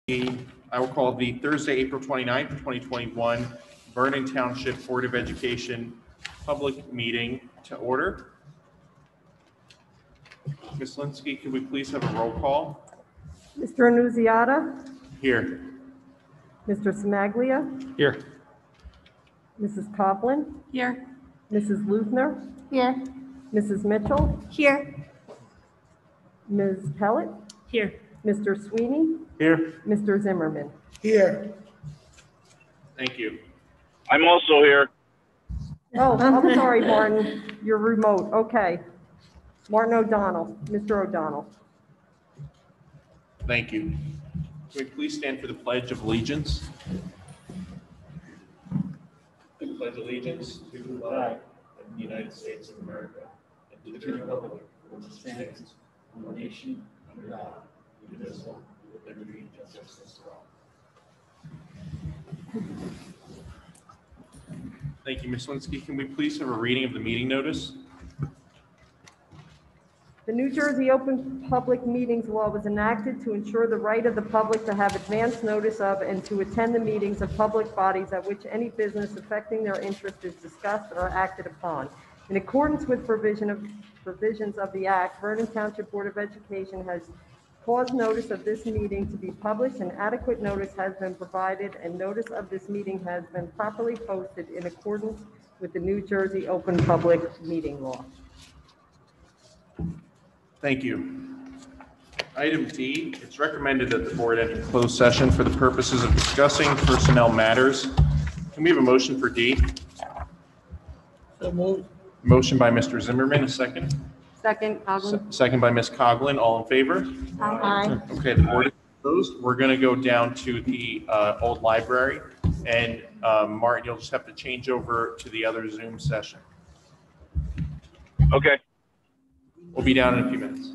I will call the Thursday, April 29th, 2021 Vernon Township Board of Education public meeting to order. Ms. Linsky, can we please have a roll call? Mr. Annunziata? Here. Mr. Smaglia? Here. Mrs. Coughlin? Here. Mrs. Luthner? Here. Mrs. Mitchell? Here. Ms. Pellet? Here. Mr. Sweeney? Here. Mr. Zimmerman? Here. Thank you. I'm also here. Oh, I'm sorry, Martin. You're remote. Okay. Martin O'Donnell. Mr. O'Donnell. Thank you. Can we please stand for the Pledge of Allegiance? I pledge allegiance to the flag of the United States of America and to the republic which stands one nation under God, indivisible, with liberty and justice for all. Thank you, Ms. Linsky. Can we please have a reading of the meeting notice? The New Jersey Open Public Meetings Law was enacted to ensure the right of the public to have advance notice of and to attend the meetings of public bodies at which any business affecting their interest is discussed or acted upon. In accordance with provisions of the Act, Vernon Township Board of Education has caused notice of this meeting to be published, and adequate notice has been provided, and notice of this meeting has been properly posted in accordance with the New Jersey Open Public Meeting Law. Thank you. Item D, it's recommended that the board enter closed session for the purposes of discussing personnel matters. Can we have a motion for D? So moved. Motion by Mr. Zimmerman, a second. Second, Coughlin. Second by Ms. Coughlin, all in favor? Aye. Okay, the board is closed. We're going to go down to the old library, and Martin, you'll just have to change over to the other Zoom session. Okay. We'll be down in a few minutes.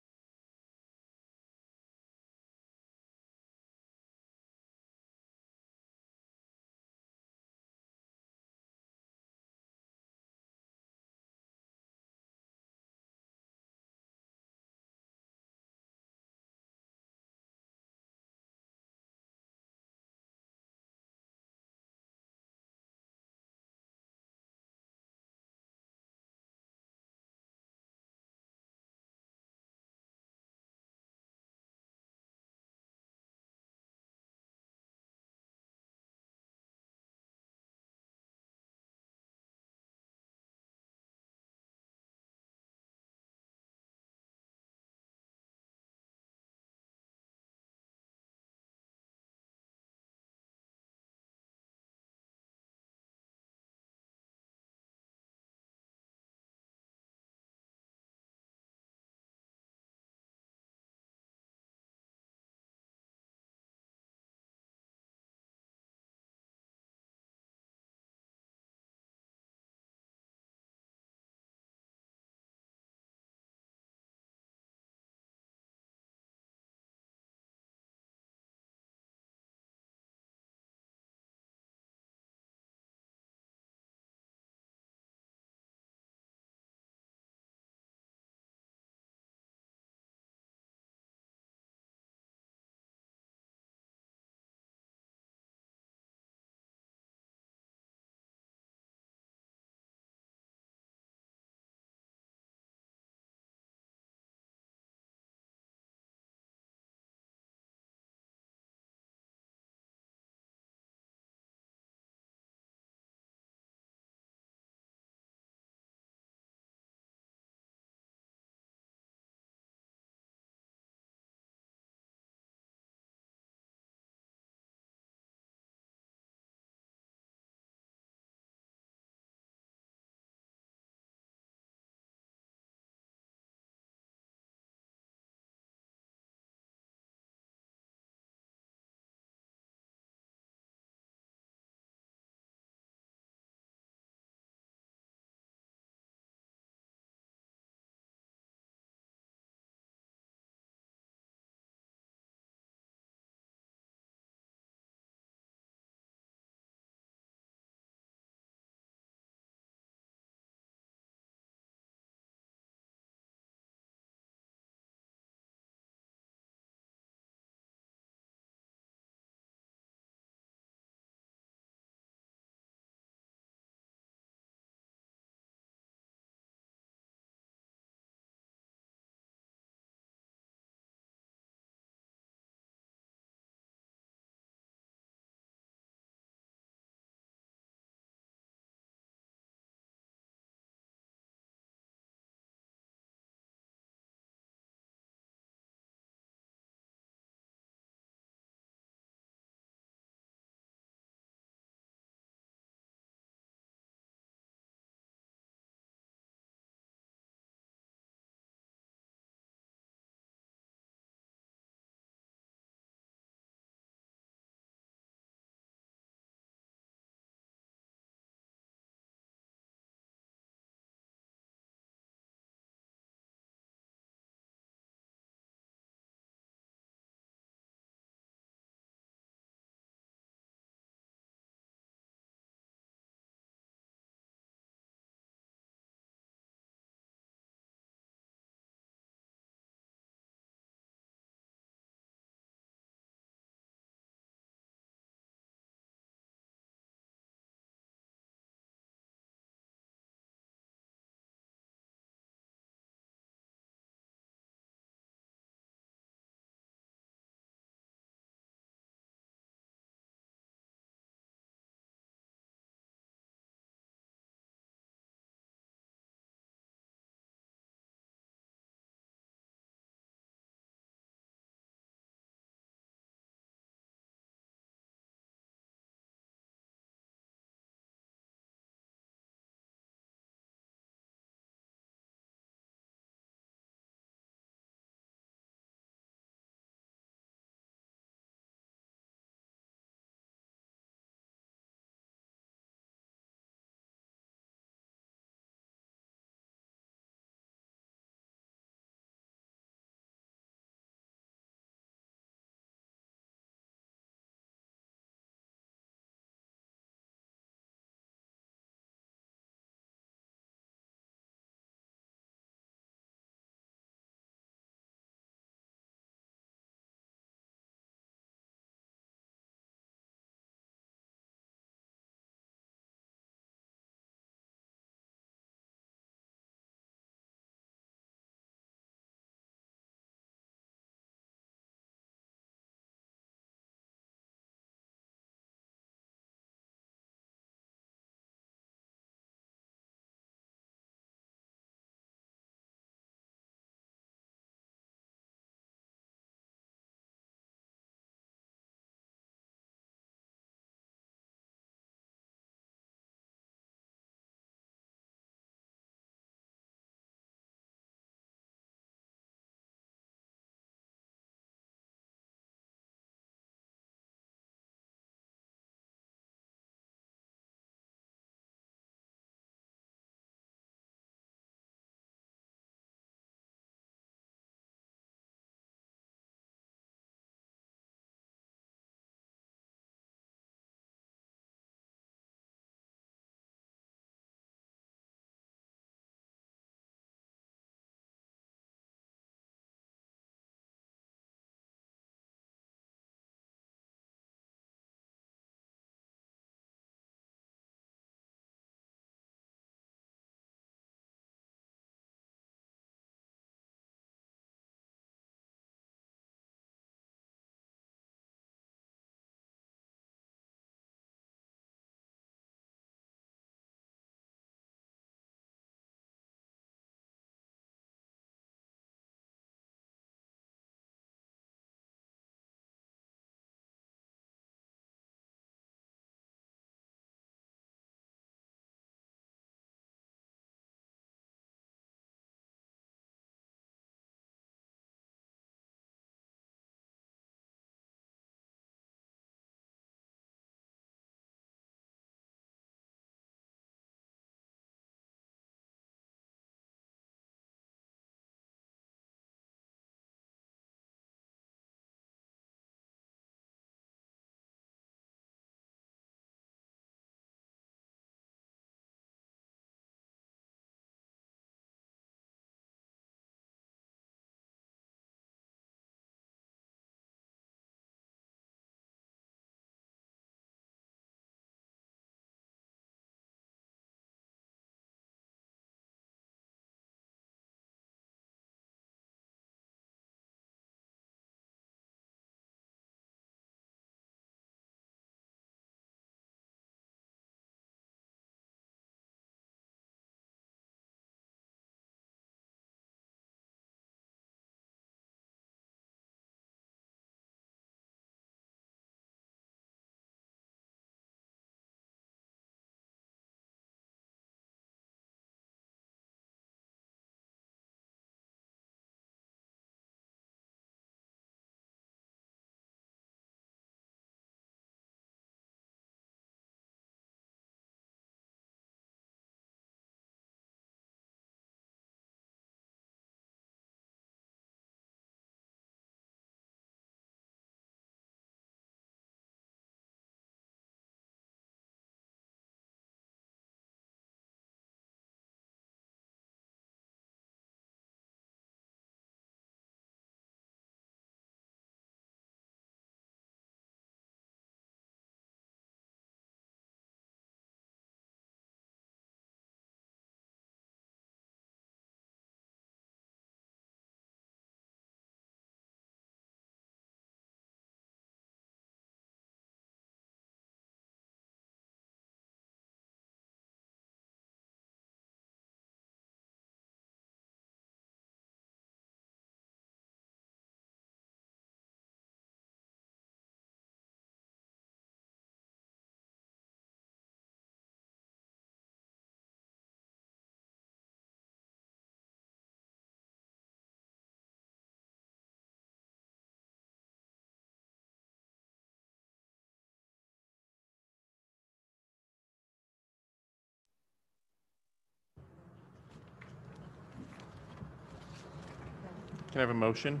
Can I have a motion?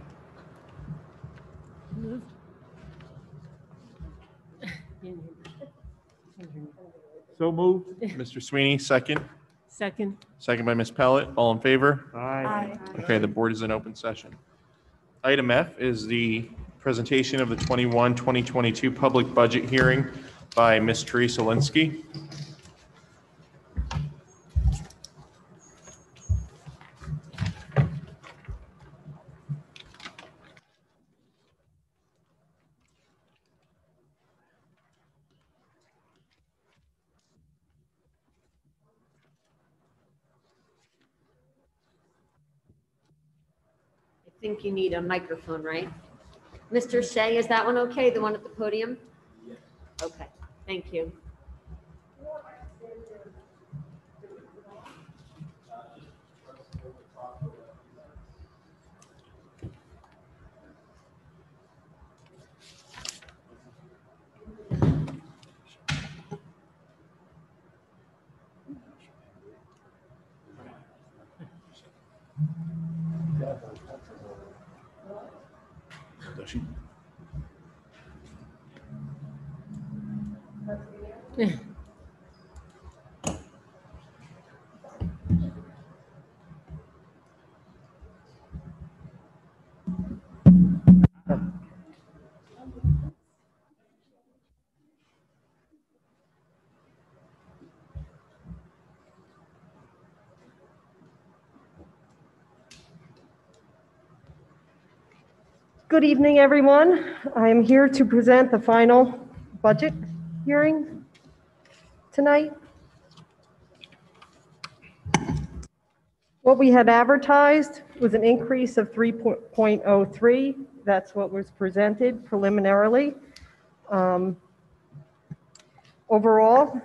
So moved. Mr. Sweeney, second. Second. Second by Ms. Pellet. All in favor? Aye. Okay, the board is in open session. Item F is the presentation of the 2022 public budget hearing by Ms. Teresa Linsky. I think you need a microphone, right? Mr. Shea, is that one okay, the one at the podium? Yes. Okay, thank you. Does she? Good evening, everyone. I am here to present the final budget hearing tonight. What we had advertised was an increase of 3.03. That's what was presented preliminarily. Overall,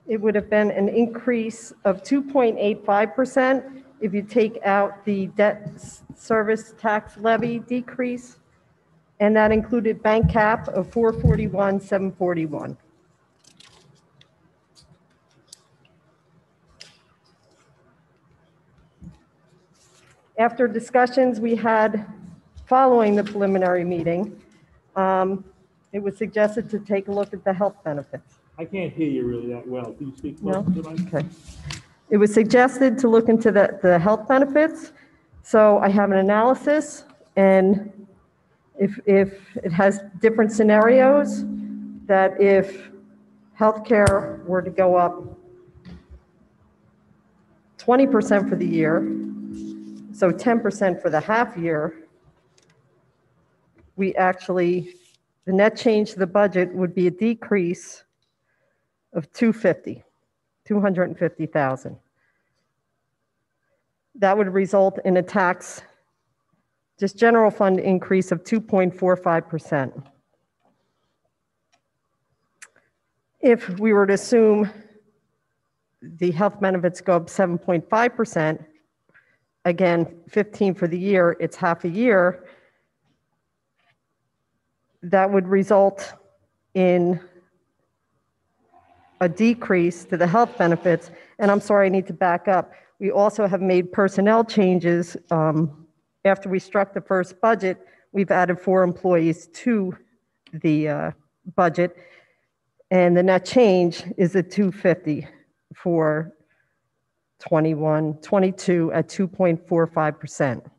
it would have been an increase of 2.85% if you take out the debt service tax levy decrease, and that included bank cap of 441,741. After discussions we had following the preliminary meeting, it was suggested to take a look at the health benefits. I can't hear you really that well. Can you speak No? closer to the mic? Okay. It was suggested to look into the health benefits. So I have an analysis, and if it has different scenarios, that if healthcare were to go up 20% for the year, so 10% for the half year, we actually, the net change to the budget would be a decrease of 250,000. That would result in a tax, just general fund increase of 2.45%. If we were to assume the health benefits go up 7.5%, again, 15 for the year, it's half a year, that would result in a decrease to the health benefits. And I'm sorry, I need to back up. We also have made personnel changes. After we struck the first budget, we've added 4 employees to the budget, and the net change is at 250 for 22 at 2.45%.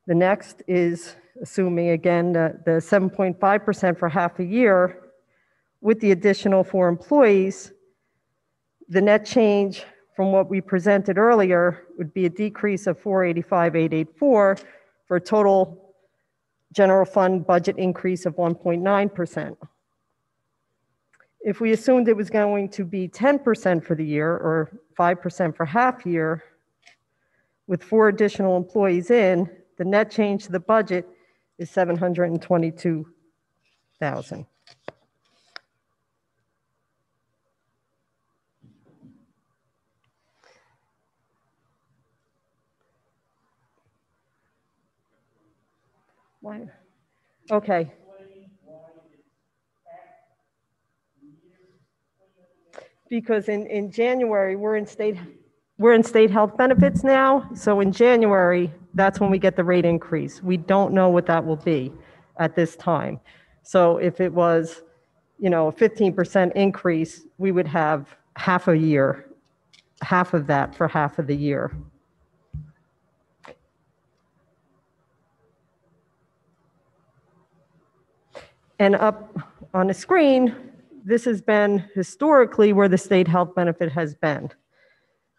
The next is assuming, again, the 7.5% for half a year with the additional 4 employees. The net change from what we presented earlier would be a decrease of 485,884 for a total general fund budget increase of 1.9%. If we assumed it was going to be 10% for the year or 5% for half year, with 4 additional employees in, the net change to the budget is 722,000. Why? Okay. Because in January, we're in state we're in state health benefits now, so in January, that's when we get the rate increase. We don't know what that will be at this time. So if it was, a 15% increase, we would have half a year, half of that for half of the year. And up on the screen, this has been historically where the state health benefit has been.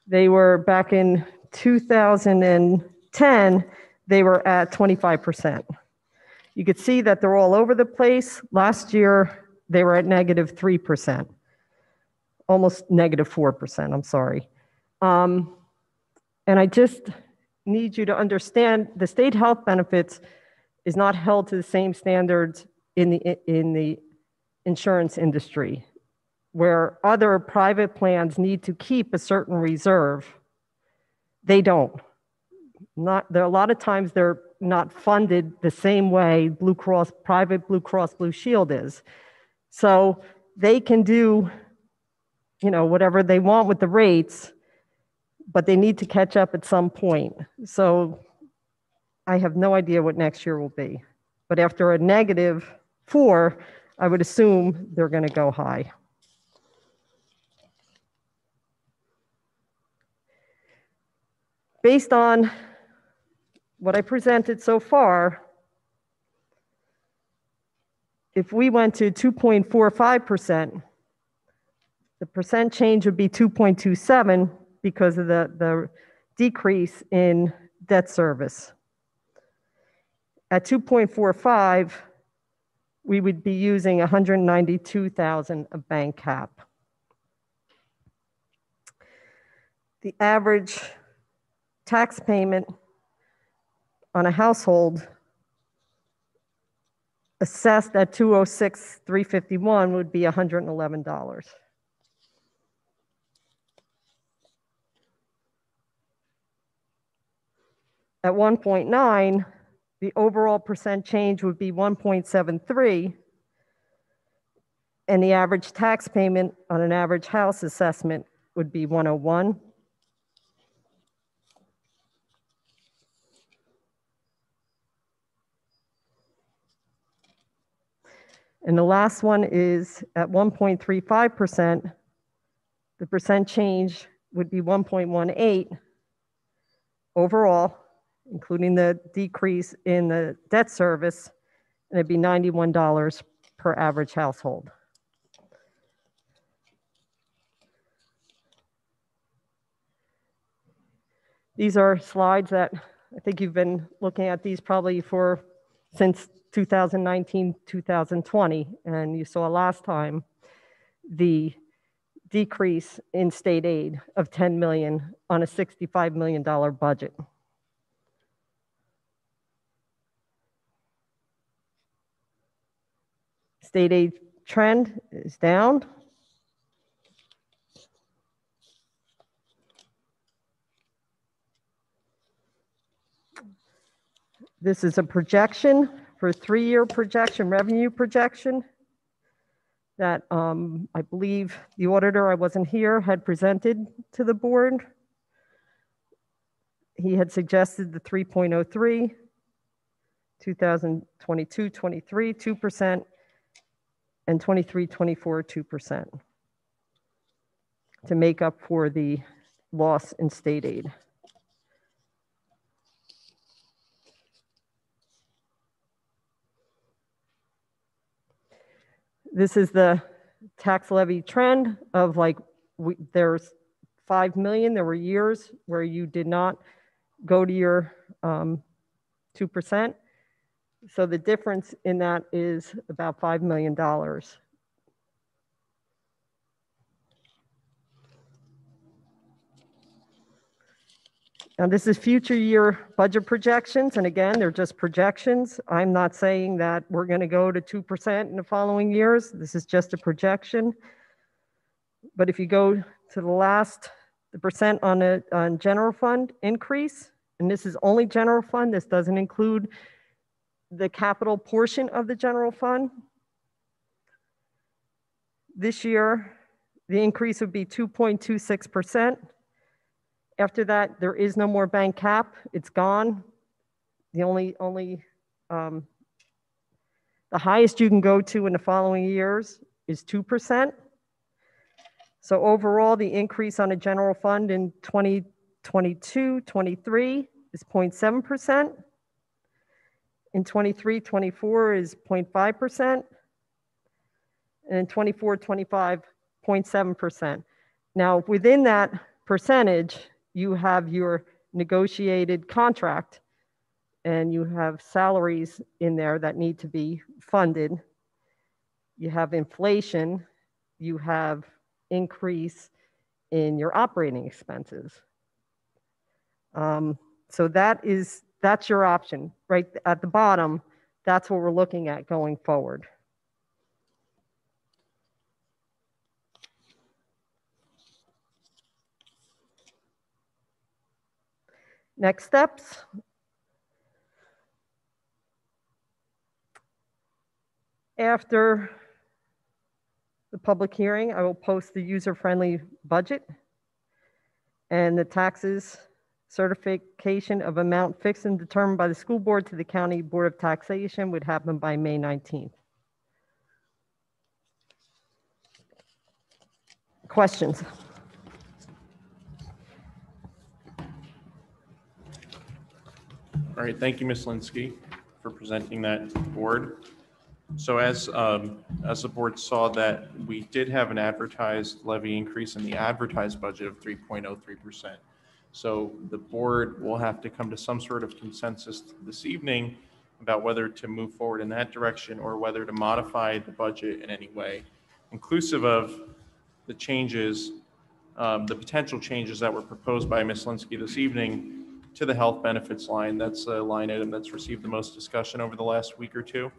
They were back in 2010, they were at 25%. You could see that they're all over the place. Last year, they were at -3%, almost -4%, I'm sorry. And I just need you to understand the state health benefits is not held to the same standards in the insurance industry, where other private plans need to keep a certain reserve. They don't. There a lot of times they're not funded the same way Blue Cross, private Blue Cross Blue Shield is. So they can do, whatever they want with the rates, but they need to catch up at some point. So I have no idea what next year will be. But after a -4, I would assume they're going to go high. Based on what I presented so far, if we went to 2.45%, the percent change would be 2.27 because of the decrease in debt service. At 2.45, we would be using 192,000 of bank cap. The average tax payment on a household assessed at 206,351 would be $111. At 1.9, the overall percent change would be 1.73, and the average tax payment on an average house assessment would be 101. And the last one is at 1.35%, the percent change would be 1.18 overall, including the decrease in the debt service, and it'd be $91 per average household. These are slides that I think you've been looking at these probably since 2019, 2020, and you saw last time the decrease in state aid of $10 million on a $65 million budget. State aid trend is down. This is a projection for a 3-year projection, revenue projection that I believe the auditor, I wasn't here, had presented to the board. He had suggested the 3.03, 2022, 23, 2%, and 23, 24, 2% to make up for the loss in state aid. This is the tax levy trend of there's 5 million. There were years where you did not go to your 2%. So the difference in that is about $5 million. Now, this is future year budget projections, and again, they're just projections. I'm not saying that we're going to go to 2% in the following years. This is just a projection. But if you go to the percent on general fund increase, and this is only general fund, this doesn't include the capital portion of the general fund. This year, the increase would be 2.26%. After that, there is no more bank cap. It's gone. The the highest you can go to in the following years is 2%. So overall, the increase on the general fund in 2022-23 is 0.7%. In 23-24 is 0.5%. And in 24-25, 0.7%. Now, within that percentage, you have your negotiated contract, and you have salaries in there that need to be funded. You have inflation, you have increase in your operating expenses. So that's your option. Right at the bottom, that's what we're looking at going forward. Next steps. After the public hearing, I will post the user-friendly budget and the taxes certification of amount fixed and determined by the school board to the County Board of Taxation would happen by May 19th. Questions? All right, thank you, Ms. Linsky, for presenting that to the board. So as the board saw that we did have an advertised levy increase in the advertised budget of 3.03%. So the board will have to come to some sort of consensus this evening about whether to move forward in that direction or whether to modify the budget in any way, inclusive of the changes, the potential changes that were proposed by Ms. Linsky this evening to the health benefits line. That's a line item that's received the most discussion over the last week or two.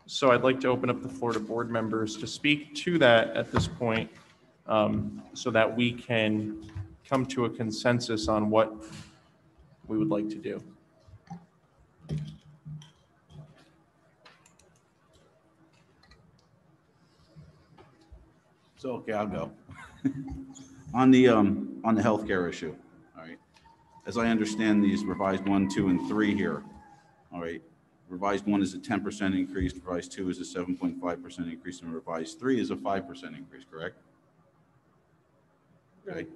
So I'd like to open up the floor to board members to speak to that at this point, so that we can come to a consensus on what we would like to do. So, okay, I'll go. On the healthcare issue, all right. As I understand these revised 1, 2, and 3 here, all right. Revised 1 is a 10% increase, revised 2 is a 7.5% increase, and revised 3 is a 5% increase, correct? Okay.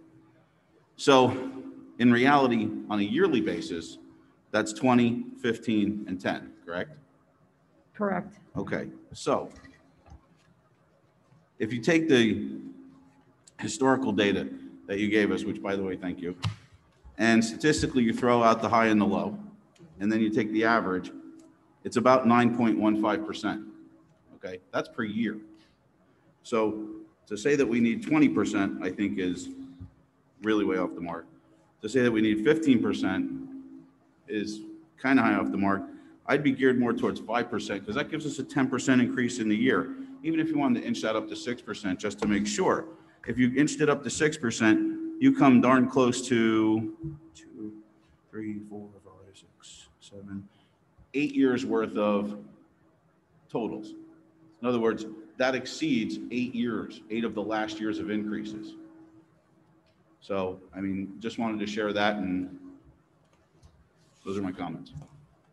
So in reality, on a yearly basis, that's 20, 15, and 10, correct? Correct. Okay, so if you take the historical data that you gave us, which by the way, thank you, and statistically you throw out the high and the low, and then you take the average, it's about 9.15%, okay? That's per year. So to say that we need 20%, I think is really way off the mark. To say that we need 15% is kind of high off the mark. I'd be geared more towards 5% because that gives us a 10% increase in the year. Even if you wanted to inch that up to 6% just to make sure. If you inched it up to 6%, you come darn close to 2, 3, 4, 5, 6, 7, 8 years worth of totals. In other words, that exceeds 8 years, 8 of the last years of increases. So, I mean, just wanted to share that, and those are my comments.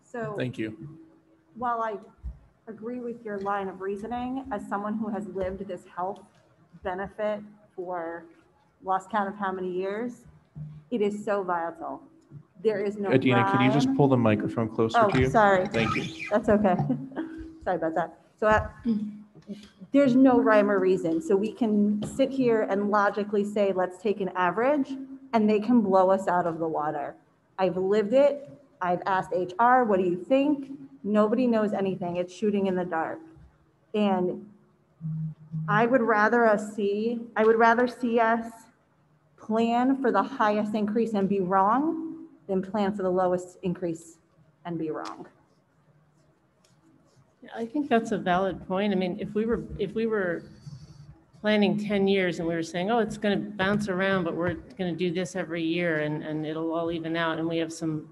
So Thank you. while I agree with your line of reasoning, as someone who has lived this health benefit for lost count of how many years, it is so volatile. There is no Adina, could you just rhyme. pull the microphone closer to you? Oh, sorry. Thank you. That's okay. Sorry about that. So there's no rhyme or reason. So we can sit here and logically say, let's take an average, and they can blow us out of the water. I've lived it. I've asked HR, what do you think? Nobody knows anything. It's shooting in the dark. And I would rather see us plan for the highest increase and be wrong than plan for the lowest increase and be wrong. I think that's a valid point. I mean, if we were planning 10 years and we were saying, oh, it's going to bounce around, but we're going to do this every year and it'll all even out, and we have some,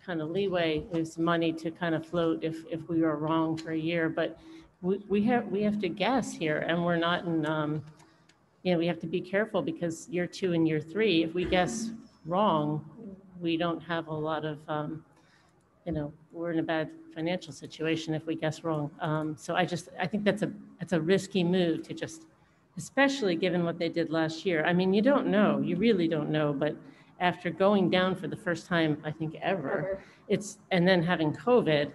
kind of leeway, there's some money to kind of float if we are wrong for a year, but we have to guess here, and we're not in we have to be careful because year 2 and year 3, if we guess wrong, we don't have a lot of, we're in a bad financial situation if we guess wrong. So I think that's a risky move to just, especially given what they did last year. I mean, you don't know, you really don't know, but after going down for the first time, I think ever, and then having COVID,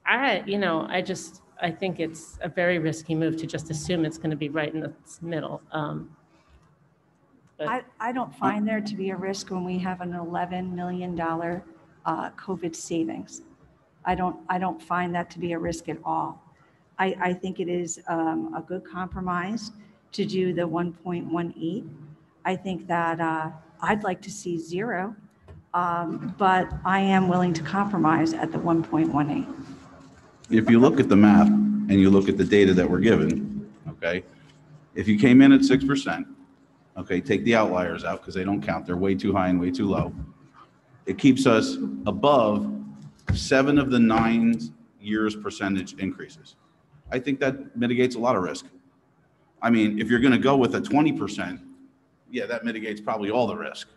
I think it's a very risky move to just assume it's going to be right in the middle. But I don't find there to be a risk when we have an $11 million COVID savings. I don't find that to be a risk at all. I think it is a good compromise to do the 1.18. I think that I'd like to see 0, but I am willing to compromise at the 1.18. If you look at the math and you look at the data that we're given, okay, if you came in at 6%, okay, take the outliers out because they don't count. They're way too high and way too low. It keeps us above 7 of the 9 years percentage increases. I think that mitigates a lot of risk. I mean, if you're going to go with a 20%, yeah, that mitigates probably all the risk.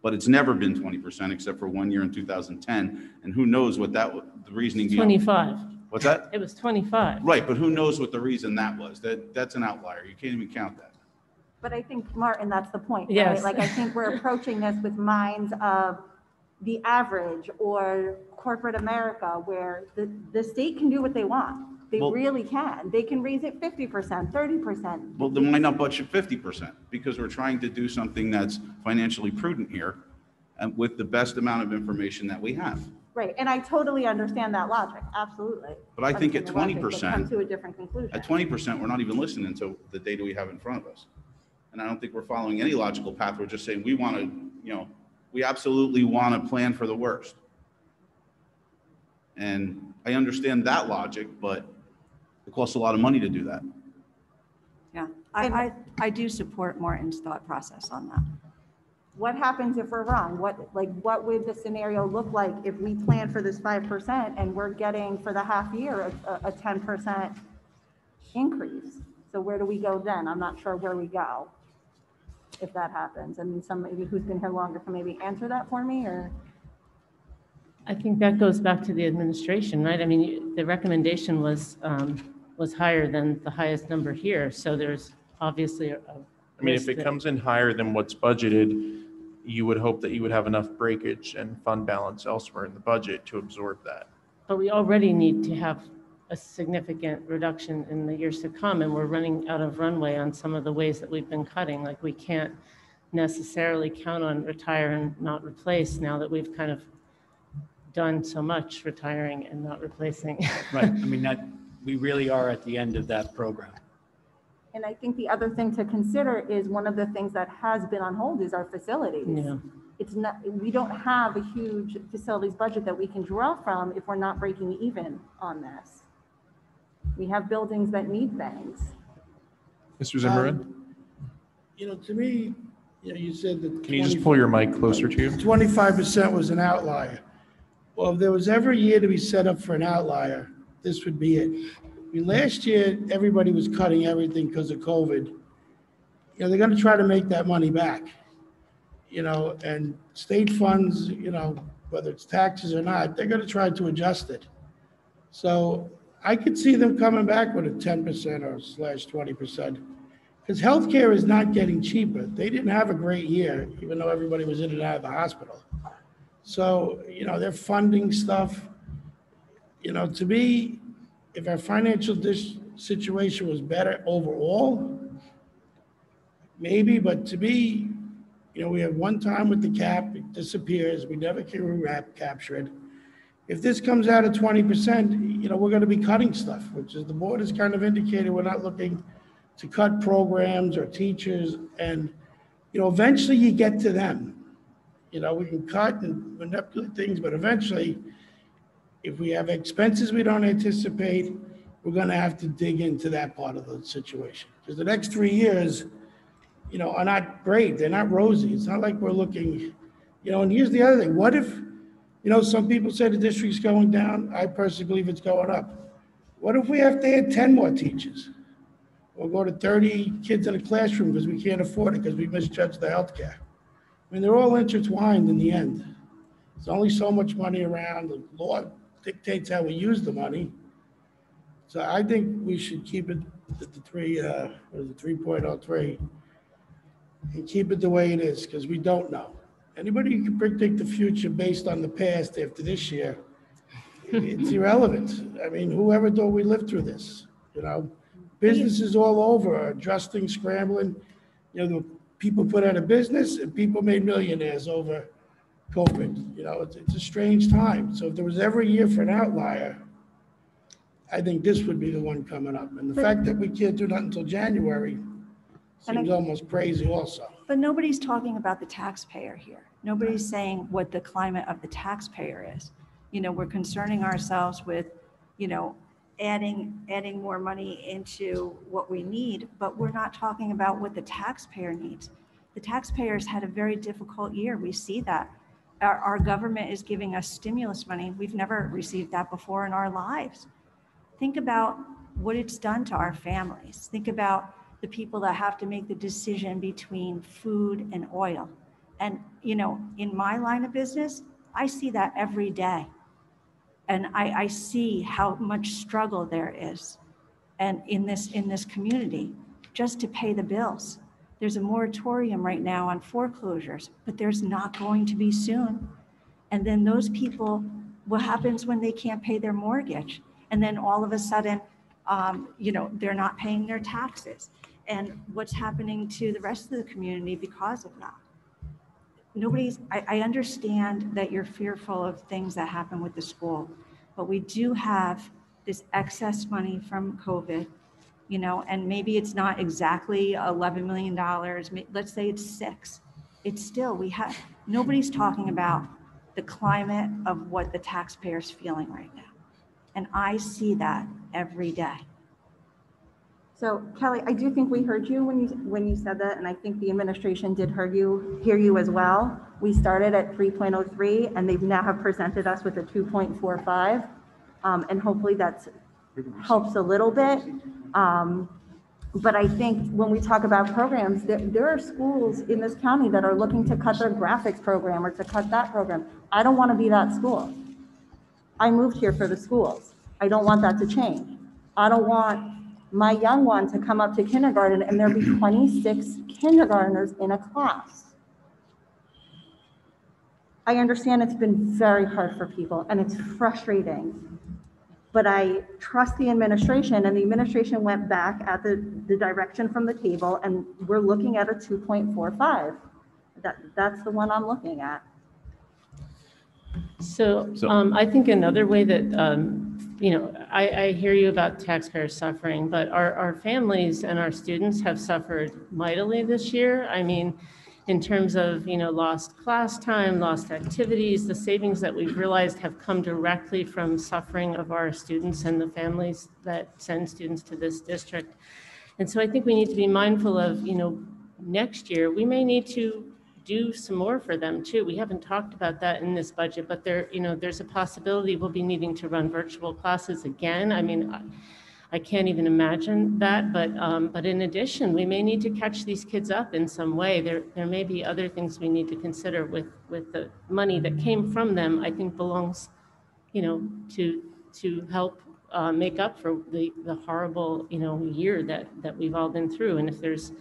But it's never been 20% except for 1 year in 2010. And who knows what the reasoning behind 25. What's that? It was 25. Right, but who knows what the reason that was? That's an outlier. You can't even count that. But I think, Martin, that's the point, right? Yes. Like, I think we're approaching this with minds of the average or corporate America, where the state can do what they want. They really can. They can raise it 50%, 30%. Well, then why not budget 50%? Because we're trying to do something that's financially prudent here and with the best amount of information that we have. Right, and I totally understand that logic, absolutely. But I think at Understand the logic, but 20%, come to a different conclusion. at 20%, we're not even listening to the data we have in front of us. And I don't think we're following any logical path. We're just saying we want to, we absolutely want to plan for the worst. And I understand that logic, but it costs a lot of money to do that. Yeah, I do support Martin's thought process on that. What happens if we're wrong? What would the scenario look like if we plan for this 5% and we're getting for the half year a 10% increase? So where do we go then? I'm not sure where we go if that happens. I mean, somebody who's been here longer can maybe answer that for me, or? I think that goes back to the administration, right? I mean, the recommendation was higher than the highest number here. So there's obviously I mean, if it comes in higher than what's budgeted, you would hope that you would have enough breakage and fund balance elsewhere in the budget to absorb that. But we already need to have a significant reduction in the years to come, and we're running out of runway on some of the ways that we've been cutting. Like, we can't necessarily count on retire and not replace now that we've kind of done so much retiring and not replacing. Right, I mean, we really are at the end of that program. And I think the other thing to consider is one of the things that has been on hold is our facilities. Yeah. We don't have a huge facilities budget that we can draw from if we're not breaking even on this. We have buildings that need things. Mr. Zimmerman? To me, you said that. Can you just pull your mic closer to you? 25% was an outlier. Well, if there was ever a year to be set up for an outlier, this would be it. I mean, last year, everybody was cutting everything because of COVID. They're going to try to make that money back, and state funds, whether it's taxes or not, they're going to try to adjust it. So I could see them coming back with a 10% or /20%, because healthcare is not getting cheaper. They didn't have a great year, even though everybody was in and out of the hospital. So, they're funding stuff. To me, if our financial situation was better overall, maybe, but to me, we have one time with the cap, it disappears, we never can capture it. If this comes out at 20%, we're going to be cutting stuff, which is the board has kind of indicated we're not looking to cut programs or teachers. And, eventually you get to them. We can cut and manipulate things, but eventually, if we have expenses we don't anticipate, we're going to have to dig into that part of the situation. Because the next 3 years, are not great. They're not rosy. It's not like we're looking, and here's the other thing. What if, some people say the district's going down. I personally believe it's going up. What if we have to add 10 more teachers? or go to 30 kids in a classroom because we can't afford it, because we misjudged the healthcare. I mean, they're all intertwined in the end. There's only so much money around. The law dictates how we use the money. So I think we should keep it at the 3.03, and keep it the way it is, because we don't know. Anybody who can predict the future based on the past after this year, it's irrelevant. I mean, whoever thought we lived through this, you know? Businesses all over are adjusting, scrambling. You know, the people put out of business and people made millionaires over COVID. You know, it's a strange time. So if there was ever a year for an outlier, I think this would be the one coming up. And the fact that we can't do nothing until January seems almost crazy also. But nobody's talking about the taxpayer here. Nobody's saying what the climate of the taxpayer is. You know, we're concerning ourselves with, you know, adding more money into what we need, but we're not talking about what the taxpayer needs. The taxpayers had a very difficult year. We see that. Our government is giving us stimulus money. We've never received that before in our lives. Think about what it's done to our families. Think about the people that have to make the decision between food and oil. And, you know, in my line of business, I see that every day. And I see how much struggle there is and in this community just to pay the bills. There's a moratorium right now on foreclosures, but there's not going to be soon. And then those people, what happens when they can't pay their mortgage? And then all of a sudden, you know, they're not paying their taxes. And what's happening to the rest of the community because of that? I understand that you're fearful of things that happen with the school, but we do have this excess money from COVID, you know, and maybe it's not exactly $11 million. Let's say it's 6. It's still, nobody's talking about the climate of what the taxpayer's feeling right now. And I see that every day. So Kelly, I do think we heard you when you said that, and I think the administration did hear you as well. We started at 3.03, and they now have presented us with a 2.45, and hopefully that helps a little bit. But I think when we talk about programs, there are schools in this county that are looking to cut their graphics program or to cut that program. I don't want to be that school. I moved here for the schools. I don't want that to change. I don't want my young one to come up to kindergarten and there be 26 kindergartners in a class. I understand it's been very hard for people and it's frustrating, but I trust the administration, and the administration went back at the direction from the table, and we're looking at a 2.45. That's the one I'm looking at. So I think another way that, you know, I hear you about taxpayers suffering, but our families and our students have suffered mightily this year. I mean, in terms of, you know, lost class time, lost activities, the savings that we've realized have come directly from suffering of our students and the families that send students to this district. And so I think we need to be mindful of, you know, next year, we may need to do some more for them too. We haven't talked about that in this budget, but there, you know, there's a possibility we'll be needing to run virtual classes again. I mean, I can't even imagine that, but in addition, we may need to catch these kids up in some way. There may be other things we need to consider with the money that came from them. I think belongs, you know, to help make up for the horrible, you know, year that we've all been through. And if there's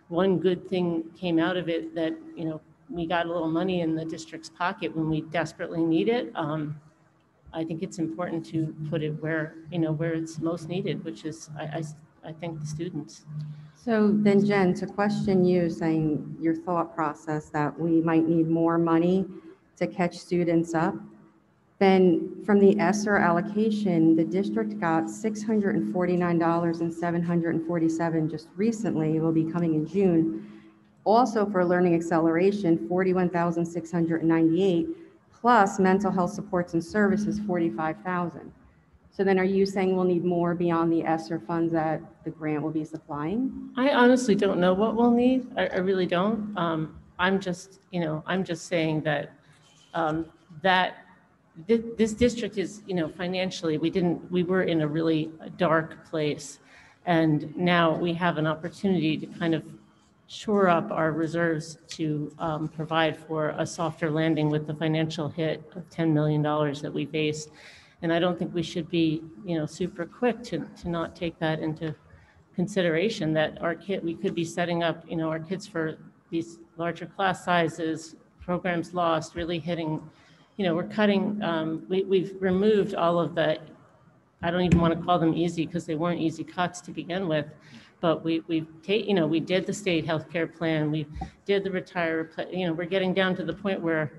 one good thing came out of it, that, you know, we got a little money in the district's pocket when we desperately need it. I think it's important to put it where, you know, where it's most needed, which is, I think, the students. So then, Jen, to question you, saying your thought process that we might need more money to catch students up, then from the ESSER allocation, the district got $649 and $747 just recently. It will be coming in June. Also for learning acceleration, $41,698, plus mental health supports and services, $45,000. So then are you saying we'll need more beyond the ESSER funds that the grant will be supplying? I honestly don't know what we'll need. I really don't. I'm just, you know, I'm just saying that this district is, you know, financially, we were in a really dark place. And now we have an opportunity to kind of shore up our reserves to provide for a softer landing with the financial hit of $10 million that we face. And I don't think we should be, super quick to not take that into consideration, that we could be setting up, our kids for these larger class sizes, programs lost, really hitting, we're cutting, we've removed all of the, I don't even want to call them easy because they weren't easy cuts to begin with. But we did the state healthcare plan, we did the we're getting down to the point where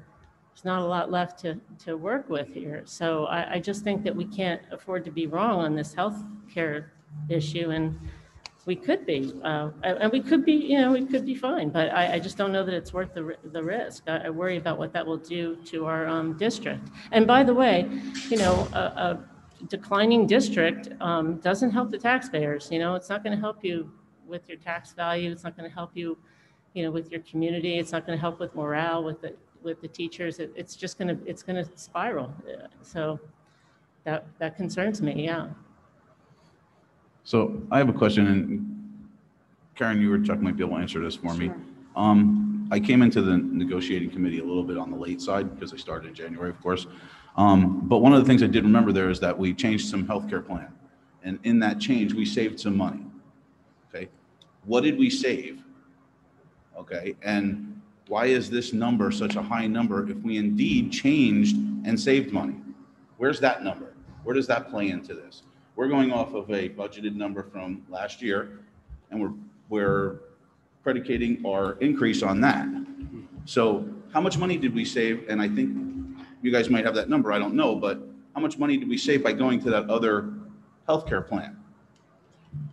there's not a lot left to work with here. So I just think that we can't afford to be wrong on this healthcare issue, and we could be, and we could be fine, but I just don't know that it's worth the risk. I worry about what that will do to our district. And by the way, a declining district doesn't help the taxpayers. It's not going to help you with your tax value. It's not going to help you, with your community. It's not going to help with morale with the teachers. It's going to spiral. So that concerns me. Yeah. So I have a question, and Karen, you or Chuck might be able to answer this for me. I came into the negotiating committee a little bit on the late side because I started in January, of course. But one of the things I did remember there is that we changed some healthcare plan. And in that change, we saved some money. Okay. What did we save? Okay. And why is this number such a high number if we indeed changed and saved money? Where's that number? Where does that play into this? We're going off of a budgeted number from last year, and we're predicating our increase on that. So how much money did we save? And I think you guys might have that number, I don't know, but how much money did we save by going to that other healthcare plan?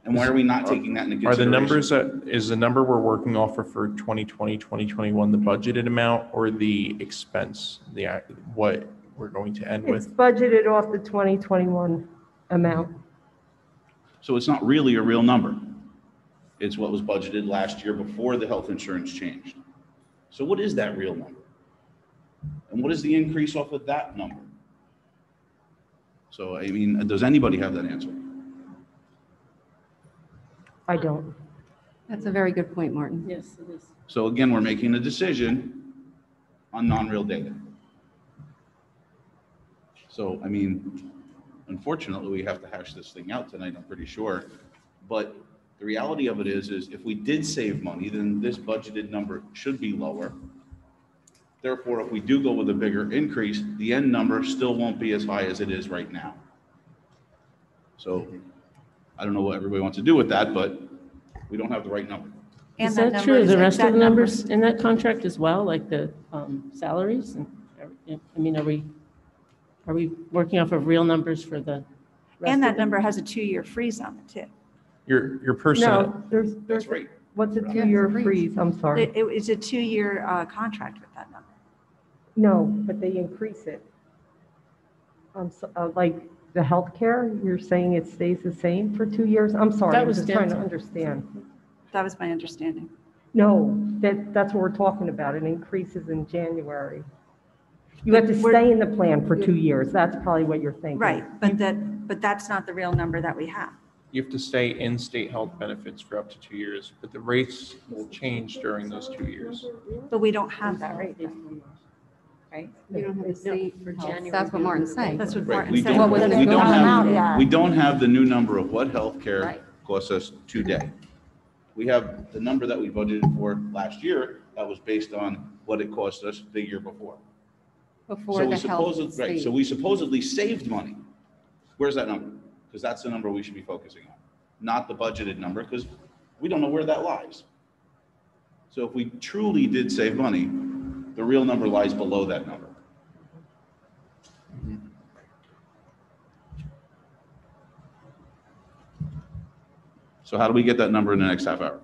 And why are we not taking that into consideration? Are the numbers is the number we're working off for 2020, 2021 the budgeted amount or the expense, what we're going to end It's with? budgeted off the 2021 amount. So it's not really a real number. It's what was budgeted last year before the health insurance changed. So what is that real number? And what is the increase off of that number? So, I mean, does anybody have that answer? I don't. That's a very good point, Martin. Yes, it is. So again, we're making a decision on non-real data. So, I mean, unfortunately, we have to hash this thing out tonight, I'm pretty sure. But the reality of it is if we did save money, then this budgeted number should be lower. Therefore, if we do go with a bigger increase, the end number still won't be as high as it is right now. So I don't know what everybody wants to do with that, but we don't have the right number. And Is that that true? number The is- rest that of the number- numbers in that contract as well, like the salaries? And I mean, are we working off of real numbers for the rest And of that them? number has a 2-year freeze on it too. Your personnel. No, there's, That's right. what's a 2-year freeze? I'm sorry. It's a 2-year contract with that number. No, but they increase it. Like the healthcare, you're saying it stays the same for 2 years? I'm sorry, That I'm was just trying to dental. understand. That was my understanding. No, that's what we're talking about. It increases in January. You have to stay in the plan for 2 years. That's probably what you're thinking. Right, but that's not the real number that we have. You have to stay in state health benefits for up to 2 years, but the rates will change during those 2 years. But we don't have that right now. Right? You don't have the state for health. January. That's what Martin's saying. That's what Right, Martin we said. don't, What was we it? don't Out yet. have, we don't have the new number of what healthcare Right. costs us today. We have the number that we budgeted for last year that was based on what it cost us the year before. Before So the we health supposedly, right, state. so we supposedly saved money. Where's that number? Because that's the number we should be focusing on, not the budgeted number, because we don't know where that lies. So if we truly did save money, the real number lies below that number. So how do we get that number in the next half hour?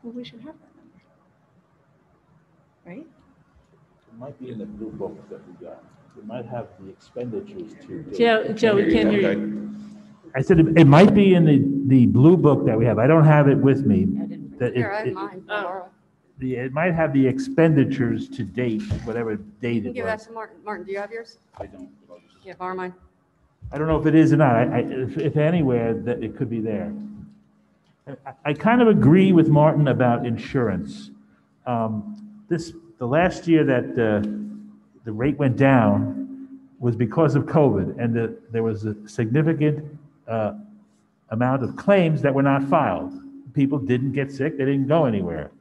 Well, we should have that number. Right? It might be in the blue book that we got. It might have the expenditures too. Joe, we can't hear you. I said it might be in the blue book that we have. I don't have it with me. That Here, I have it, mine. Oh. it might have the expenditures to date, whatever date You can it give that was. to Martin. Martin, do you have yours? I don't. Yeah, borrow mine. I don't know if it is or not. If anywhere, that it could be there. I kind of agree with Martin about insurance. The last year that the rate went down was because of COVID, and there was a significant amount of claims that were not filed. People didn't get sick, they didn't go anywhere.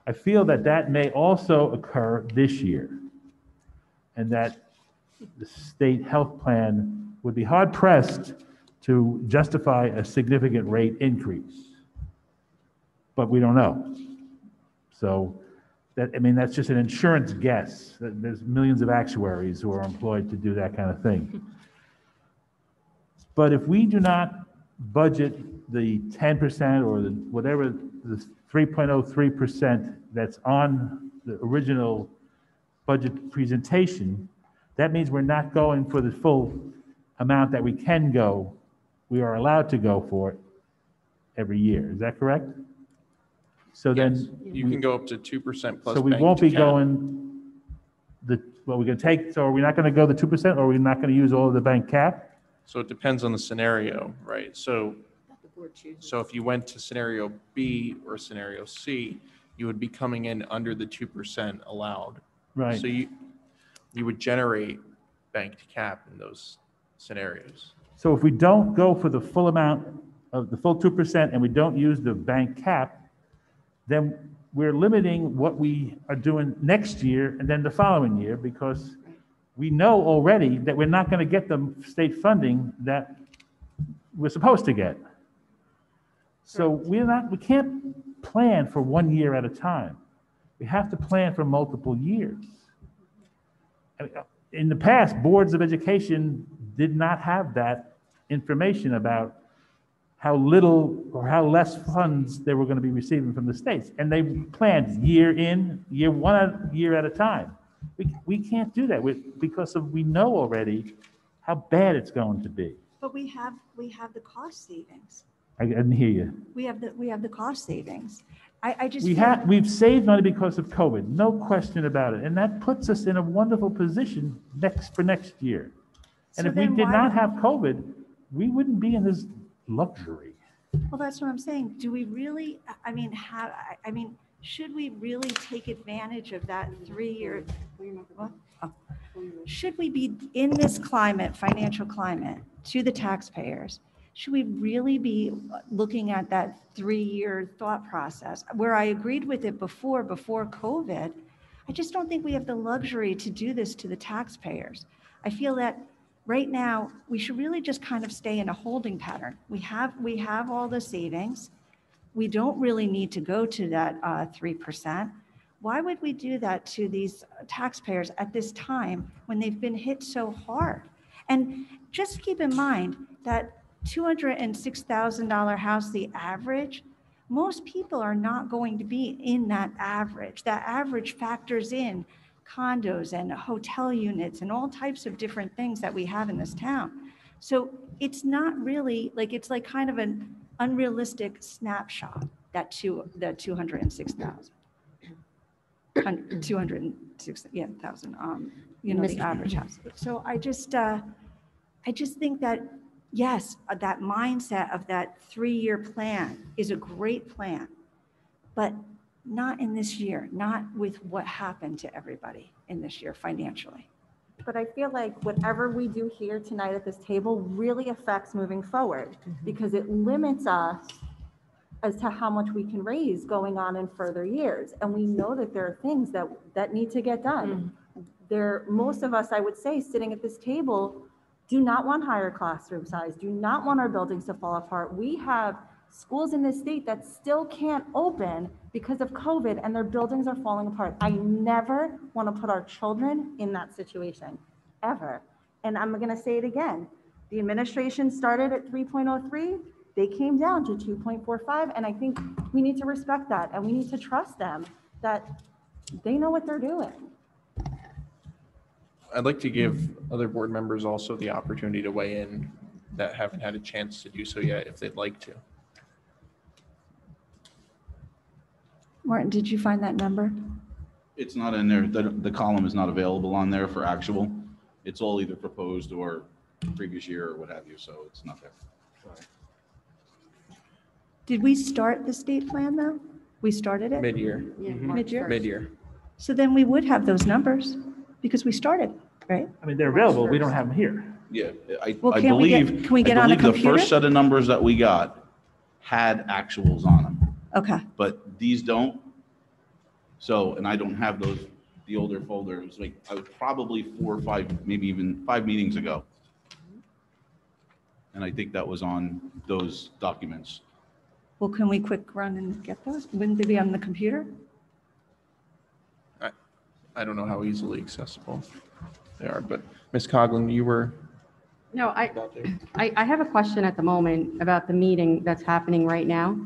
I feel that that may also occur this year, and that the state health plan would be hard pressed to justify a significant rate increase. But we don't know. So that's just an insurance guess. There's millions of actuaries who are employed to do that kind of thing. But if we do not budget the 10% or whatever the 3.03% that's on the original budget presentation, that means we're not going for the full amount that we are allowed to go for every year. Is that correct? So Yes, then. you can go up to 2% plus. So we bank won't to be cap. going, we're going to take, so are we not going to go the 2%, or are we not going to use all of the bank cap? So it depends on the scenario, right? So if you went to scenario B or scenario C, you would be coming in under the 2% allowed. Right. So you would generate bank to cap in those scenarios. So if we don't go for the full amount of the full 2% and we don't use the bank cap, then we're limiting what we are doing next year and then the following year, because we know already that we're not going to get the state funding that we're supposed to get. So we can't plan for 1 year at a time. We have to plan for multiple years. In the past, boards of education did not have that information about how little or how less funds they were going to be receiving from the states. And they planned year at a time. We can't do that because we know already how bad it's going to be. But we have the cost savings. I didn't hear you. We have the cost savings. I just. We've saved money because of COVID, no question about it. And that puts us in a wonderful position for next year. And So if we then did why not would- have COVID, we wouldn't be in this luxury. Well, that's what I'm saying. Do we really, should we really take advantage of that 3-year? What? Oh. Should we be in this climate, financial climate, to the taxpayers? Should we really be looking at that 3-year thought process where I agreed with it before COVID? I just don't think we have the luxury to do this to the taxpayers. I feel that right now, we should really just kind of stay in a holding pattern. We have all the savings. We don't really need to go to that 3%. Why would we do that to these taxpayers at this time when they've been hit so hard? And just keep in mind that $206,000 house, the average, most people are not going to be in that average. That average factors in condos and hotel units and all types of different things that we have in this town. So it's not really it's like kind of an unrealistic snapshot, that 206,000. 206,000, the average house. So I just think that, yes, that mindset of that 3-year plan is a great plan, but not in this year, not with what happened to everybody in this year financially. But I feel like whatever we do here tonight at this table really affects moving forward, because it limits us as to how much we can raise going on in further years. And we know that there are things that need to get done. Most of us, I would say, sitting at this table, do not want higher classroom size, do not want our buildings to fall apart. We have schools in this state that still can't open because of COVID and their buildings are falling apart. I never want to put our children in that situation, ever. And I'm going to say it again. The administration started at 3.03. They came down to 2.45. And I think we need to respect that. And we need to trust them that they know what they're doing. I'd like to give other board members also the opportunity to weigh in that haven't had a chance to do so yet, if they'd like to. Martin, did you find that number? It's not in there. The column is not available on there for actual. It's all either proposed or previous year or what have you, so it's not there. Did we start the state plan, though? We started it? Mid-year. Yeah, Mhm. March Mid-year? 1st. Mid-year. So then we would have those numbers because we started, right? I mean, they're available, we don't have them here. Yeah, I Well, I can't we get- believe, can we I get on a believe the computer? first set of numbers that we got had actuals on them, Okay. but these don't. So, and I don't have those, the older folders, like, I was probably 4 or 5, maybe even 5 meetings ago. And I think that was on those documents. Well, can we quick run and get those? Wouldn't they be on the computer? I don't know how easily accessible they are, but Ms. Coughlin, you were No, about to. I have a question at the moment about the meeting that's happening right now.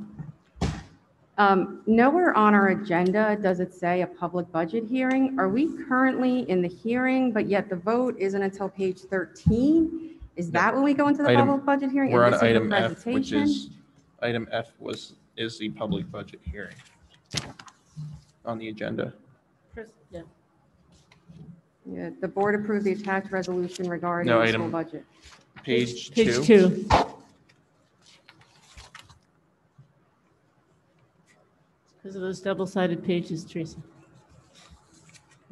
Nowhere on our agenda does it say a public budget hearing. Are we currently in the hearing, but yet the vote isn't until page 13? Is that when we go into the Item- public budget hearing? We're And on this is the item F, which presentation? is, item F is the public budget hearing on the agenda. Yeah. Yeah, the board approved the attached resolution regarding No, the school item- budget. Page Page 2. 2. Because of those double-sided pages, Teresa.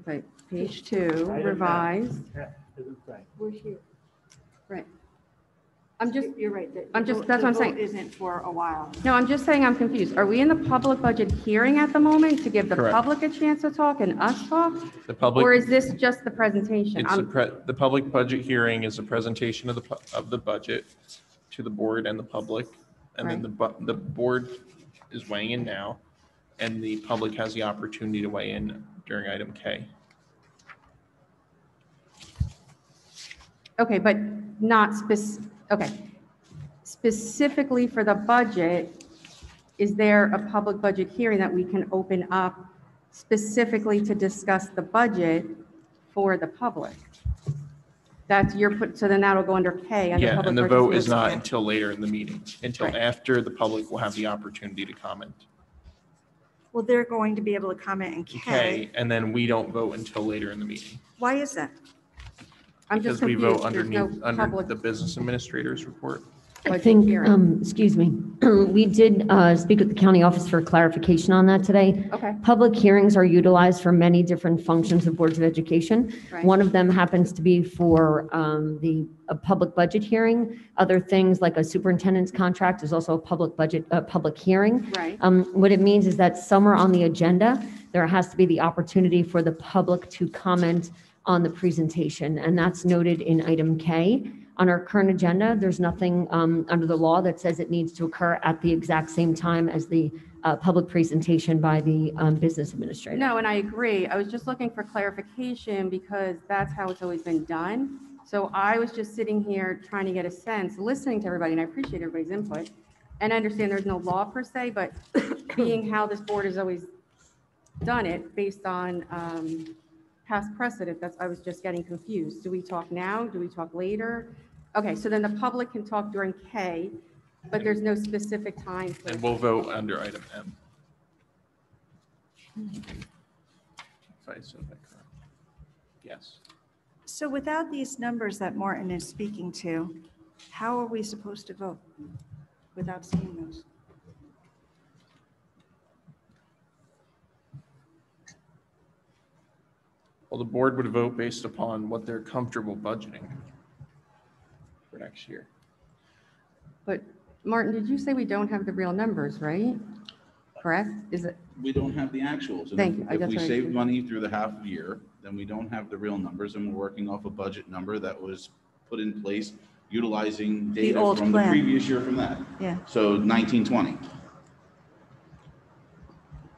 Right, page 2, revised. Yeah, isn't right. We're here. Right. I'm just, You're right. I'm just- that's what I'm saying. Isn't for a while. no, I'm just saying I'm confused. Are we in the public budget hearing at the moment to give the Correct. public a chance to talk and us talk? The Or public, is this just the presentation? it's the public budget hearing is a presentation of the budget to the board and the public. And then the board is weighing in now, and the public has the opportunity to weigh in during item K. Okay, but not okay. Specifically for the budget, is there a public budget hearing that we can open up specifically to discuss the budget for the public? That's so then that'll go under K. under Yeah, public and the budget. vote is not until later in the meeting, until Right. after the public will have the opportunity to comment. Well, they're going to be able to comment in K. K, and then we don't vote until later in the meeting. Why is that? I'm just Because we vote confused. There's no underneath, under public the business administrator's report. I budget think, hearing. excuse me, we did speak with the county office for clarification on that today. Okay, Public hearings are utilized for many different functions of boards of education. right. One of them happens to be for a public budget hearing. Other things like a superintendent's contract is also a public hearing. Right. What it means is that somewhere on the agenda, there has to be the opportunity for the public to comment on the presentation, and that's noted in item K. On our current agenda, there's nothing under the law that says it needs to occur at the exact same time as the public presentation by the business administrator. No, and I agree. I was just looking for clarification because that's how it's always been done. So I was just sitting here trying to get a sense, listening to everybody, and I appreciate everybody's input. And I understand there's no law per se, but being how this board has always done it based on past precedent, I was just getting confused. Do we talk now? Do we talk later? Okay, so then the public can talk during K, but there's no specific time. for- And we'll vote under item M. If I said that correct. Yes. So without these numbers that Martin is speaking to, how are we supposed to vote without seeing those? Well, the board would vote based upon what they're comfortable budgeting for next year. But Martin, did you say we don't have the real numbers, right? Correct? Is it? We don't have the actuals. And Thank you. If That's we what I save did. money through the half year, then we don't have the real numbers, and we're working off a budget number that was put in place utilizing data old from the plan. previous year from that. Yeah. So 1920.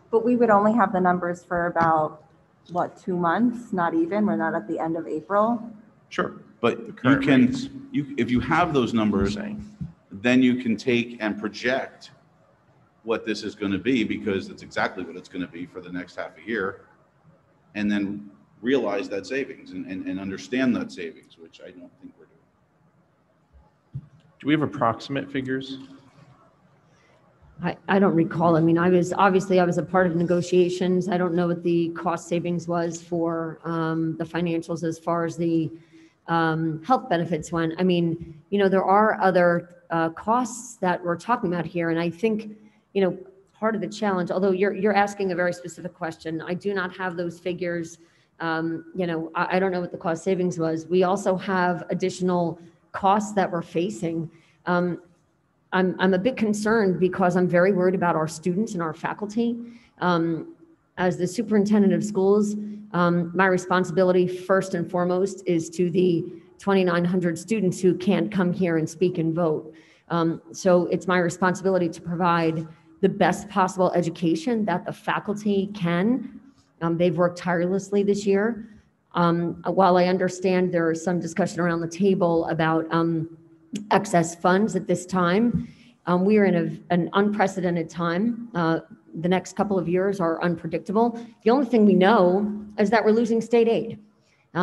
But we would only have the numbers for about, what, 2 months? Not even? We're not at the end of April? Sure. But you current can, rates. if you have those numbers, Saying. then you can take and project what this is going to be, because it's exactly what it's going to be for the next half a year. And then realize that savings and understand that savings, which I don't think we're doing. Do we have approximate figures? I don't recall. I mean, I was a part of negotiations. I don't know what the cost savings was for the financials as far as the health benefits went. I mean, there are other costs that we're talking about here. And I think, part of the challenge, although you're asking a very specific question, I do not have those figures. I don't know what the cost savings was. We also have additional costs that we're facing. I'm a bit concerned because I'm very worried about our students and our faculty. As the superintendent of schools, my responsibility first and foremost is to the 2,900 students who can't come here and speak and vote. So it's my responsibility to provide the best possible education that the faculty can. They've worked tirelessly this year. While I understand there is some discussion around the table about excess funds at this time, we are in an unprecedented time. The next couple of years are unpredictable. The only thing we know is that we're losing state aid.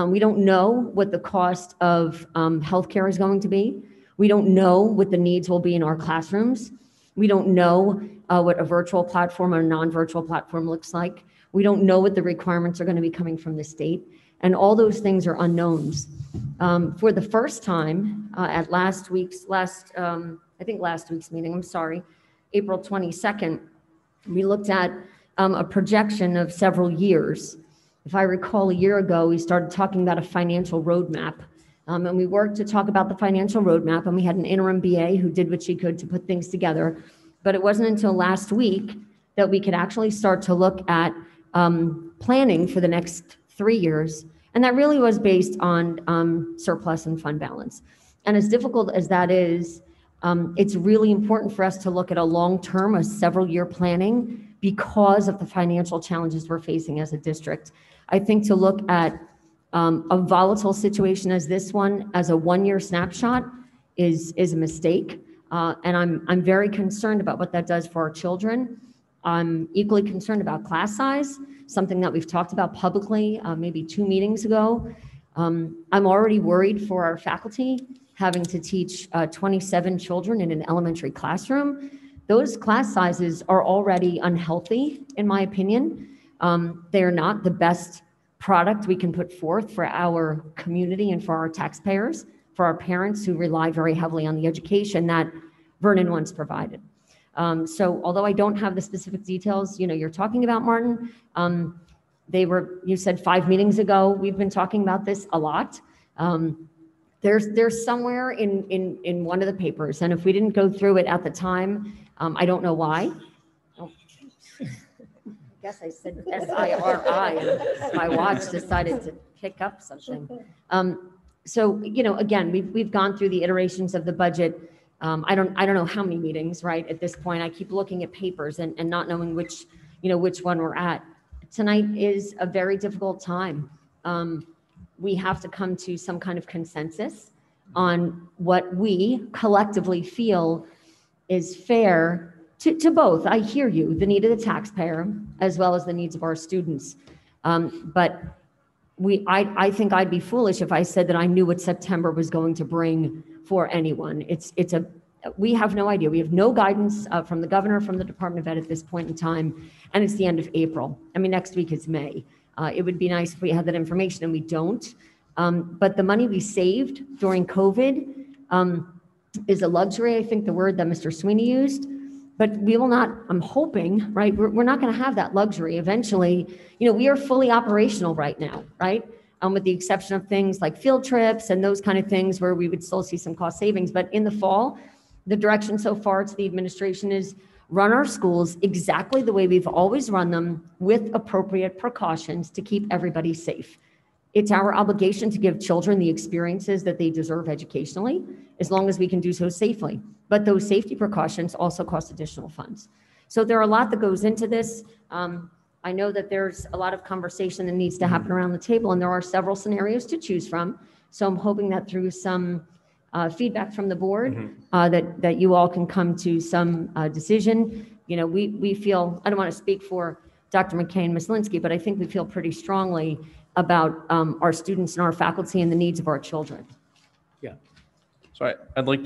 We don't know what the cost of healthcare is going to be. We don't know what the needs will be in our classrooms. We don't know what a virtual platform or a non-virtual platform looks like. We don't know what the requirements are going to be coming from the state. And all those things are unknowns. For the first time at last week's meeting, April 22nd, we looked at a projection of several years. If I recall, a year ago, we started talking about a financial roadmap. And we worked to talk about the financial roadmap, and we had an interim BA who did what she could to put things together. But it wasn't until last week that we could actually start to look at planning for the next 3 years. And that really was based on surplus and fund balance. And as difficult as that is, it's really important for us to look at a long-term, a several-year planning because of the financial challenges we're facing as a district. I think to look at a volatile situation as this one, as a one-year snapshot, is a mistake. And I'm very concerned about what that does for our children. I'm equally concerned about class size, something that we've talked about publicly maybe 2 meetings ago. I'm already worried for our faculty having to teach 27 children in an elementary classroom. Those class sizes are already unhealthy, in my opinion. They are not the best product we can put forth for our community and for our taxpayers, for our parents who rely very heavily on the education that Vernon once provided. So although I don't have the specific details, you're talking about, Martin, you said 5 meetings ago, we've been talking about this a lot. There's somewhere in one of the papers, and if we didn't go through it at the time, I don't know why. Oh. I guess I said SIRI, and my watch decided to pick up something. So, again, we've gone through the iterations of the budget. I don't know how many meetings, right? At this point, I keep looking at papers and not knowing which one we're at. Tonight is a very difficult time. We have to come to some kind of consensus on what we collectively feel is fair to both. I hear you, the need of the taxpayer, as well as the needs of our students. But I think I'd be foolish if I said that I knew what September was going to bring for anyone. We have no idea. We have no guidance from the governor, from the Department of Ed at this point in time, and it's the end of April. I mean, next week is May. It would be nice if we had that information, and we don't. But the money we saved during COVID is a luxury, I think the word that Mr. Sweeney used. But we will not, I'm hoping, right? We're not going to have that luxury. Eventually, we are fully operational right now, right? With the exception of things like field trips and those kind of things where we would still see some cost savings. But in the fall, the direction so far to the administration is run our schools exactly the way we've always run them, with appropriate precautions to keep everybody safe. It's our obligation to give children the experiences that they deserve educationally, as long as we can do so safely. But those safety precautions also cost additional funds. So there are a lot that goes into this. I know that there's a lot of conversation that needs to happen around the table, and there are several scenarios to choose from. So I'm hoping that through some feedback from the board, that you all can come to some decision. We feel, I don't want to speak for Dr. McKay and Ms. Linsky, but I think we feel pretty strongly about our students and our faculty and the needs of our children. Yeah. So I'd like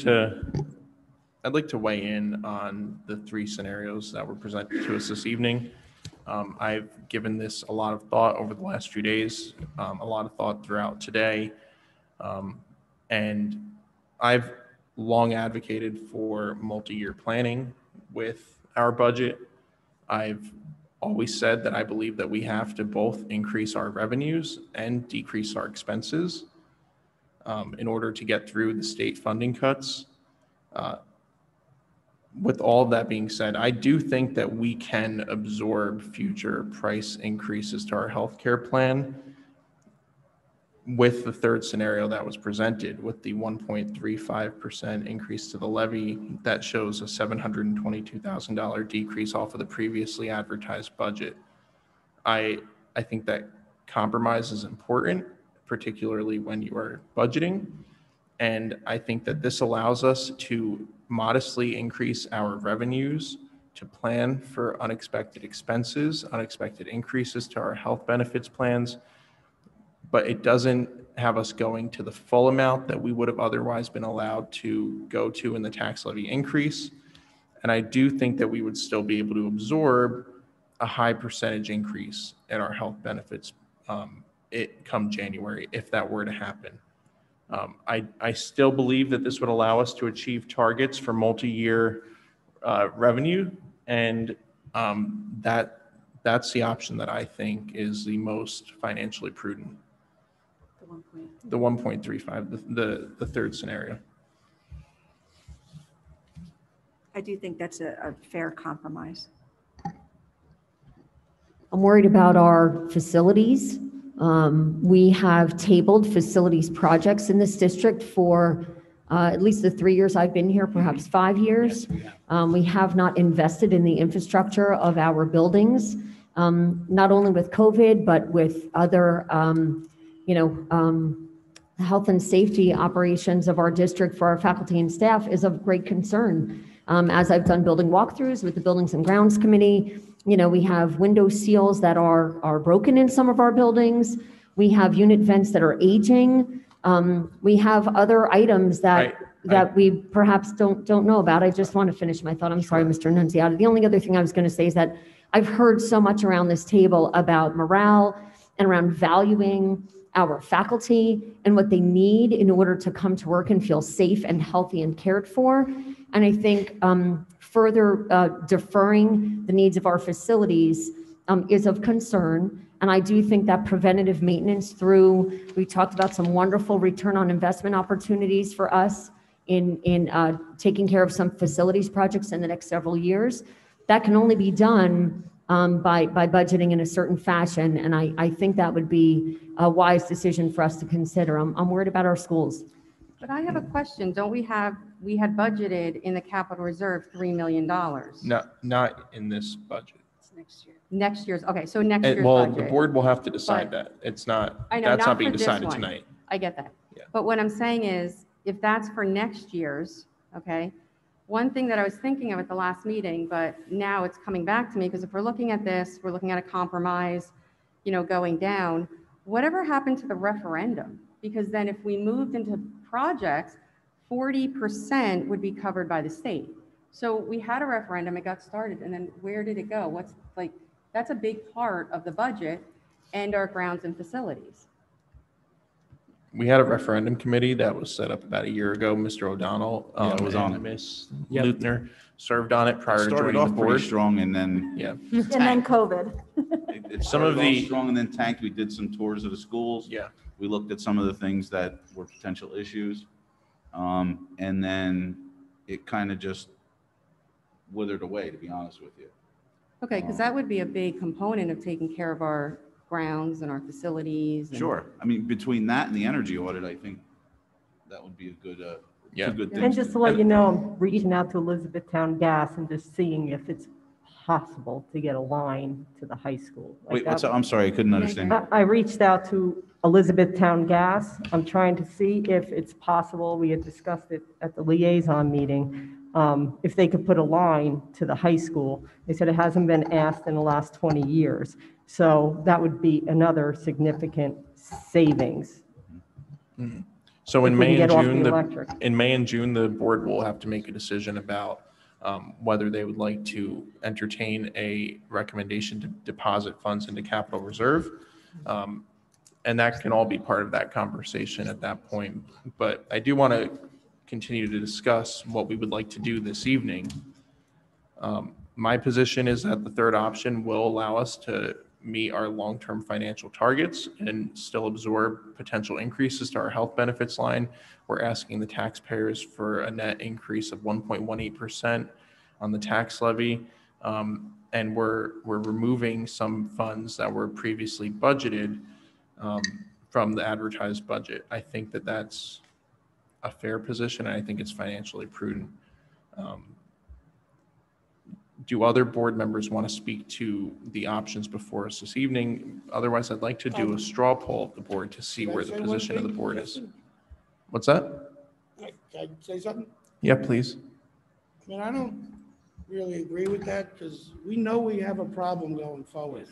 to weigh in on the 3 scenarios that were presented to us this evening. I've given this a lot of thought over the last few days, a lot of thought throughout today. And I've long advocated for multi-year planning with our budget. I've always said that I believe that we have to both increase our revenues and decrease our expenses in order to get through the state funding cuts. With all of that being said, I do think that we can absorb future price increases to our healthcare plan with the third scenario that was presented, with the 1.35% increase to the levy. That shows a $722,000 decrease off of the previously advertised budget. I think that compromise is important, particularly when you are budgeting. And I think that this allows us to modestly increase our revenues to plan for unexpected expenses, unexpected increases to our health benefits plans, but it doesn't have us going to the full amount that we would have otherwise been allowed to go to in the tax levy increase. And I do think that we would still be able to absorb a high percentage increase in our health benefits come January, if that were to happen. I still believe that this would allow us to achieve targets for multi-year revenue, and that's the option that I think is the most financially prudent. The 1.35, the third scenario. I do think that's a fair compromise. I'm worried about our facilities. We have tabled facilities projects in this district for at least the 3 years I've been here, perhaps 5 years. We have not invested in the infrastructure of our buildings, not only with COVID, but with other, health and safety operations of our district for our faculty and staff is of great concern. As I've done building walkthroughs with the Buildings and Grounds Committee, we have window seals that are broken in some of our buildings. We have unit vents that are aging. We have other items that we perhaps don't know about. I just want to finish my thought. I'm sorry, Mr. Nunziata. The only other thing I was going to say is that I've heard so much around this table about morale and around valuing our faculty and what they need in order to come to work and feel safe and healthy and cared for. And I think further deferring the needs of our facilities is of concern. And I do think that preventative maintenance we talked about some wonderful return on investment opportunities for us in taking care of some facilities projects in the next several years. That can only be done by budgeting in a certain fashion. And I think that would be a wise decision for us to consider. I'm worried about our schools. But I have a question. We had budgeted in the capital reserve $3 million. No, not in this budget. It's next year. Next year's, okay, so next year's budget. The board will have to decide that. It's not, I know, that's not being for this decided one. tonight. I get that. Yeah. But what I'm saying is, if that's for next year's, okay, one thing that I was thinking of at the last meeting, but now it's coming back to me, because if we're looking at this, we're looking at a compromise, going down, whatever happened to the referendum? Because then if we moved into projects, 40% would be covered by the state. So we had a referendum, it got started, and then where did it go? That's a big part of the budget and our grounds and facilities. We had a referendum committee that was set up about a year ago. Mr. O'Donnell was on it. Miss Lutner served on it prior to Started joining off the board. pretty strong, and then And then COVID. it Some of started off the- strong and then tanked. We did some tours of the schools. Yeah. We looked at some of the things that were potential issues. And then it kind of just withered away, to be honest with you. Okay, because that would be a big component of taking care of our grounds and our facilities. And Sure. I mean, between that and the energy audit, I think that would be a good, Yeah. good thing. And just to let you know, I'm reaching out to Elizabethtown Gas and just seeing if it's possible to get a line to the high school. Wait, what's up? I'm sorry, I couldn't understand. I reached out to Elizabethtown Gas. I'm trying to see if it's possible. We had discussed it at the liaison meeting. If they could put a line to the high school. They said it hasn't been asked in the last 20 years. So that would be another significant savings. Mhm. So If in we can May and get off June, the electric. in May and June, the board will have to make a decision about whether they would like to entertain a recommendation to deposit funds into capital reserve. And that can all be part of that conversation at that point. But I do want to continue to discuss what we would like to do this evening. My position is that the third option will allow us to meet our long-term financial targets and still absorb potential increases to our health benefits line. We're asking the taxpayers for a net increase of 1.18% on the tax levy. And we're removing some funds that were previously budgeted from the advertised budget. I think that that's a fair position, and I think it's financially prudent. Do other board members want to speak to the options before us this evening? Otherwise, I'd like to do a straw poll of the board to see where the position of the board is. What's that? Can I say something? Yeah, please. I mean, I don't really agree with that because we know we have a problem going forward.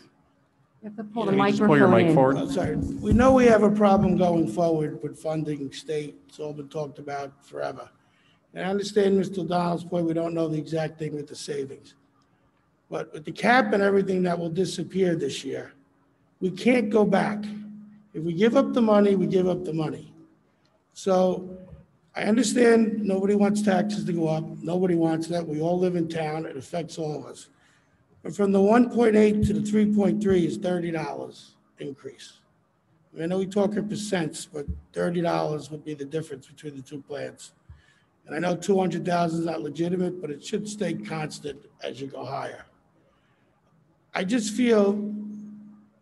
You have to pull the Can you just pull your microphone mic in. forward? Oh, sorry. We know we have a problem going forward with funding state. It's all been talked about forever. And I understand Mr. O'Donnell's point, we don't know the exact thing with the savings. But with the cap and everything that will disappear this year, we can't go back. If we give up the money, we give up the money. So I understand nobody wants taxes to go up. Nobody wants that. We all live in town. It affects all of us. But from the 1.8 to the 3.3 is $30 increase. I know we talk in percents, but $30 would be the difference between the two plans. And I know 200,000 is not legitimate, but it should stay constant as you go higher. I just feel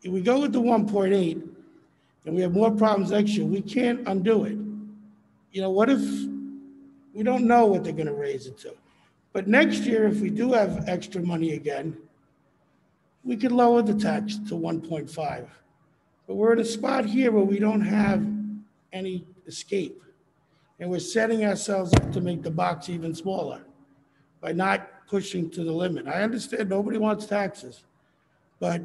if we go with the 1.8 and we have more problems next year, we can't undo it. You know, what if we don't know what they're going to raise it to? But next year, if we do have extra money again, we could lower the tax to 1.5. But we're in a spot here where we don't have any escape. And we're setting ourselves up to make the box even smaller by not pushing to the limit. I understand nobody wants taxes, but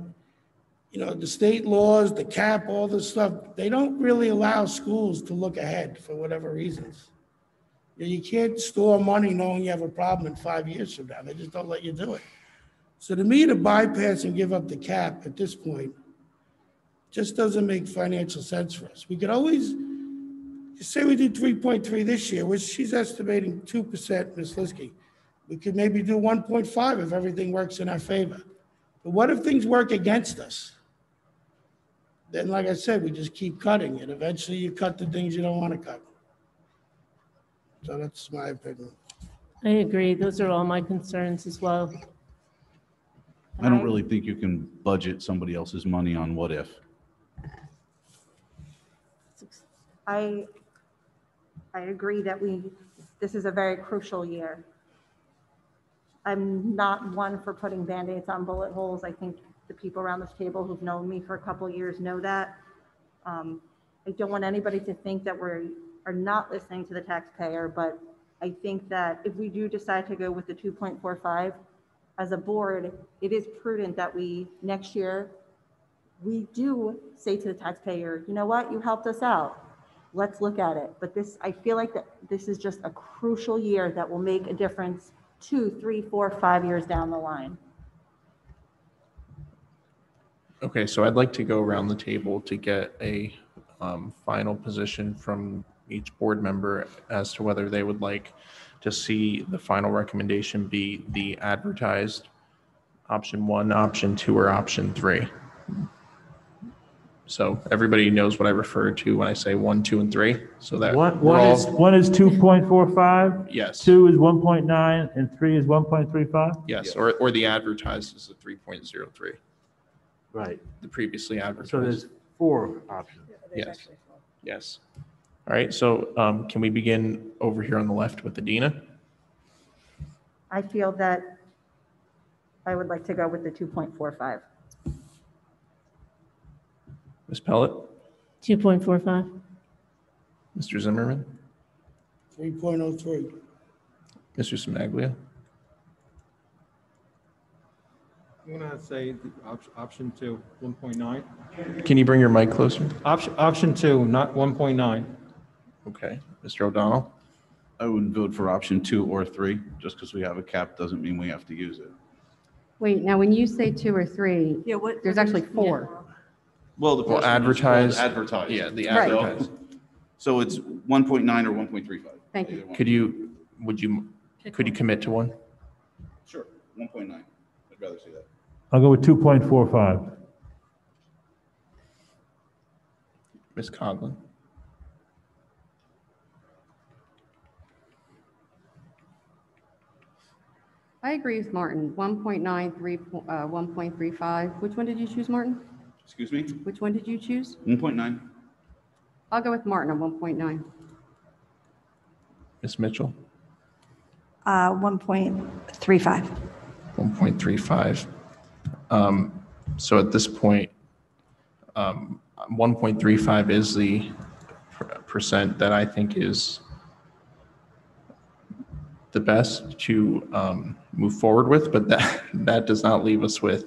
you know, the state laws, the cap, all this stuff, they don't really allow schools to look ahead for whatever reasons. You can't store money knowing you have a problem in 5 years from now. They just don't let you do it. So to me, to bypass and give up the cap at this point just doesn't make financial sense for us. We could always, say we do 3.3 this year, which she's estimating 2%, Ms. Liskey. We could maybe do 1.5 if everything works in our favor. But what if things work against us? Then, like I said, we just keep cutting, and eventually you cut the things you don't want to cut. So that's my opinion. I agree. Those are all my concerns as well. I don't really think you can budget somebody else's money on what if. I agree that this is a very crucial year. I'm not one for putting Band-Aids on bullet holes. I think the people around this table who've known me for a couple of years know that. I don't want anybody to think that we are not listening to the taxpayer, but I think that if we do decide to go with the 2.45, as a board, it is prudent that next year, we do say to the taxpayer, you know what, you helped us out. Let's look at it. But I feel like that this is just a crucial year that will make a difference 2, 3, 4, 5 years down the line. Okay, so I'd like to go around the table to get a final position from each board member as to whether they would like to see the final recommendation be the advertised option 1, option 2, or option 3. So everybody knows what I refer to when I say 1, 2, and 3. So that one is 2.45. Yes. 2 is 1.9, and 3 is 1.35. Yes, or the advertised is a 3.03. Right. The previously advertised. So there's 4 options. Yes. Yes. All right. So can we begin over here on the left with Adina? I feel that I would like to go with the 2.45. Ms. Pellet? 2.45. Mr. Zimmerman? 3.03. Mr. Simaglia? I'm going to say option 2, 1.9. Can you bring your mic closer? Option 2, not 1.9. Okay. Mr. O'Donnell? I would vote for option 2 or 3. Just because we have a cap doesn't mean we have to use it. Wait, now when you say 2 or 3, Yeah, there's actually 4. Well, the Well, first one is called advertised. advertised. Yeah, the Right. advertised. So it's 1.9 or 1.35. Thank you. Either one. Could you commit to one? Sure, 1.9. I'd rather see that. I'll go with 2.45. Ms. Coughlin? I agree with Martin, 1.35. Which one did you choose, Martin? Excuse me? Which one did you choose? 1.9. I'll go with Martin on 1.9. Ms. Mitchell? 1.35. 1.35. So at this point, 1.35 is the percent that I think is the best to move forward with, but that does not leave us with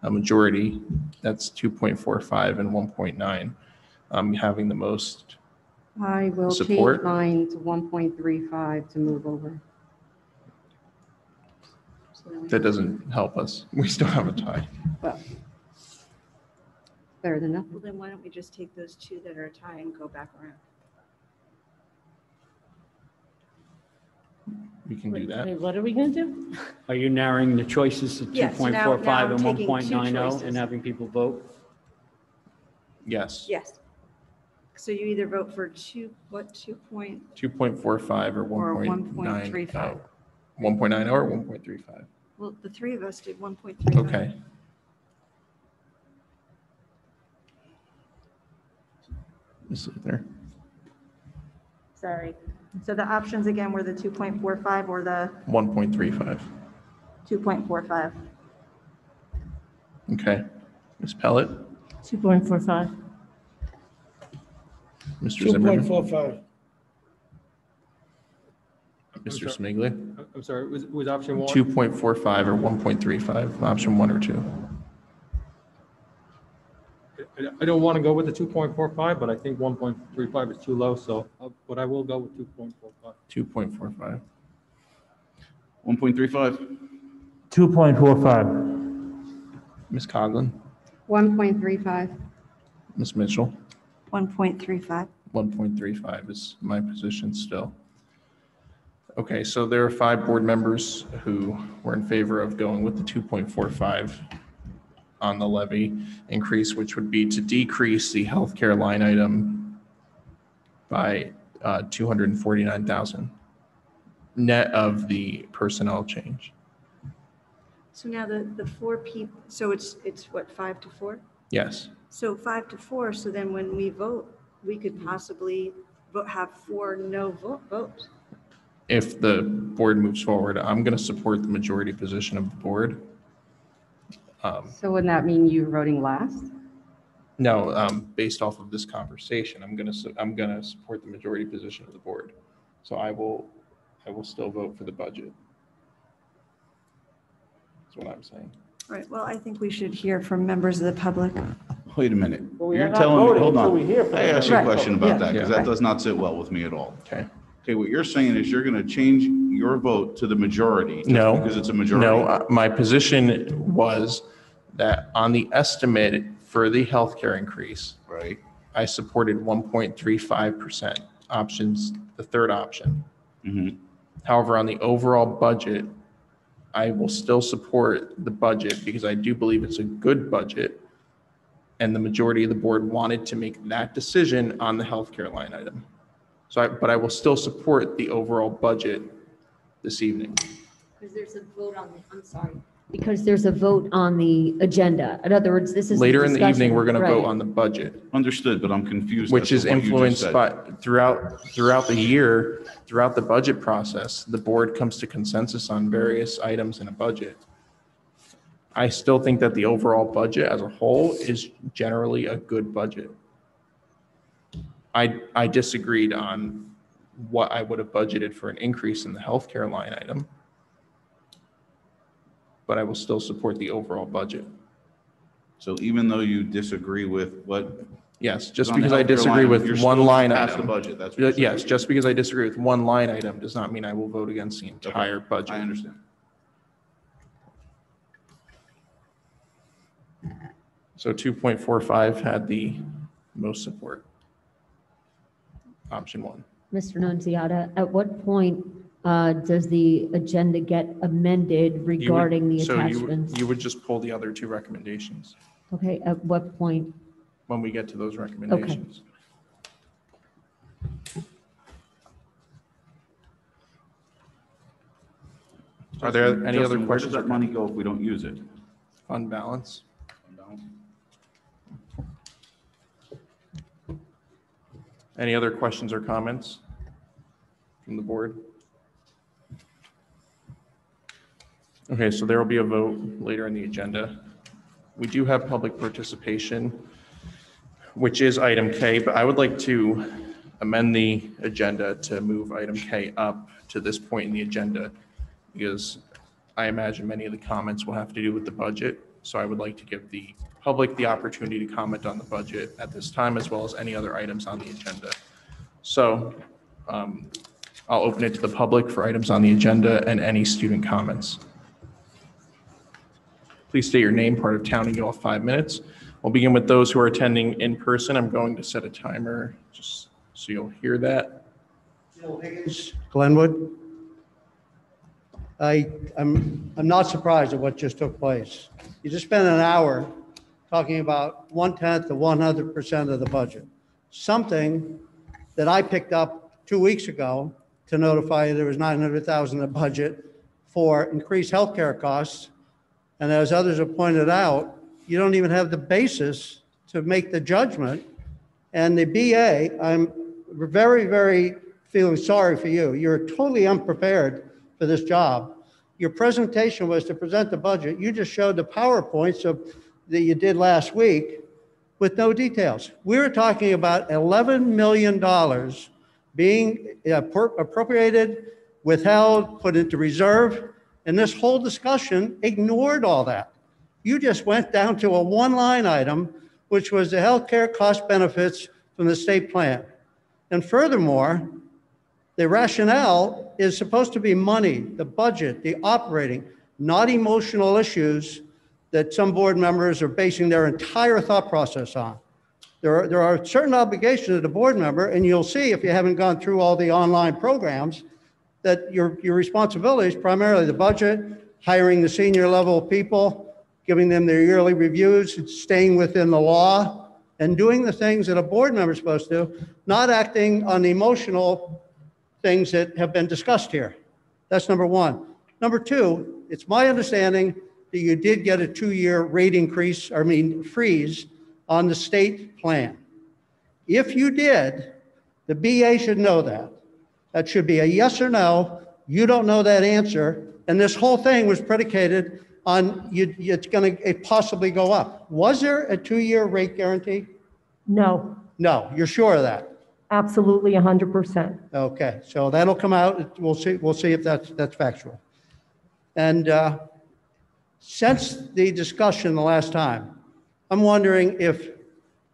a majority. That's 2.45 and 1.9, having the most I will change support. mine to 1.35 to move over. That doesn't help us. We still have a tie. Well, better than nothing. Well, then why don't we just take those two that are a tie and go back around? We can do that. Wait, what are we going to do? Are you narrowing the choices to Yes, now 2.45 I'm and taking two 1.90 choices. and having people vote? Yes. Yes. So you either vote for 2.45 or 1.9. 1.35. 1.90 or 1.35. Well, the three of us did 1.35. Okay. Ms. Luther? Sorry. So the options again were the 2.45 or the 1.35. 2.45. Okay. Ms. Pellet? 2.45. Mr. Zimmerman? 2.45. Mr. Smigli? I'm sorry, was option one? 2.45 or 1.35, option 1 or 2. I don't want to go with the 2.45, but I think 1.35 is too low, but I will go with 2.45. 2.45. 1.35. 2.45. Ms. Coughlin? 1.35. Ms. Mitchell? 1.35. 1.35 is my position still. Okay, so there are 5 board members who were in favor of going with the 2.45 on the levy increase, which would be to decrease the healthcare line item by $249,000 net of the personnel change. So now the four people, so it's what, 5 to 4? Yes. So 5 to 4, so then when we vote, we could possibly have 4 no votes. If the board moves forward, I'm going to support the majority position of the board. So wouldn't that mean you voting last? No, based off of this conversation, I'm gonna support the majority position of the board. So I will still vote for the budget. That's what I'm saying. All right, well, I think we should hear from members of the public. Wait a minute. Well, we are You're not telling me, voting hold until on. we hear from I them. asked you a Right. question about Yeah. that because Yeah. that does not sit well with me at all. Okay. Okay, what you're saying is you're going to change your vote to the majority just No. because it's a majority? No, my position was that on the estimate for the healthcare increase, Right. I supported 1.35% options, the third option. Mhm. However, on the overall budget, I will still support the budget because I do believe it's a good budget. And the majority of the board wanted to make that decision on the healthcare line item. But I will still support the overall budget this evening. Because there's a vote on the, I'm sorry. Because there's a vote on the agenda. In other words, this is. Later in the evening, discussion. we're going to vote Right. on the budget, Understood, but I'm confused. which as is to what you just influenced said. by throughout the year, throughout the budget process, the board comes to consensus on various items in a budget. I still think that the overall budget as a whole is generally a good budget. I disagreed on what I would have budgeted for an increase in the healthcare line item, but I will still support the overall budget. So even though you disagree with what? Yes, just on the because I healthcare disagree line, with you're one still line pass item. the budget, that's what you're saying? Yes, just because I disagree with one line item does not mean I will vote against the entire budget. I understand. So 2.45 had the most support. Option one. Mr. Nunziata, at what point does the agenda get amended You would- regarding the so attachments? you would just pull the other two recommendations Okay, at what point? when we get to those recommendations. Are there any other Justin, where does questions? that money go if we don't use it? Fund balance. Any other questions or comments from the board? Okay, so there will be a vote later in the agenda. We do have public participation, which is item K, but I would like to amend the agenda to move item K up to this point in the agenda because I imagine many of the comments will have to do with the budget. So I would like to give the public the opportunity to comment on the budget at this time, as well as any other items on the agenda. So I'll open it to the public for items on the agenda and any student comments. Please state your name, part of town, and you'll have 5 minutes. We'll begin with those who are attending in person. I'm going to set a timer just so you'll hear that. Glenwood. I'm not surprised at what just took place. You just spent an hour talking about 1/10 to 100% of the budget. Something that I picked up 2 weeks ago to notify you there was $900,000 in the budget for increased healthcare costs. And as others have pointed out, you don't even have the basis to make the judgment. And the BA, I'm very, very feeling sorry for you. You're totally unprepared for this job. Your presentation was to present the budget. You just showed the PowerPoints that you did last week with no details. We were talking about $11 million being appropriated, withheld, put into reserve, and this whole discussion ignored all that. You just went down to a one-line item, which was the healthcare cost benefits from the state plan. And furthermore, the rationale is supposed to be money, the budget, the operating, not emotional issues that some board members are basing their entire thought process on. There are certain obligations to the board member, and you'll see if you haven't gone through all the online programs, that your responsibility is primarily the budget, hiring the senior level people, giving them their yearly reviews, staying within the law, and doing the things that a board member is supposed to do, not acting on the emotional things that have been discussed here. That's number one. Number two, it's my understanding that you did get a 2-year rate increase, freeze on the state plan. If you did, the BA should know that. That should be a yes or no. You don't know that answer. And this whole thing was predicated on it's going to possibly go up. Was there a 2-year rate guarantee? No, No, you're sure of that? absolutely 100%. Okay, so that'll come out. We'll see if that's factual. And since the discussion the last time, I'm wondering if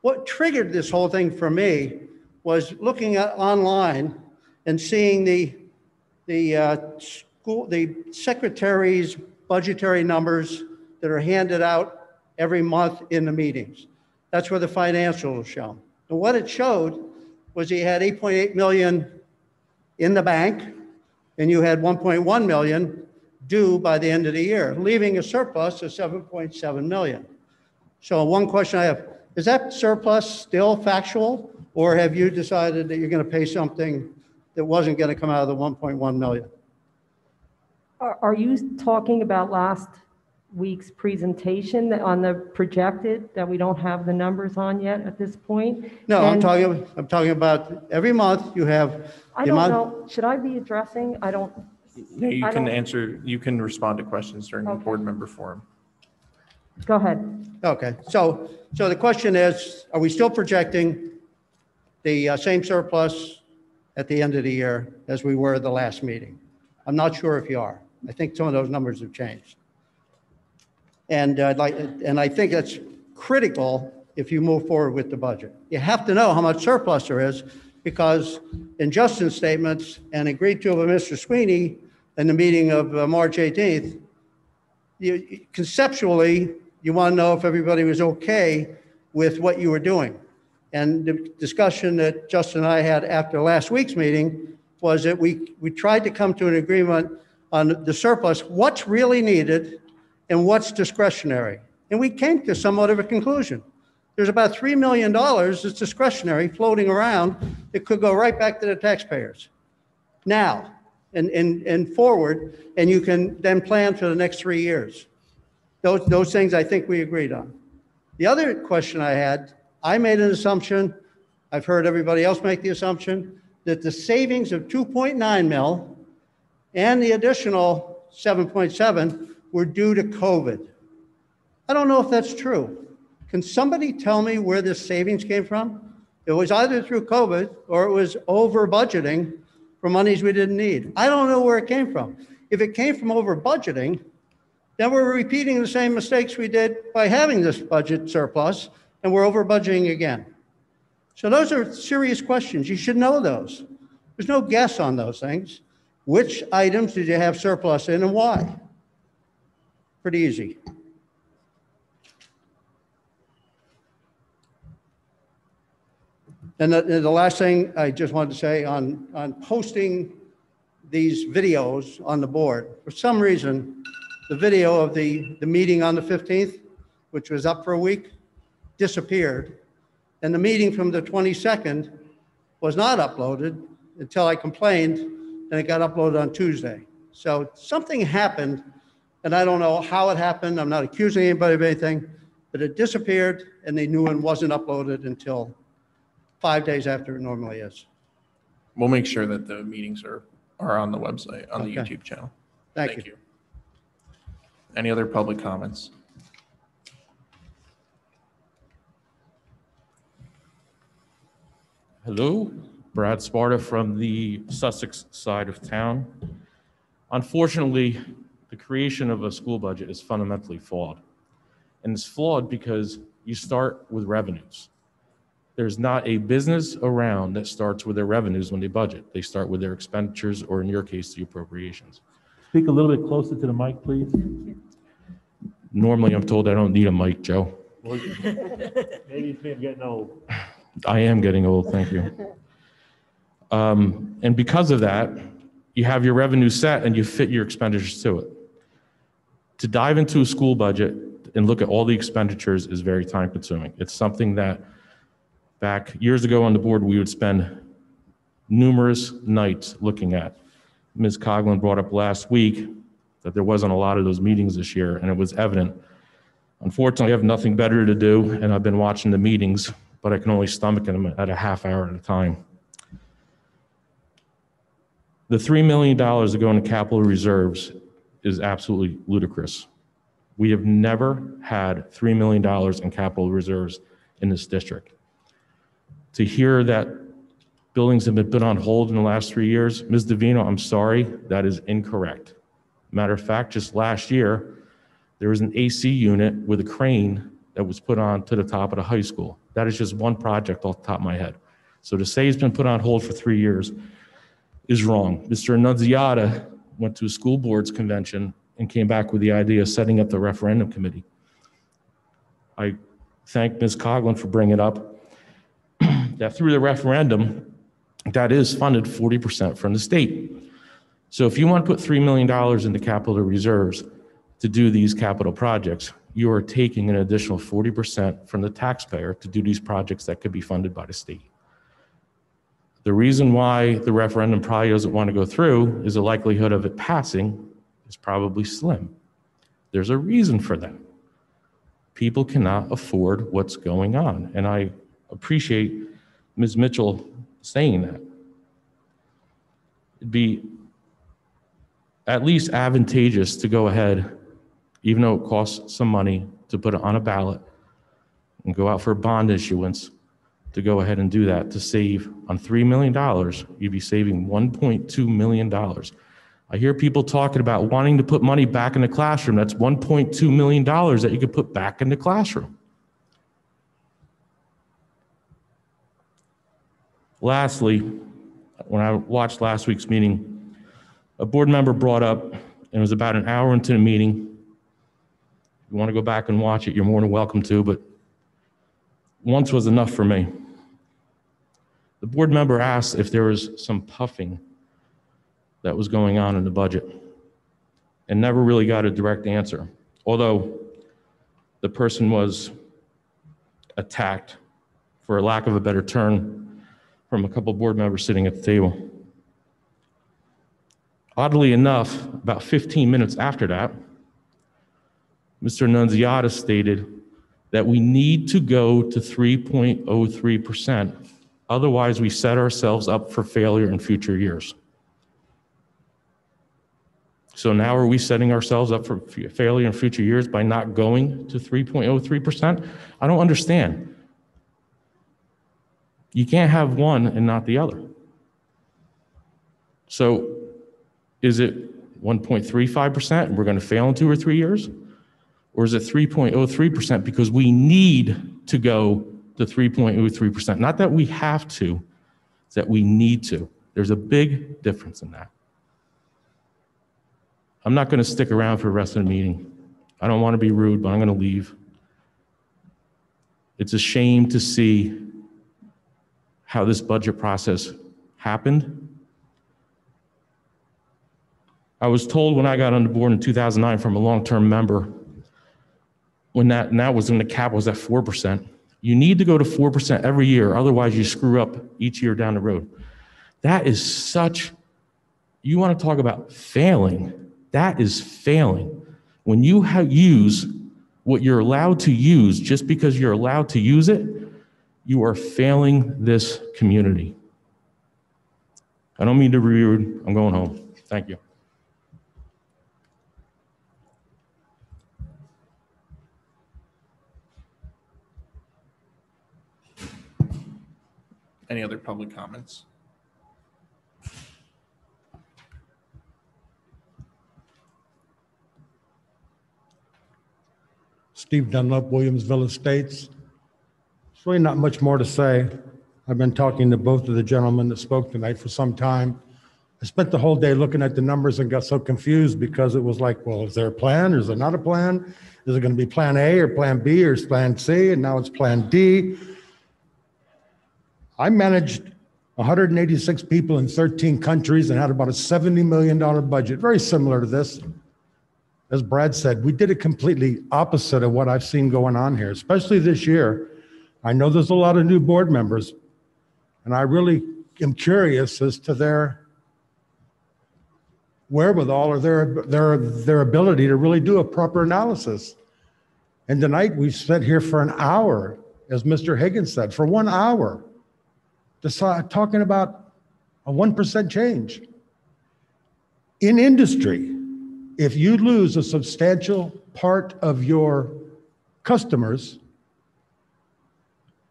what triggered this whole thing for me was looking at online and seeing the secretary's budgetary numbers that are handed out every month in the meetings. That's where the financials are shown. And what it showed was he had 8.8 million in the bank, and you had 1.1 million due by the end of the year, leaving a surplus of 7.7 million. So one question I have, is that surplus still factual, or have you decided that you're going to pay something that wasn't going to come out of the 1.1 million? Are you talking about last week's presentation on the projected that we don't have the numbers on yet at this point? No, And I'm talking about every month you have. I the don't amount- know, should I be addressing? I don't. No, you I can don't- answer, you can respond to questions during the Okay. board member forum. Go ahead. Okay, so the question is, are we still projecting the same surplus at the end of the year as we were at the last meeting? I'm not sure if you are. I think some of those numbers have changed. And I think that's critical if you move forward with the budget. You have to know how much surplus there is, because in Justin's statements and agreed to by Mr. Sweeney in the meeting of March 18th, conceptually, You want to know if everybody was okay with what you were doing. And the discussion that Justin and I had after last week's meeting was that we tried to come to an agreement on the surplus, what's really needed and what's discretionary. And we came to somewhat of a conclusion. There's about $3 million that's discretionary floating around that could go right back to the taxpayers now and forward, and you can then plan for the next 3 years. Those things I think we agreed on. The other question I had, I made an assumption, I've heard everybody else make the assumption, that the savings of 2.9 mil and the additional 7.7 were due to COVID. I don't know if that's true. Can somebody tell me where this savings came from? It was either through COVID or it was over budgeting for monies we didn't need. I don't know where it came from. If it came from over budgeting, then we're repeating the same mistakes we did by having this budget surplus, and we're over budgeting again. So those are serious questions. You should know those. There's no guess on those things. Which items did you have surplus in and why? Pretty easy. And the last thing I just wanted to say on posting these videos on the board, for some reason, the video of the meeting on the 15th, which was up for a week, disappeared. And the meeting from the 22nd was not uploaded until I complained, and it got uploaded on Tuesday. So something happened, and I don't know how it happened. I'm not accusing anybody of anything, but it disappeared, and the new one wasn't uploaded until 5 days after it normally is. We'll make sure that the meetings are on the website, on the Okay. YouTube channel. Thank you. Any other public comments? Hello, Brad Sparta from the Sussex side of town. Unfortunately, the creation of a school budget is fundamentally flawed. And it's flawed because you start with revenues. There's not a business around that starts with their revenues when they budget. They start with their expenditures, or in your case, the appropriations. Speak a little bit closer to the mic, please. Normally, I'm told I don't need a mic, Joe. Maybe it's me, I'm getting old. I am getting old, thank you. And because of that, you have your revenue set and you fit your expenditures to it. To dive into a school budget and look at all the expenditures is very time consuming. It's something that back years ago on the board, we would spend numerous nights looking at. Ms. Coughlin brought up last week that there wasn't a lot of those meetings this year, and it was evident. Unfortunately, I have nothing better to do, and I've been watching the meetings, but I can only stomach them at a half hour at a time. The $3 million that go into capital reserves is absolutely ludicrous. We have never had $3 million in capital reserves in this district. To hear that buildings have been put on hold in the last 3 years, Ms. Davino, I'm sorry, that is incorrect. Matter of fact, just last year, there was an AC unit with a crane that was put on to the top of the high school. That is just one project off the top of my head. So to say it's been put on hold for 3 years is wrong. Mr. Annunziata went to a school board's convention and came back with the idea of setting up the referendum committee. I thank Ms. Coughlin for bringing it up. That through the referendum, that is funded 40% from the state. So if you want to put $3 million into capital reserves to do these capital projects, you are taking an additional 40% from the taxpayer to do these projects that could be funded by the state. The reason why the referendum probably doesn't want to go through is the likelihood of it passing is probably slim. There's a reason for that. People cannot afford what's going on, and I appreciate Ms. Mitchell saying that. It'd be at least advantageous to go ahead, even though it costs some money to put it on a ballot and go out for a bond issuance, to go ahead and do that, to save on $3 million, you'd be saving $1.2 million. I hear people talking about wanting to put money back in the classroom. That's $1.2 million that you could put back in the classroom. Lastly, when I watched last week's meeting, a board member brought up, and it was about an hour into the meeting, you want to go back and watch it, you're more than welcome to, but once was enough for me. The board member asked if there was some puffing that was going on in the budget and never really got a direct answer, although the person was attacked, for a lack of a better term, from a couple board members sitting at the table. Oddly enough, about 15 minutes after that, Mr. Nunziata stated that we need to go to 3.03%. Otherwise, we set ourselves up for failure in future years. So now are we setting ourselves up for failure in future years by not going to 3.03%? I don't understand. You can't have one and not the other. So is it 1.35% and we're going to fail in 2 or 3 years? Or is it 3.03% because we need to go to 3.03%? Not that we have to, it's that we need to. There's a big difference in that. I'm not going to stick around for the rest of the meeting. I don't want to be rude, but I'm going to leave. It's a shame to see how this budget process happened. I was told when I got on the board in 2009 from a long-term member, when the cap was at 4%, you need to go to 4% every year, otherwise you screw up each year down the road. That is such, you want to talk about failing, that is failing. When you use what you're allowed to use just because you're allowed to use it, you are failing this community. I don't mean to be rude, I'm going home. Thank you. Any other public comments? Steve Dunlop, Williamsville Estates. There's really not much more to say. I've been talking to both of the gentlemen that spoke tonight for some time. I spent the whole day looking at the numbers and got so confused because it was like, well, is there a plan or is there not a plan? Is it going to be plan A or plan B or is plan C? And now it's plan D. I managed 186 people in 13 countries and had about a $70 million budget, very similar to this. As Brad said, we did it completely opposite of what I've seen going on here, especially this year. I know there's a lot of new board members, and I really am curious as to their wherewithal or their ability to really do a proper analysis. And tonight we sat here for an hour, as Mr. Higgins said, for 1 hour, talking about a 1% change. In industry, if you lose a substantial part of your customers,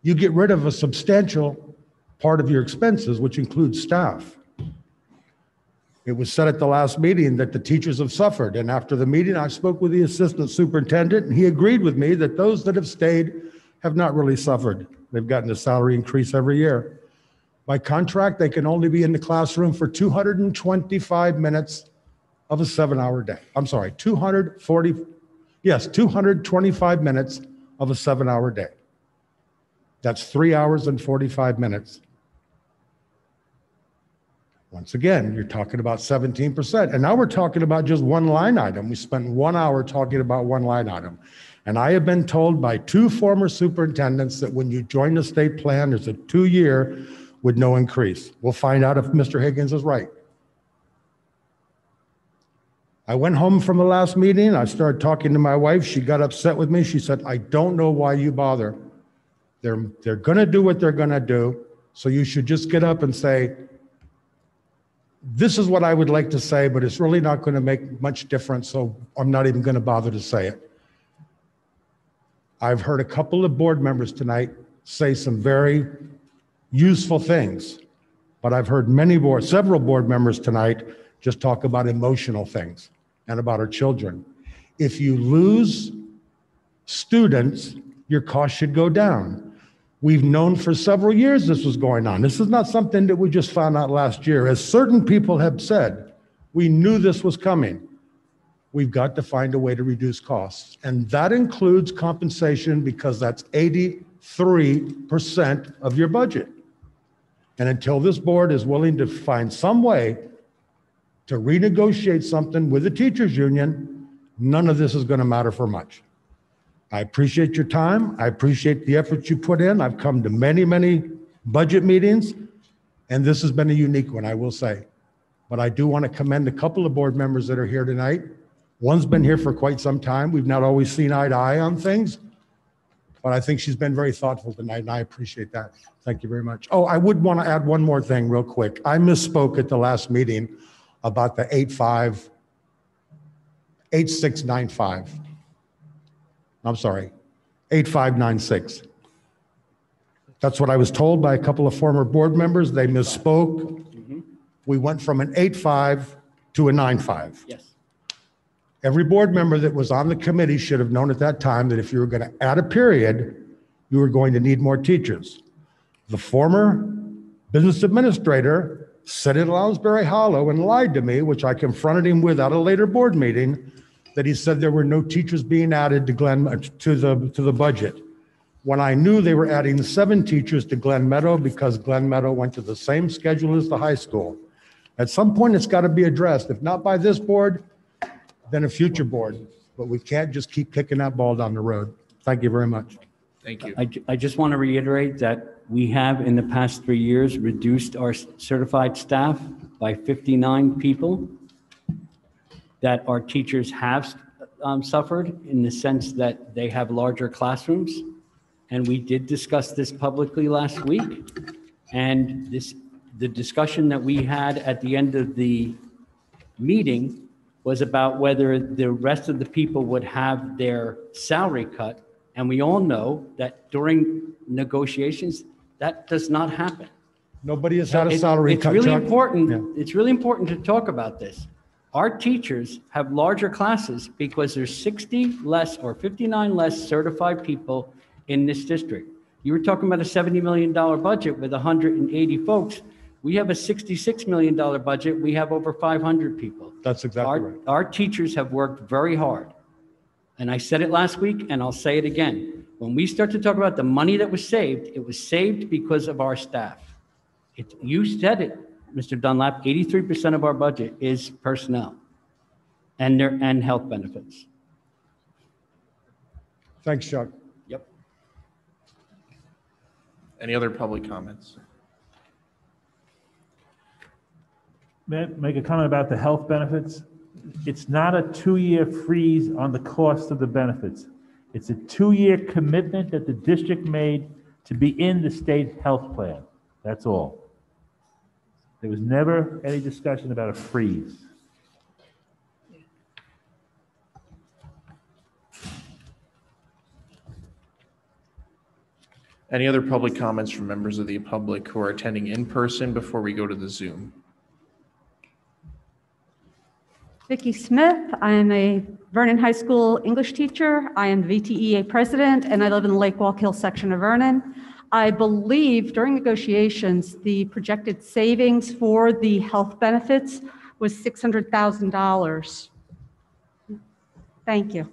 you get rid of a substantial part of your expenses, which includes staff. It was said at the last meeting that the teachers have suffered, and after the meeting, I spoke with the assistant superintendent, and he agreed with me that those that have stayed have not really suffered. They've gotten a salary increase every year. By contract, they can only be in the classroom for 225 minutes of a 7-hour day. I'm sorry, 225 minutes of a 7-hour day. That's 3 hours and 45 minutes. Once again, you're talking about 17%. And now we're talking about just one line item. We spent 1 hour talking about one line item. And I have been told by 2 former superintendents that when you join the state plan, there's a 2-year with no increase. We'll find out if Mr. Higgins is right. I went home from the last meeting. I started talking to my wife. She got upset with me. She said, I don't know why you bother. They're going to do what they're going to do. So you should just get up and say, this is what I would like to say, but it's really not going to make much difference. So I'm not even going to bother to say it. I've heard a couple of board members tonight say some very useful things, but I've heard several board members tonight just talk about emotional things and about our children. If you lose students, your cost should go down. We've known for several years this was going on. This is not something that we just found out last year. As certain people have said, we knew this was coming. we've got to find a way to reduce costs. And that includes compensation because that's 83% of your budget. And until this board is willing to find some way to renegotiate something with the teachers union, none of this is going to matter for much. I appreciate your time. I appreciate the effort you put in. I've come to many, many budget meetings, and this has been a unique one, I will say. But I do want to commend a couple of board members that are here tonight. One's been here for quite some time. We've not always seen eye to eye on things, but I think she's been very thoughtful tonight, and I appreciate that. Thank you very much. Oh, I would want to add one more thing real quick. I misspoke at the last meeting about the 8695. I'm sorry, 8596. That's what I was told by a couple of former board members. They misspoke. We went from an 85 to a 95. Yes. Every board member that was on the committee should have known at that time that if you were going to add a period, you were going to need more teachers. The former business administrator sat in Lounsbury Hollow and lied to me, which I confronted him with at a later board meeting, that he said there were no teachers being added to the budget. When I knew they were adding 7 teachers to Glen Meadow because Glen Meadow went to the same schedule as the high school. At some point, it's got to be addressed. If not by this board, then a future board. But we can't just keep kicking that ball down the road. Thank you very much. Thank you. I just want to reiterate that we have in the past 3 years reduced our certified staff by 59 people, that our teachers have suffered in the sense that they have larger classrooms. And we did discuss this publicly last week. And the discussion that we had at the end of the meeting was about whether the rest of the people would have their salary cut. And we all know that during negotiations, that does not happen. Nobody has had a salary cut, It's really Chuck. important. Yeah. It's really important to talk about this. Our teachers have larger classes because there's 60 less or 59 less certified people in this district. You were talking about a $70 million budget with 180 folks. We have a $66 million budget. We have over 500 people. That's exactly right. Our teachers have worked very hard. And I said it last week, and I'll say it again. When we start to talk about the money that was saved, it was saved because of our staff. You said it, Mr. Dunlap, 83% of our budget is personnel and health benefits. Thanks, Chuck. Yep. Any other public comments? May I make a comment about the health benefits? It's not a 2-year freeze on the cost of the benefits. It's a 2-year commitment that the district made to be in the state health plan. That's all. There was never any discussion about a freeze. Any other public comments from members of the public who are attending in person before we go to the Zoom? Vicki Smith. I am a Vernon High School English teacher. I am VTEA president, and I live in the Lake Walkill section of Vernon. I believe during negotiations, the projected savings for the health benefits was $600,000. Thank you.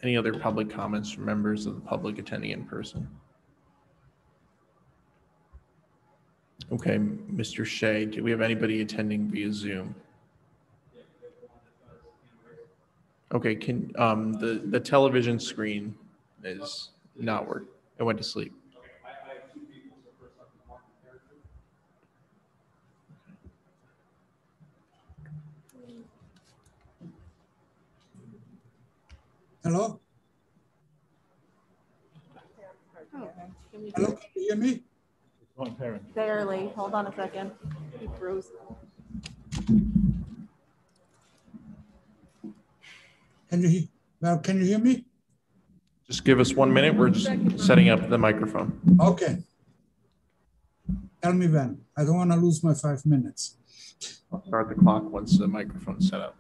Any other public comments from members of the public attending in person? Okay, Mr. Shea, do we have anybody attending via Zoom? Okay, can the television screen is not working. It went to sleep. Hello? Hello, can you hear me? Barely. Hold on a second. It froze. Can you hear me? Just give us 1 minute. We're just setting up the microphone. Okay. Tell me when. I don't want to lose my 5 minutes. I'll start the clock once the microphone's set up.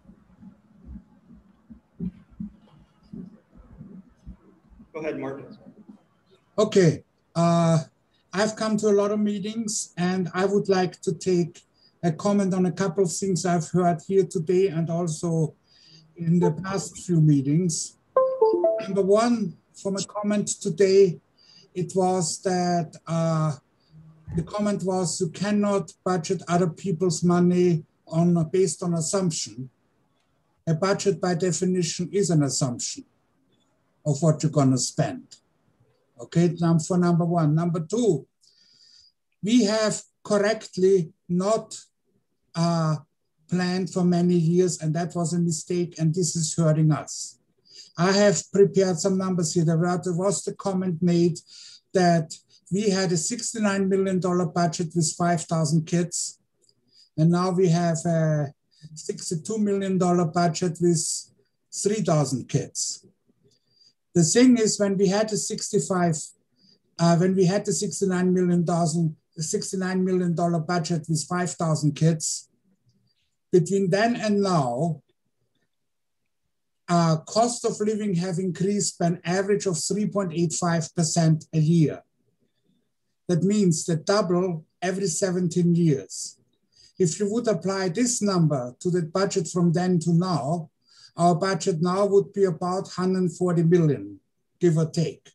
Go ahead, Mark. Okay. I've come to a lot of meetings, and I would like to take a comment on a couple of things I've heard here today and also in the past few meetings. Number one, from a comment today, it was that the comment was you cannot budget other people's money based on assumption. A budget by definition is an assumption of what you're going to spend. Okay, for number one. Number two, we have correctly not planned for many years, and that was a mistake, and this is hurting us. I have prepared some numbers here. There was the comment made that we had a $69 million budget with 5,000 kids, and now we have a $62 million budget with 3,000 kids. The thing is, when we had the $69 million budget with 5,000 kids, between then and now, cost of living have increased by an average of 3.85% a year. That means the double every 17 years. If you would apply this number to the budget from then to now, our budget now would be about 140 million, give or take,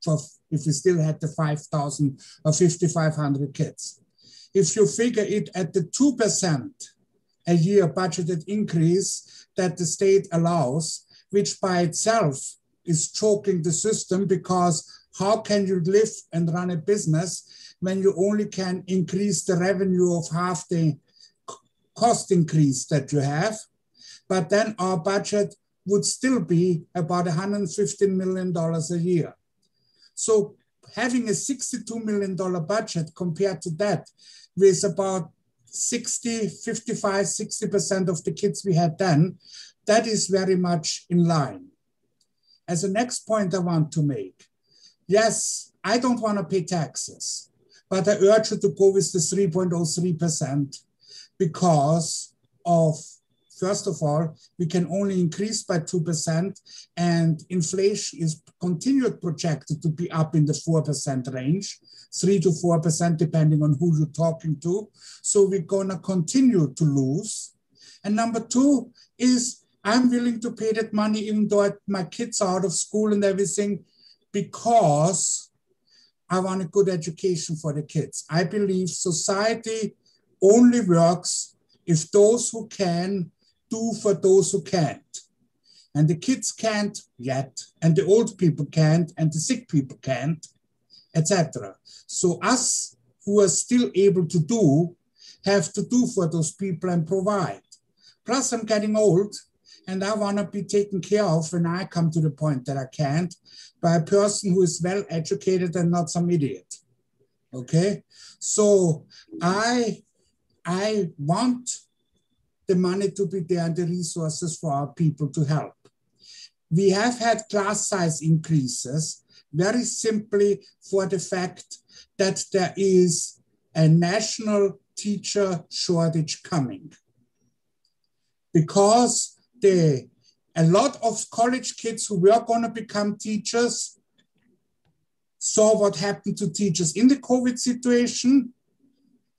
for if we still had the 5,000 or 5,500 kids. If you figure it at the 2% a year budgeted increase that the state allows, which by itself is choking the system, because how can you live and run a business when you only can increase the revenue of half the cost increase that you have? But then our budget would still be about $115 million a year. So having a $62 million budget compared to that with about 60% of the kids we had then, that is very much in line. As a next point I want to make, yes, I don't want to pay taxes, but I urge you to go with the 3.03% because of, first of all, we can only increase by 2%, and inflation is continued projected to be up in the 4% range, 3 to 4%, depending on who you're talking to. So we're going to continue to lose. And number two is I'm willing to pay that money even though my kids are out of school and everything, because I want a good education for the kids. I believe society only works if those who can do for those who can't. And the kids can't yet, and the old people can't, and the sick people can't, etc. So us who are still able to do, have to do for those people and provide. Plus I'm getting old, and I want to be taken care of when I come to the point that I can't, by a person who is well educated and not some idiot. Okay, so I want the money to be there and the resources for our people to help. We have had class size increases very simply for the fact that there is a national teacher shortage coming. Because a lot of college kids who were going to become teachers saw what happened to teachers in the COVID situation,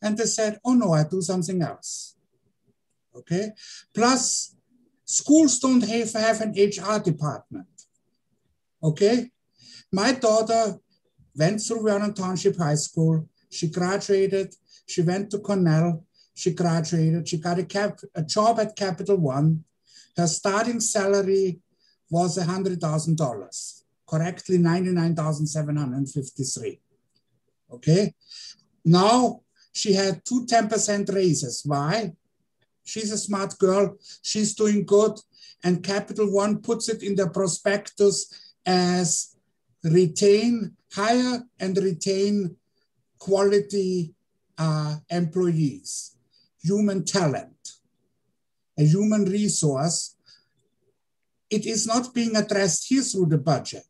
and they said, oh no, I do something else. Okay. Plus, schools don't have an HR department. Okay. My daughter went through Vernon Township High School. She graduated. She went to Cornell. She graduated. She got a job at Capital One. Her starting salary was $100,000. Correctly, $99,753. Okay. Now she had 2 10% raises. Why? She's a smart girl. She's doing good. And Capital One puts it in the prospectus as hire and retain quality employees, human talent, a human resource. It is not being addressed here through the budget.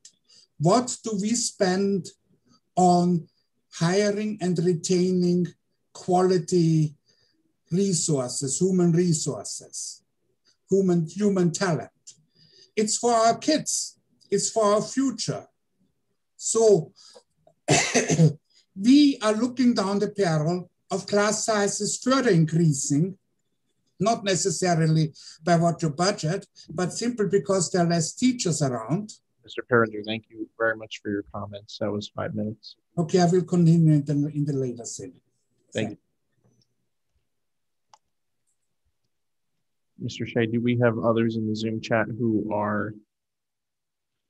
What do we spend on hiring and retaining quality resources, human talent? It's for our kids. It's for our future. So we are looking down the barrel of class sizes further increasing, not necessarily by what you budget, but simply because there are less teachers around. Mr. Perringer, thank you very much for your comments. That was 5 minutes. Okay, I will continue in the later session. Thank you. Mr. Shea, do we have others in the Zoom chat who are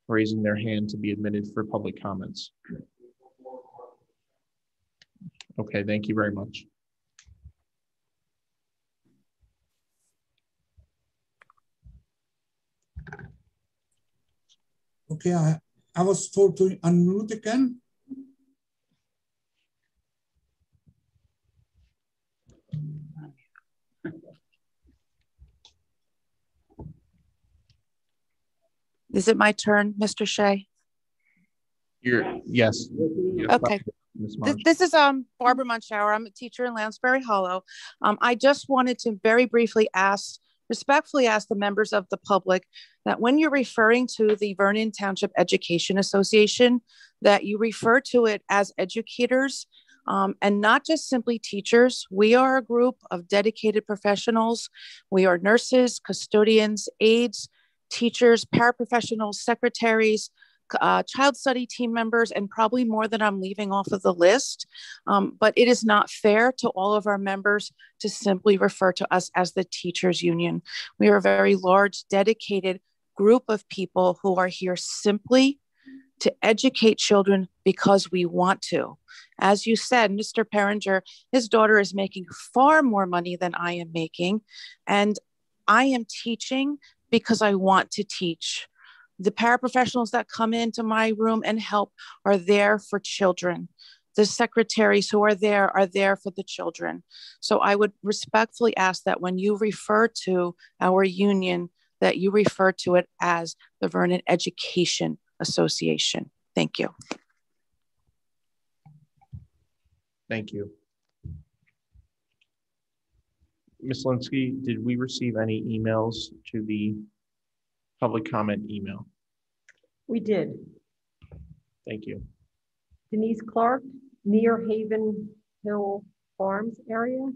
raising their hand to be admitted for public comments? Okay, thank you very much. Okay, I was told to unmute again. Is it my turn, Mr. Shea? Yes. Okay. This is Barbara Munchauer. I'm a teacher in Lansbury Hollow. I just wanted to very briefly respectfully ask the members of the public that when you're referring to the Vernon Township Education Association, that you refer to it as educators and not just simply teachers. We are a group of dedicated professionals. We are nurses, custodians, aides, teachers, paraprofessionals, secretaries, child study team members, and probably more that I'm leaving off of the list. But it is not fair to all of our members to simply refer to us as the teachers union. We are a very large, dedicated group of people who are here simply to educate children because we want to. As you said, Mr. Perringer, his daughter is making far more money than I am making, and I am teaching because I want to teach. The paraprofessionals that come into my room and help are there for children. The secretaries who are there for the children. So I would respectfully ask that when you refer to our union, that you refer to it as the Vernon Education Association. Thank you. Thank you. Ms. Linsky, did we receive any emails to the public comment email? We did. Thank you. Denise Clark, near Haven Hill Farms area.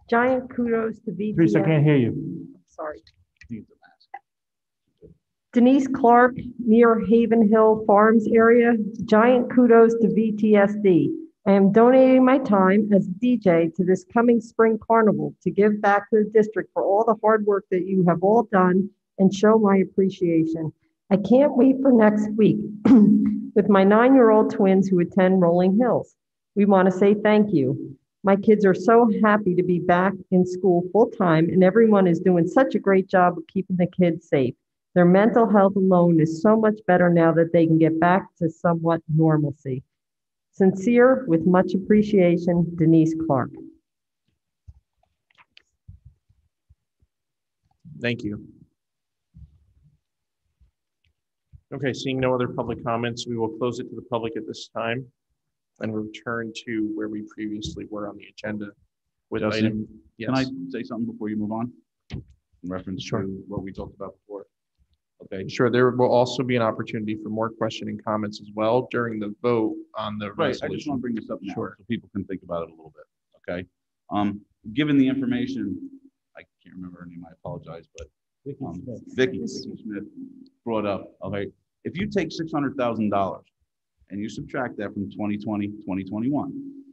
Giant kudos to VTS. Teresa, I can't hear you. Sorry. Denise Clark, near Haven Hill Farms area. Giant kudos to VTSD. I am donating my time as a DJ to this coming spring carnival to give back to the district for all the hard work that you have all done and show my appreciation. I can't wait for next week with my 9-year-old twins who attend Rolling Hills. We want to say thank you. My kids are so happy to be back in school full time, and everyone is doing such a great job of keeping the kids safe. Their mental health alone is so much better now that they can get back to somewhat normalcy. Sincere, with much appreciation, Denise Clark. Thank you. Okay, seeing no other public comments, we will close it to the public at this time and return to where we previously were on the agenda with Justin, item. Yes. Can I say something before you move on? In reference to what we talked about before. Okay. Sure. There will also be an opportunity for more question and comments as well during the vote on the Right. resolution. I just want to bring this up now Sure. so people can think about it a little bit. Okay. Given the information, I can't remember her name. I apologize, but Vicky Smith brought up. Okay, if you take $600,000 and you subtract that from 2020, 2021,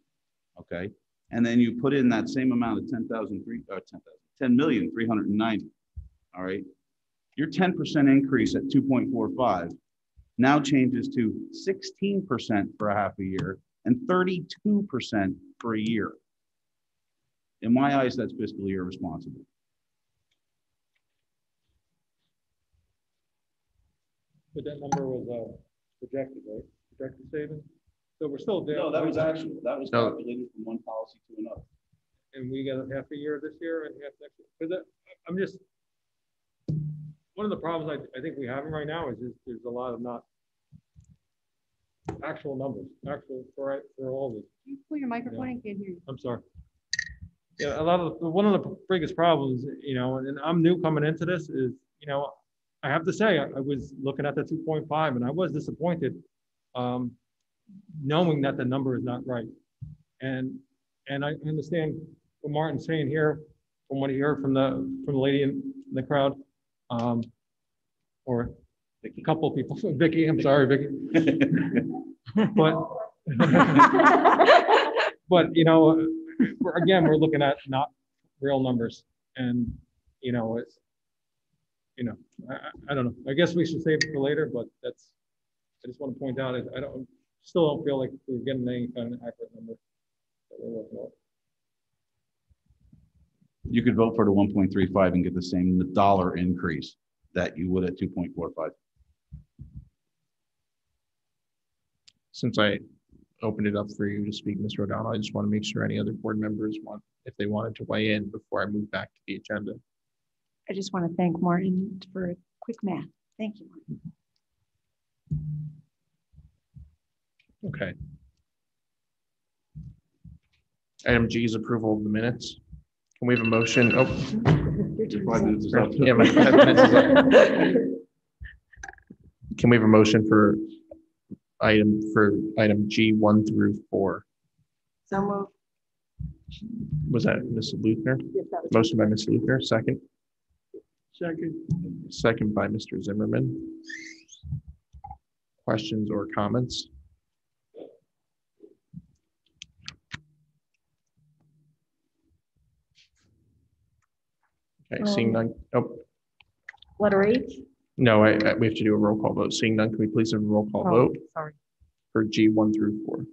okay, and then you put in that same amount of 10,390. All right, your 10% increase at 2.45 now changes to 16% for a half a year and 32% for a year. In my eyes, that's fiscally irresponsible. But that number was projected, right? Projected savings? So we're still there. No, that was actual. That was No. calculated from one policy to another. And we got a half a year this year and half next year. Because I'm just, one of the problems I think we have right now is there's a lot of not actual numbers, actual for all of it. You pull your microphone and can't hear you. I'm sorry. Yeah, one of the biggest problems, and I'm new coming into this is, I have to say, I was looking at the 2.5 and I was disappointed knowing that the number is not right. And I understand what Martin's saying here, from what he heard from the lady in the crowd, or a couple of people, Vicky, I'm sorry, Vicky. But you know, we're looking at not real numbers, and you know, it's, you know, I don't know. I guess we should save it for later, but that's, I just want to point out, still don't feel like we're getting any kind of accurate number that we're looking at. You could vote for the 1.35 and get the same dollar increase that you would at 2.45. Since I opened it up for you to speak, Mr. O'Donnell, I just want to make sure any other board members if they wanted to weigh in before I move back to the agenda. I just want to thank Martin for a quick math. Thank you, Martin. Okay. Item G is approval of the minutes. Can we have a motion? Oh, Your 5 minutes is up. Yeah, my 5 minutes is up. Can we have a motion for item G 1 through 4? So moved. Was that Ms. Luthner? Yes, that was Motion by Ms. Luthner, second. Second. Second by Mr. Zimmerman. Questions or comments? Okay, seeing none. Oh, Letter H? no, we have to do a roll call vote. Seeing none, can we please have a roll call vote Sorry. for G 1 through 4?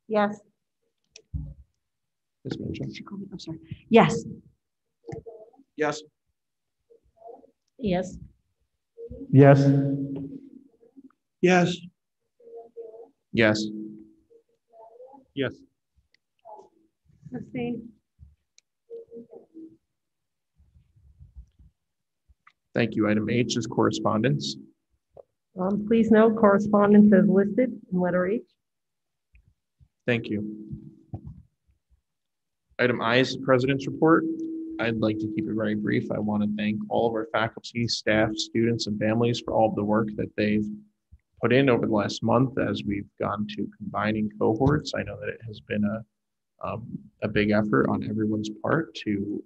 Yes. Ms. Mitchell? I'm sorry. Yes. Yes. Yes. Yes. Yes. Yes. Yes. Abstain. Thank you. Item H is correspondence. Please note, correspondence is listed in letter H. Thank you. Item I is the president's report. I'd like to keep it very brief. I want to thank all of our faculty, staff, students, and families for all of the work that they've put in over the last month as we've gone to combining cohorts. I know that it has been a big effort on everyone's part to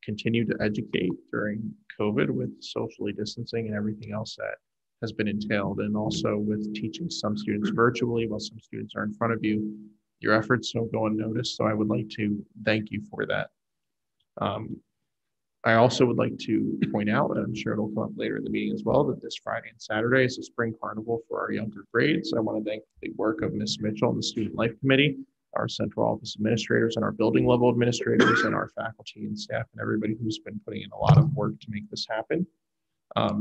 continue to educate during COVID with socially distancing and everything else that has been entailed, and also with teaching some students virtually while some students are in front of you. Your efforts don't go unnoticed, so I would like to thank you for that. I also would like to point out, and I'm sure it'll come up later in the meeting as well, that this Friday and Saturday is a spring carnival for our younger grades. I want to thank the work of Ms. Mitchell and the Student Life Committee, our central office administrators and our building level administrators, and our faculty and staff and everybody who's been putting in a lot of work to make this happen.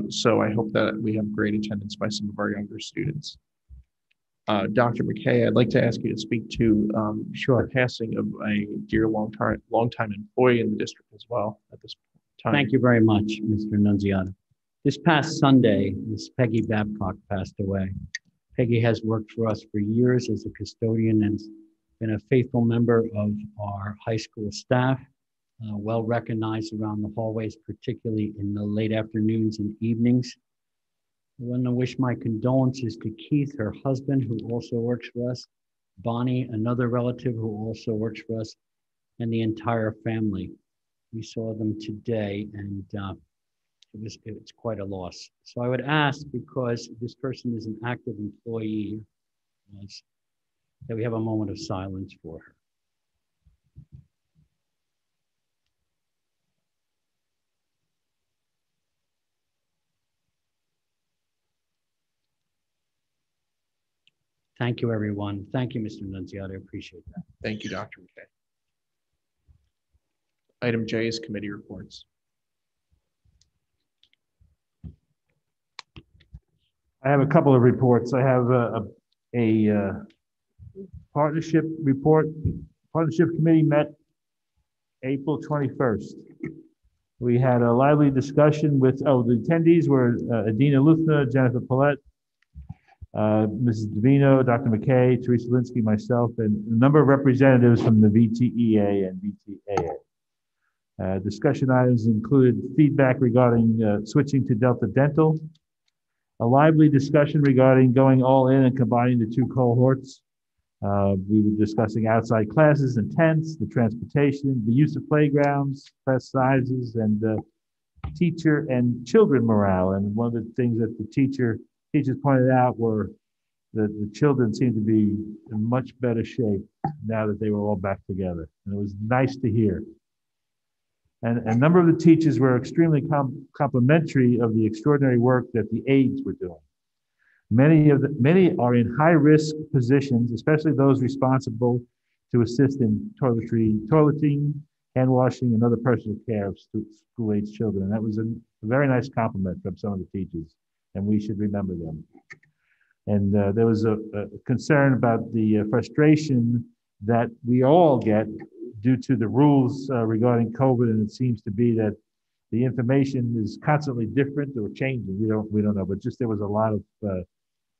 So I hope that we have great attendance by some of our younger students. Dr. McKay, I'd like to ask you to speak to the passing of a dear longtime employee in the district as well at this time. Thank you very much, Mr. Nunziata. This past Sunday, Ms. Peggy Babcock passed away. Peggy has worked for us for years as a custodian and been a faithful member of our high school staff, well recognized around the hallways, particularly in the late afternoons and evenings. I want to wish my condolences to Keith, her husband, who also works for us, Bonnie, another relative who also works for us, and the entire family. We saw them today, and it's quite a loss. So I would ask, because this person is an active employee, that we have a moment of silence for her. Thank you, everyone. Thank you, Mr. Nunziata. I appreciate that. Thank you, Dr. McKay. Item J is committee reports. I have a couple of reports. I have a partnership report. Partnership committee met April 21st. We had a lively discussion with, the attendees were Adina Luthner, Jennifer Paulette, Mrs. Davino, Dr. McKay, Teresa Linsky, myself, and a number of representatives from the VTEA and VTAA. Discussion items included feedback regarding switching to Delta Dental, A lively discussion regarding going all in and combining the two cohorts. We were discussing outside classes and tents, the transportation, the use of playgrounds, class sizes, and teacher and children morale. And one of the things that the teachers pointed out were that the children seemed to be in much better shape now that they were all back together. And it was nice to hear. And a number of the teachers were extremely complimentary of the extraordinary work that the aides were doing. Many are in high-risk positions, especially those responsible to assist in toileting, hand washing, and other personal care of school-age children. And that was a very nice compliment from some of the teachers, and we should remember them. And there was a concern about the frustration that we all get due to the rules regarding COVID, and it seems to be that the information is constantly different or changing. We don't know, but just there was a lot of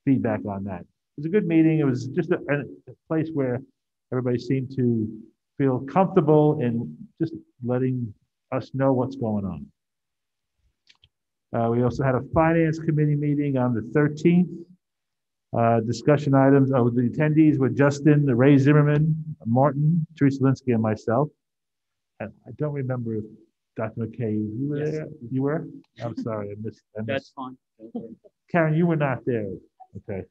feedback on that. It was a good meeting. It was just a place where everybody seemed to feel comfortable in just letting us know what's going on. We also had a finance committee meeting on the 13th. Discussion items of the attendees were Justin, Ray Zimmerman, Martin, Teresa Linsky, and myself. And I don't remember if Dr. McKay, you were there? You were? I'm sorry, I missed. That's fine. Karen, you were not there. Okay.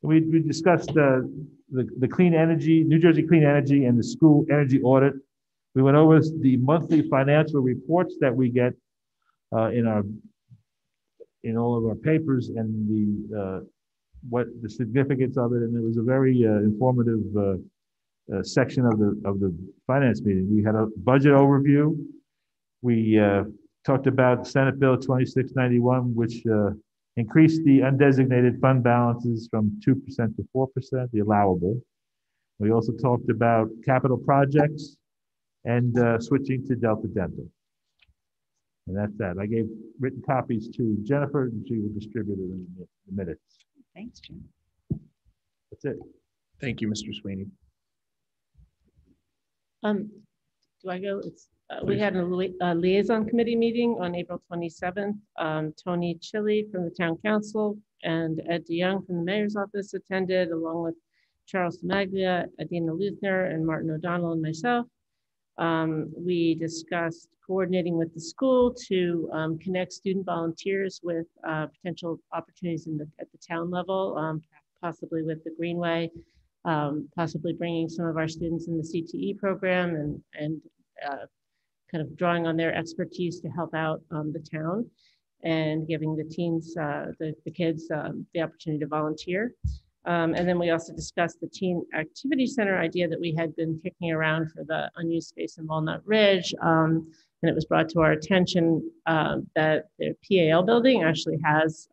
We discussed the clean energy, New Jersey Clean Energy, and the school energy audit. We went over the monthly financial reports that we get in all of our papers and what the significance of it, and it was a very informative section of the finance meeting. We had a budget overview. We talked about Senate Bill 2691, which increased the undesignated fund balances from 2% to 4%, the allowable. We also talked about capital projects and switching to Delta Dental. And that's that. I gave written copies to Jennifer, and she will distribute it in the minutes. Thanks, Jim. That's it. Thank you, Mr. Sweeney. Do I go? We had a liaison committee meeting on April 27th. Tony Chili from the town council and Ed DeYoung from the mayor's office attended, along with Charles Maglia, Adina Luthner, and Martin O'Donnell and myself. We discussed coordinating with the school to connect student volunteers with potential opportunities at the town level, possibly with the Greenway, possibly bringing some of our students in the CTE program and kind of drawing on their expertise to help out the town and giving the teens, the kids, the opportunity to volunteer. And then we also discussed the Teen Activity Center idea that we had been kicking around for the unused space in Walnut Ridge. And it was brought to our attention that the PAL building actually has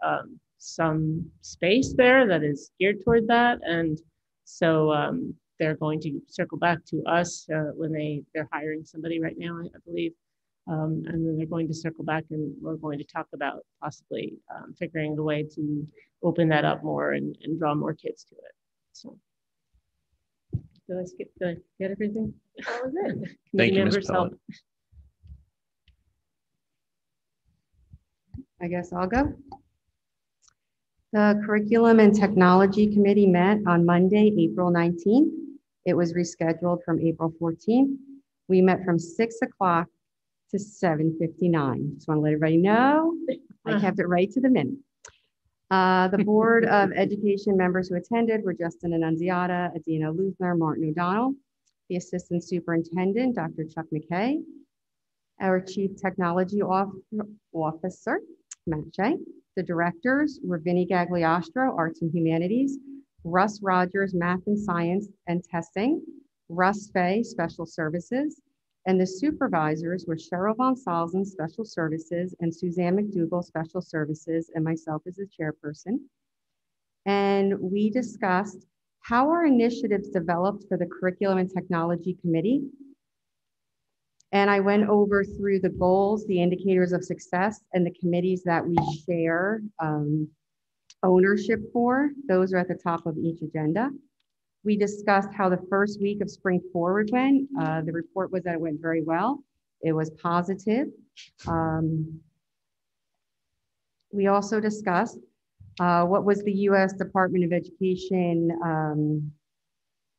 some space there that is geared toward that. And so they're going to circle back to us when they're hiring somebody right now, I believe. And then they're going to circle back and we're going to talk about possibly figuring the way to open that up more and draw more kids to it. So, did I get everything? That was it. Thank you, Ms. Pellet. I guess I'll go. The Curriculum and Technology Committee met on Monday, April 19th. It was rescheduled from April 14th. We met from 6 o'clock to 7:59. Just want to let everybody know, I kept it right to the minute. The Board of Education members who attended were Justin Annunziata, Adina Luthner, Martin O'Donnell, the Assistant Superintendent, Dr. Chuck McKay, our Chief Technology Officer, Matt Shea. The directors were Vinnie Gagliostro, Arts and Humanities, Russ Rogers, Math and Science and Testing, Russ Fay, Special Services, and the supervisors were Cheryl Von Salzen, Special Services, and Suzanne McDougall, Special Services, and myself as the chairperson. And we discussed how our initiatives developed for the Curriculum and Technology Committee. And I went over through the goals, the indicators of success, and the committees that we share ownership for. Those are at the top of each agenda. We discussed how the first week of Spring Forward went. The report was that it went very well. It was positive. We also discussed what was the U.S. Department of Education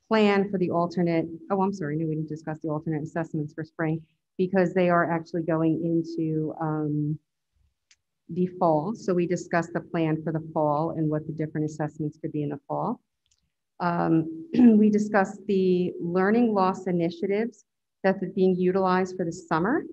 plan for the alternate, oh, I'm sorry, no, we didn't discuss the alternate assessments for spring because they are actually going into the fall. So we discussed the plan for the fall and what the different assessments could be in the fall. We discussed the learning loss initiatives that are being utilized for the summer.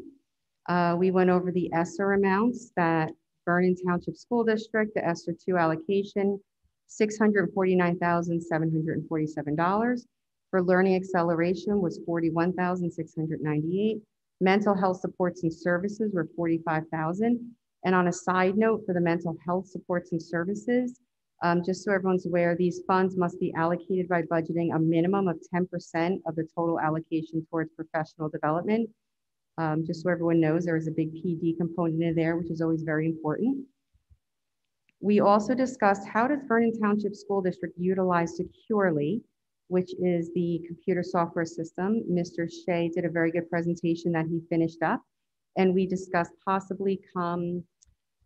We went over the ESSER amounts that Vernon Township School District, the ESSER 2 allocation, $649,747. For learning acceleration was $41,698. Mental health supports and services were $45,000. And on a side note, for the mental health supports and services, just so everyone's aware, these funds must be allocated by budgeting a minimum of 10% of the total allocation towards professional development. Just so everyone knows, there is a big PD component in there, which is always very important. We also discussed how does Vernon Township School District utilize Securely, which is the computer software system. Mr. Shea did a very good presentation that he finished up. And we discussed possibly come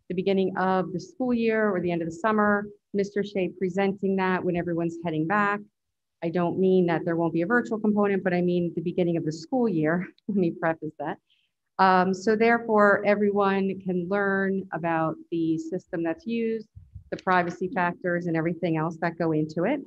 the beginning of the school year or the end of the summer, Mr. Shea presenting that when everyone's heading back. I don't mean that there won't be a virtual component, but I mean the beginning of the school year. Let me preface that. So therefore, everyone can learn about the system that's used, the privacy factors, and everything else that go into it.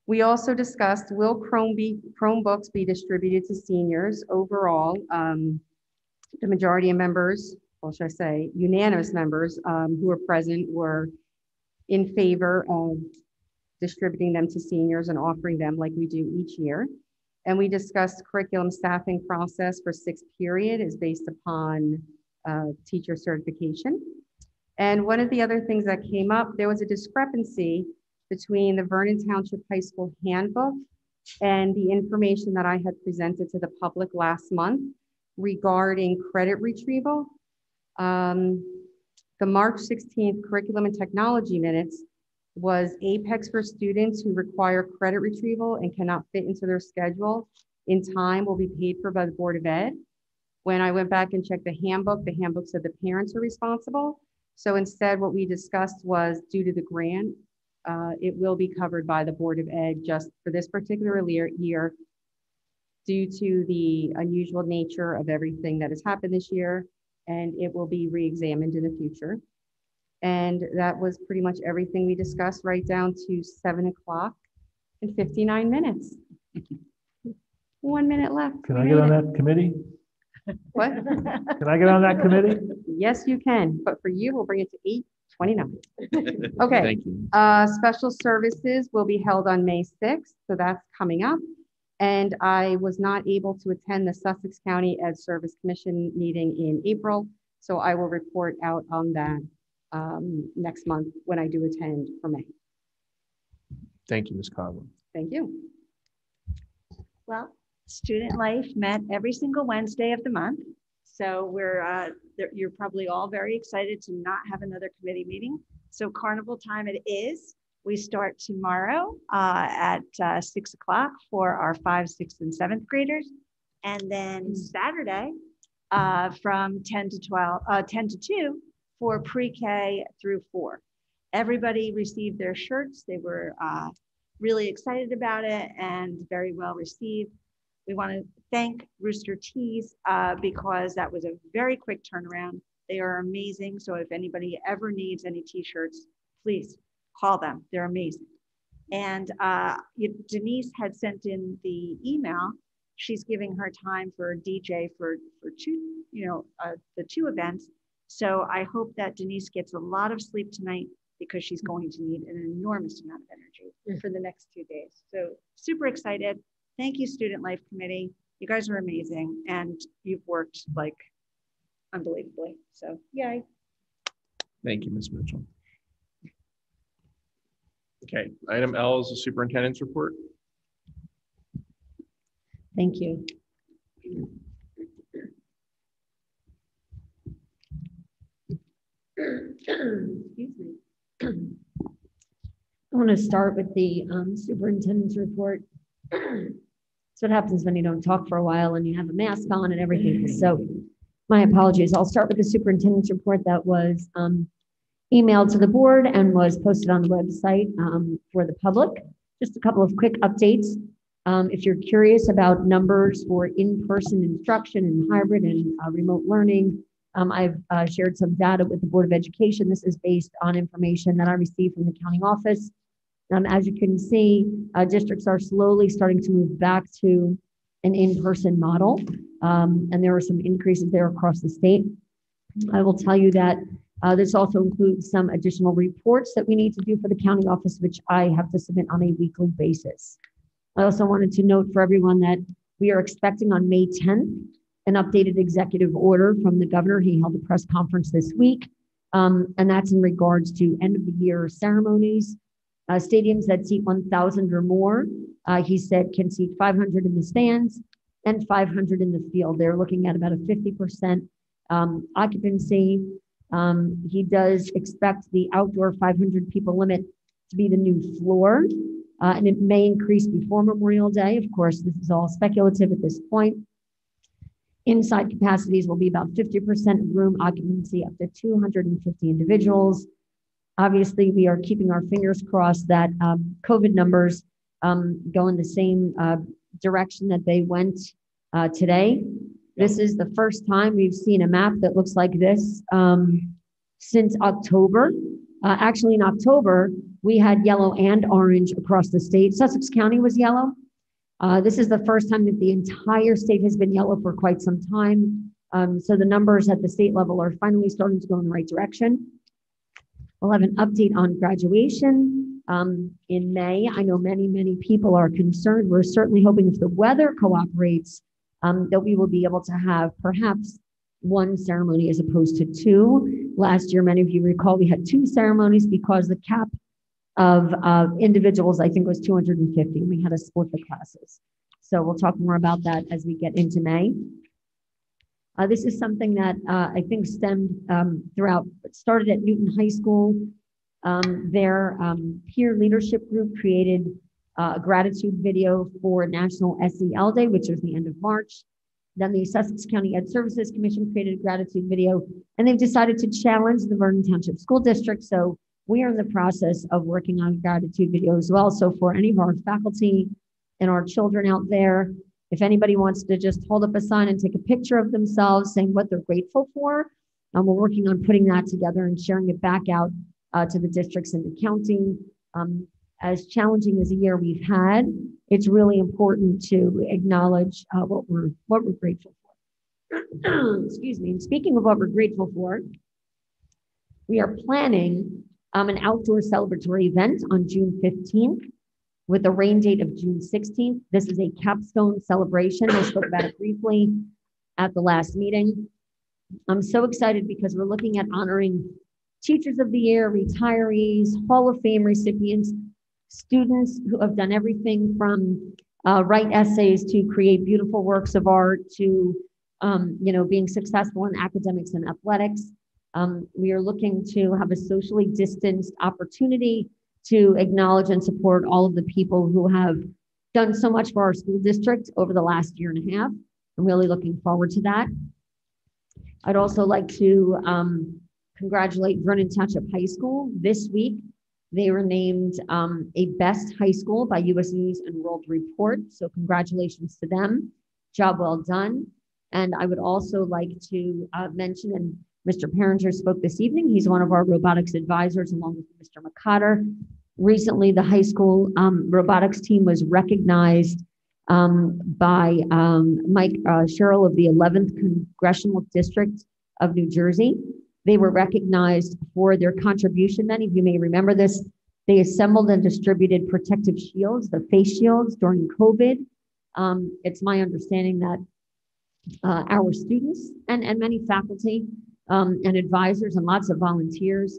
We also discussed, will Chromebooks be distributed to seniors? Overall, the majority of members, or should I say unanimous members who were present were in favor of distributing them to seniors and offering them like we do each year. And we discussed curriculum staffing process for 6th period is based upon teacher certification. And one of the other things that came up, there was a discrepancy between the Vernon Township High School handbook and the information that I had presented to the public last month regarding credit retrieval. The March 16th curriculum and technology minutes was Apex for students who require credit retrieval and cannot fit into their schedule in time will be paid for by the Board of Ed. When I went back and checked the handbook said the parents are responsible. So instead what we discussed was due to the grant, it will be covered by the Board of Ed just for this particular year due to the unusual nature of everything that has happened this year, and it will be re-examined in the future. And that was pretty much everything we discussed right down to 7 o'clock and 59 minutes. 1 minute left. Can I get on that committee? What? Can I get on that committee? Yes, you can, but for you, we'll bring it to 8:29. Okay. Thank you. Special services will be held on May 6th, so that's coming up. And I was not able to attend the Sussex County Ed Service Commission meeting in April, so I will report out on that next month when I do attend for May. Thank you, Ms. Coughlin. Thank you. Well, Student Life met every single Wednesday of the month. So you're probably all very excited to not have another committee meeting. So carnival time it is. We start tomorrow at 6 o'clock for our 5th, 6th, and 7th graders. And then Saturday from 10 to 2 for pre-K through 4. Everybody received their shirts. They were really excited about it and very well received. We want to thank Rooster Tees because that was a very quick turnaround. They are amazing. So if anybody ever needs any t-shirts, please call them. They're amazing. And Denise had sent in the email. She's giving her time for DJ for two, the 2 events. So I hope that Denise gets a lot of sleep tonight because she's going to need an enormous amount of energy for the next 2 days. So super excited. Thank you, Student Life Committee. You guys are amazing and you've worked like unbelievably. So yay. Thank you, Ms. Mitchell. Okay, item L is the superintendent's report. Thank you. Excuse me. I want to start with the superintendent's report. That's what happens when you don't talk for a while and you have a mask on and everything. So My apologies. I'll start with the superintendent's report that was emailed to the board and was posted on the website for the public. Just a couple of quick updates. If you're curious about numbers for in-person instruction and hybrid and remote learning, I've shared some data with the Board of Education. This is based on information that I received from the county office. As you can see, districts are slowly starting to move back to an in-person model, and there are some increases there across the state. I will tell you that this also includes some additional reports that we need to do for the county office, which I have to submit on a weekly basis. I also wanted to note for everyone that we are expecting on May 10th an updated executive order from the governor. He held a press conference this week, and that's in regards to end of the year ceremonies. Stadiums that seat 1,000 or more, he said, can seat 500 in the stands and 500 in the field. They're looking at about a 50% occupancy. He does expect the outdoor 500 people limit to be the new floor, and it may increase before Memorial Day. Of course, this is all speculative at this point. Inside capacities will be about 50% of room occupancy, up to 250 individuals. Obviously, we are keeping our fingers crossed that COVID numbers go in the same direction that they went today. This is the first time we've seen a map that looks like this since October. Actually, in October, we had yellow and orange across the state. Sussex County was yellow. This is the first time that the entire state has been yellow for quite some time. So the numbers at the state level are finally starting to go in the right direction. We'll have an update on graduation in May. I know many people are concerned. We're certainly hoping if the weather cooperates that we will be able to have perhaps one ceremony as opposed to two. Last year, many of you recall, we had two ceremonies because the cap of individuals, I think, was 250. We had to split the classes. So we'll talk more about that as we get into May. This is something that I think stemmed throughout, it started at Newton High School. Their peer leadership group created a gratitude video for National SEL Day, which was the end of March. Then the Sussex County Ed Services Commission created a gratitude video, and they've decided to challenge the Vernon Township School District. So we are in the process of working on a gratitude video as well. So for any of our faculty and our children out there, if anybody wants to just hold up a sign and take a picture of themselves saying what they're grateful for, we're working on putting that together and sharing it back out to the districts in the county. As challenging as a year we've had, it's really important to acknowledge what we're grateful for. Excuse me. And speaking of what we're grateful for, we are planning an outdoor celebratory event on June 15th. With a rain date of June 16th. This is a capstone celebration. I spoke about it briefly at the last meeting. I'm so excited because we're looking at honoring Teachers of the Year, retirees, Hall of Fame recipients, students who have done everything from write essays to create beautiful works of art to being successful in academics and athletics. We are looking to have a socially distanced opportunity to acknowledge and support all of the people who have done so much for our school district over the last year and a half. I'm really looking forward to that. I'd also like to congratulate Vernon Township High School. This week, they were named a best high school by US News and World Report. So congratulations to them. Job well done. And I would also like to mention, and Mr. Perringer spoke this evening. He's one of our robotics advisors along with Mr. McCotter. Recently, the high school robotics team was recognized by Mike Sherrill of the 11th Congressional District of New Jersey. They were recognized for their contribution. Many of you may remember this. They assembled and distributed protective shields, the face shields during COVID. It's my understanding that our students and many faculty and advisors and lots of volunteers,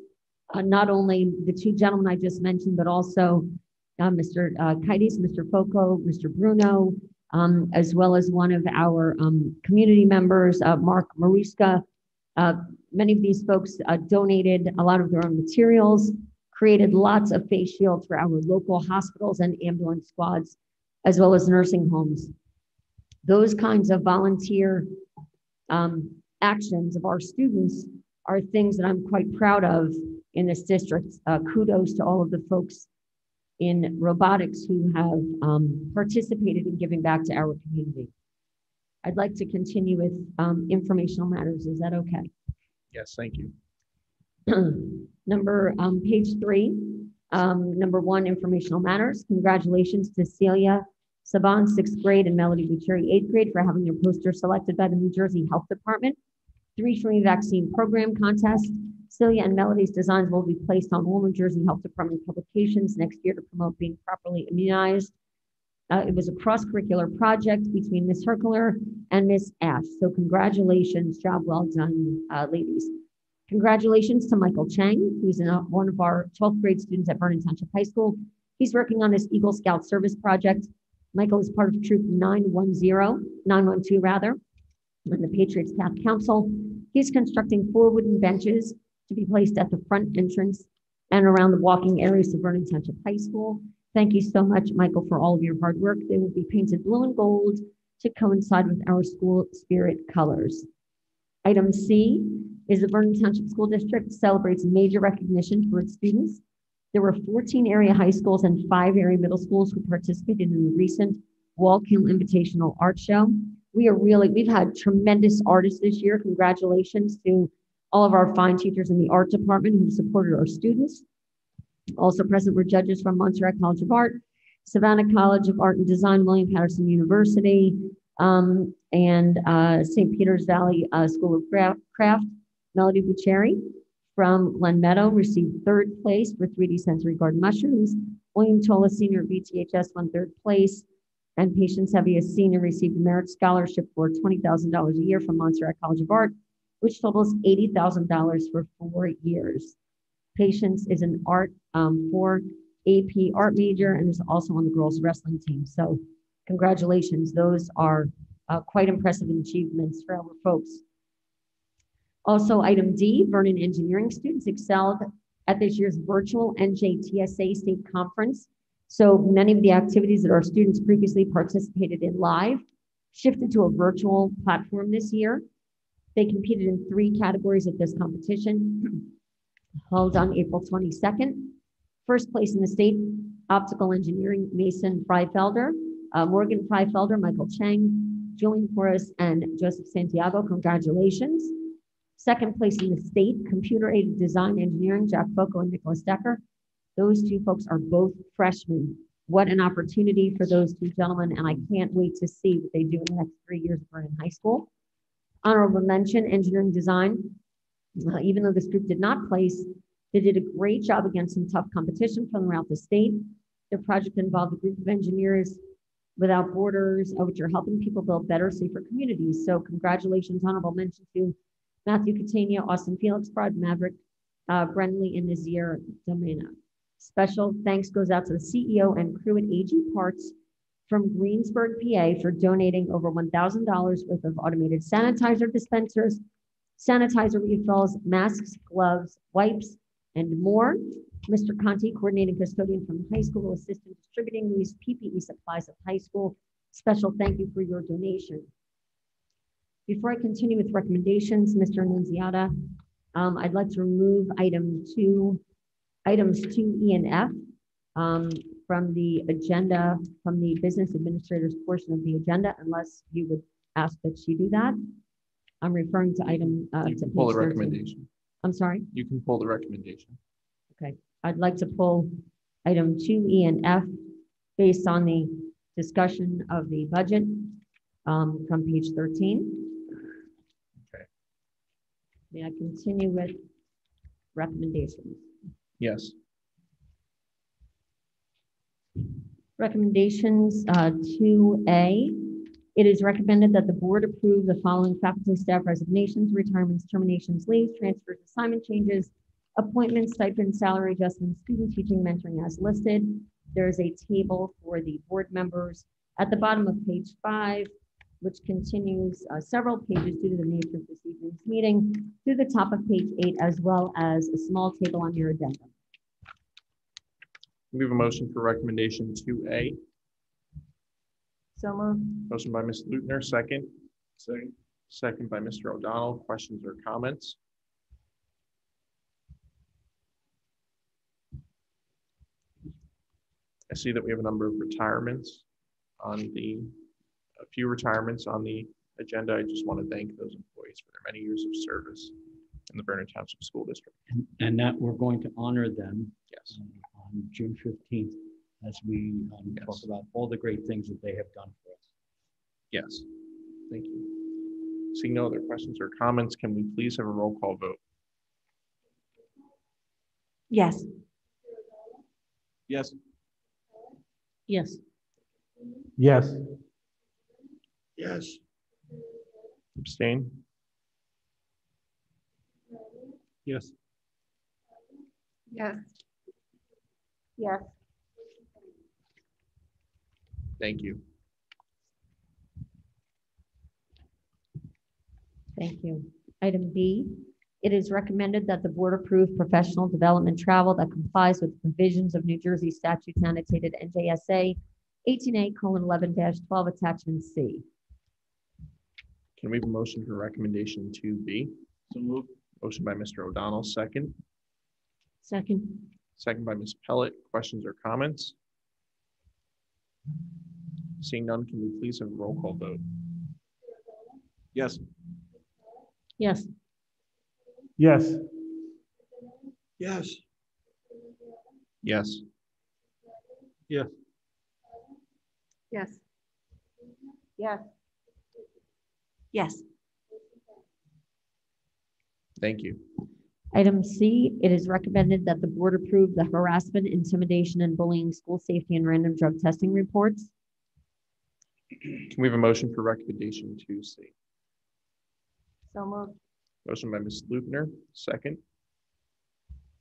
not only the two gentlemen I just mentioned, but also Mr. Kites, Mr. Foco, Mr. Bruno, as well as one of our community members, Mark Mariska. Many of these folks donated a lot of their own materials, created lots of face shields for our local hospitals and ambulance squads, as well as nursing homes. Those kinds of volunteer actions of our students are things that I'm quite proud of in this district. Kudos to all of the folks in robotics who have participated in giving back to our community. I'd like to continue with informational matters. Is that okay? Yes, thank you. Page 3, number 1, informational matters. Congratulations to Celia Saban, 6th grade, and Melody Bucheri, 8th grade, for having their poster selected by the New Jersey Health Department. 3 free vaccine program contest. Celia and Melody's designs will be placed on all New Jersey Health Department publications next year to promote being properly immunized. It was a cross-curricular project between Ms. Herkler and Ms. Ash. So congratulations, job well done, ladies. Congratulations to Michael Chang, who's one of our 12th grade students at Vernon Township High School. He's working on this Eagle Scout service project. Michael is part of Troop 912, and the Patriots Path Council. He's constructing 4 wooden benches to be placed at the front entrance and around the walking areas of Vernon Township High School. Thank you so much, Michael, for all of your hard work. They will be painted blue and gold to coincide with our school spirit colors. Item C is the Vernon Township School District celebrates major recognition for its students. There were 14 area high schools and 5 area middle schools who participated in the recent Wallkill Invitational Art Show. We've had tremendous artists this year. Congratulations to all of our fine teachers in the art department who supported our students. Also present were judges from Montserrat College of Art, Savannah College of Art and Design, William Patterson University, and St. Peter's Valley School of Craft. Melody Bucheri from Glen Meadow received 3rd place for 3D sensory garden mushrooms. William Tola, senior at VTHS, won 3rd place. And Patience Heavy, a senior, received a merit scholarship for $20,000 a year from Montserrat College of Art, which totals $80,000 for 4 years. Patience is an art 4 AP art major and is also on the girls wrestling team. So congratulations. Those are quite impressive achievements for our folks. Also, item D, Vernon engineering students excelled at this year's virtual NJTSA state conference. So many of the activities that our students previously participated in live shifted to a virtual platform this year. They competed in 3 categories at this competition, held on April 22nd. 1st place in the state, optical engineering, Mason Freifelder, Morgan Freifelder, Michael Chang, Julian Porras, and Joseph Santiago. Congratulations. 2nd place in the state, computer-aided design engineering, Jack Foco and Nicholas Decker. Those 2 folks are both freshmen. What an opportunity for those 2 gentlemen, and I can't wait to see what they do in the next 3 years at Vernon High School. Honorable mention, engineering design. Even though this group did not place, they did a great job against some tough competition from throughout the state. Their project involved a group of engineers without borders, which are helping people build better, safer communities. So congratulations, honorable mention to Matthew Catania, Austin Felix Broad, Maverick Brenly, and Nazir Domena. Special thanks goes out to the CEO and crew at AG Parts from Greensburg, PA, for donating over $1,000 worth of automated sanitizer dispensers, sanitizer refills, masks, gloves, wipes, and more. Mr. Conti, coordinating custodian from the high school, will assist in distributing these PPE supplies at high school. Special thank you for your donation. Before I continue with recommendations, Mr. Annunziata, I'd like to remove items 2E and F from the agenda, from the business administrator's portion of the agenda, unless you would ask that she do that. I'm referring to item you can pull the recommendation. I'm sorry? You can pull the recommendation. Okay. I'd like to pull item 2E and F based on the discussion of the budget from page 13. Okay. May I continue with recommendations? Yes. Recommendations 2A. It is recommended that the board approve the following faculty staff resignations, retirements, terminations, leaves, transfers, assignment changes, appointments, stipends, salary adjustments, student teaching, mentoring as listed. There is a table for the board members at the bottom of page 5, which continues several pages due to the nature of this evening's meeting, to the top of page 8, as well as a small table on your addendum. We have a motion for recommendation 2A. So moved. Motion by Ms. Lutner, second. Second. second by Mr. O'Donnell. Questions or comments? I see that we have a number of retirements on a few retirements on the agenda. I just want to thank those employees for their many years of service in the Vernon Township School District. And that we're going to honor them. Yes. On June 15th, as we talk about all the great things that they have done for us. Yes. Thank you. Seeing no other questions or comments, can we please have a roll call vote? Yes. Yes. Yes. Yes. Yes. Abstain? Yes. Yes. Yes. Thank you. Thank you. Item B, it is recommended that the board approve professional development travel that complies with the provisions of New Jersey statutes annotated NJSA 18A:11-12 attachment C. Can we have a motion for recommendation 2B? So moved. Motion by Mr. O'Donnell, second. Second. Second by Ms. Pellet. Questions or comments? Seeing none, can we please have a roll call vote? Yes. Yes. Yes. Yes. Yes. Yes. Yes. Yes. Yes. Thank you. Item C, it is recommended that the board approve the harassment, intimidation, and bullying, school safety, and random drug testing reports. Can we have a motion for recommendation 2C? So moved. Motion by Ms. Lutner, second.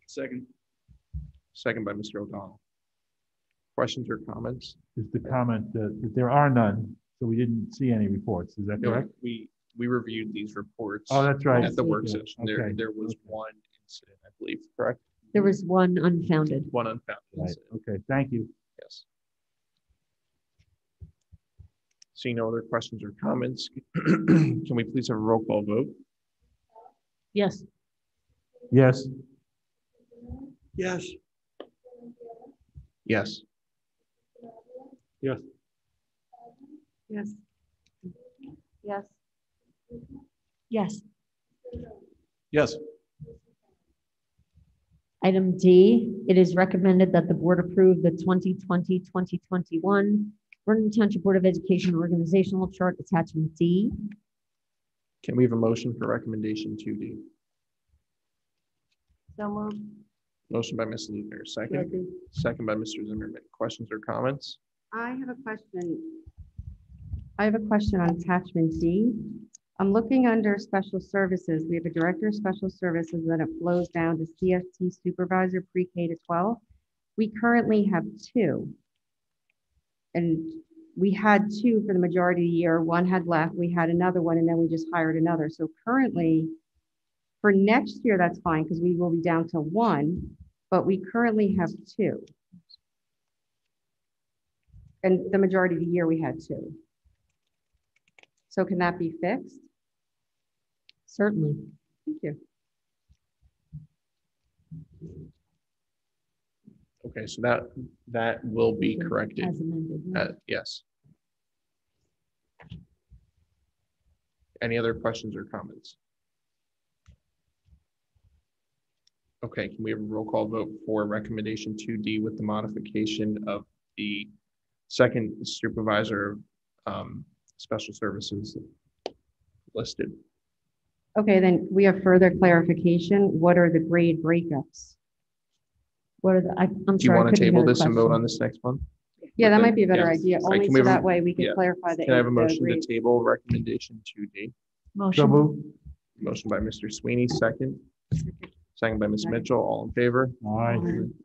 Second. Second by Mr. O'Donnell. Questions or comments? Is the comment that there are none, so we didn't see any reports. Is that correct? We reviewed these reports. Oh, that's right. At the work Yeah. session. Okay. There was one incident, I believe, correct? There was one unfounded. One unfounded Right. incident. Okay, thank you. Yes. Seeing no other questions or comments, can we please have a roll call vote? Yes. Yes. Yes. Yes. Yes. Yes. Yes. Yes. Yes. Item D, it is recommended that the board approve the 2020-2021 Vernon Township Board of Education Organizational Chart Attachment D. Can we have a motion for recommendation 2D? So moved. Motion by Ms. Lutner, second. Second by Mr. Zimmerman. Questions or comments? I have a question. I have a question on attachment D. I'm looking under special services. We have a director of special services, then it flows down to CST supervisor pre-K to 12. We currently have 2. And we had 2 for the majority of the year. One had left, we had another one, and then we just hired another. So currently, for next year, that's fine because we will be down to 1, but we currently have 2. And the majority of the year we had 2. So can that be fixed? Certainly. Thank you. Okay, so that will be corrected. As amended. Right? Yes. Any other questions or comments? Okay, can we have a roll call vote for recommendation 2D with the modification of the second supervisor special services listed? Okay, then we have further clarification. What are the grade breakups? What are the, I'm Do you sorry, I want to couldn't hear table the this and vote question. on this next month? Yeah, that Okay, might be a better yeah. idea, All right, only can we so have a- that way we can yeah. clarify the. Can I have a the motion to grade. table recommendation 2D? Motion. moved. Motion by Mr. Sweeney, second. Second by Ms. Mitchell, all in favor? Aye.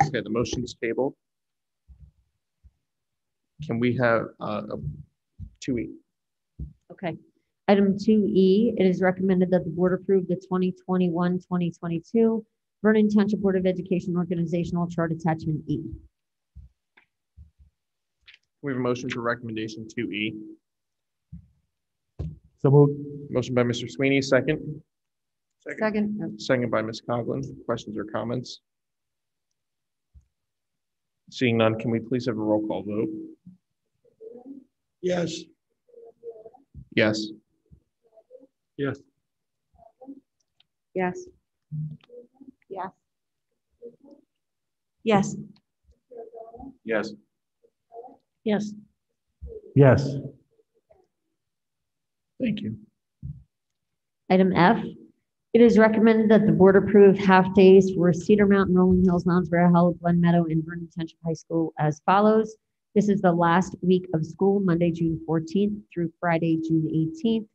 Okay, the motion's tabled. Can we have a 2E? Okay. Item 2E, it is recommended that the board approve the 2021-2022 Vernon Township Board of Education Organizational Chart Attachment E. We have a motion for recommendation 2E. So moved. Motion by Mr. Sweeney, second. Second. Second by Ms. Coughlin. Questions or comments? Seeing none, can we please have a roll call vote? Yes. Yes. Yes. Yes. Yes. Yes. Yes. Yes. Yes. Thank you. Item F, it is recommended that the board approve half-days for Cedar Mountain, Rolling Hills, Lounsbury Hollow, Glen Meadow, and Vernon Township High School as follows. This is the last week of school, Monday, June 14th through Friday, June 18th,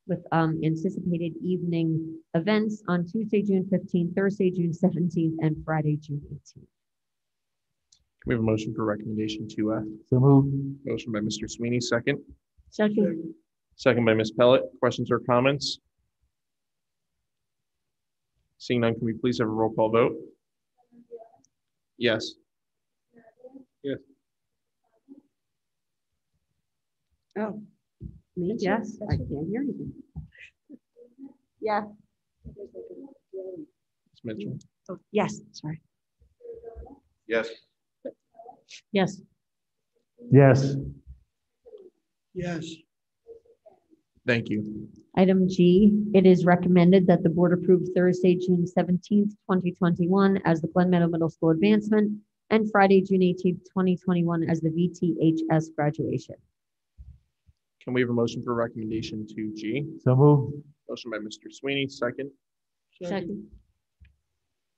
with anticipated evening events on Tuesday, June 15th, Thursday, June 17th, and Friday, June 18th. Can we have a motion for recommendation 2F? So moved. Motion by Mr. Sweeney, second. Second. Second by Ms. Pellet. Questions or comments? Seeing none, can we please have a roll call vote? Yes. Yes. Oh, me? Yes, I can't hear anything. Yes. Ms. Mitchell? Oh, yes, sorry. Yes. Yes. Yes. Yes. Thank you. Item G, it is recommended that the board approve Thursday, June 17th, 2021 as the Glen Meadow Middle School advancement and Friday, June 18th, 2021 as the VTHS graduation. Can we have a motion for recommendation 2G? So moved. Motion by Mr. Sweeney, second. Second.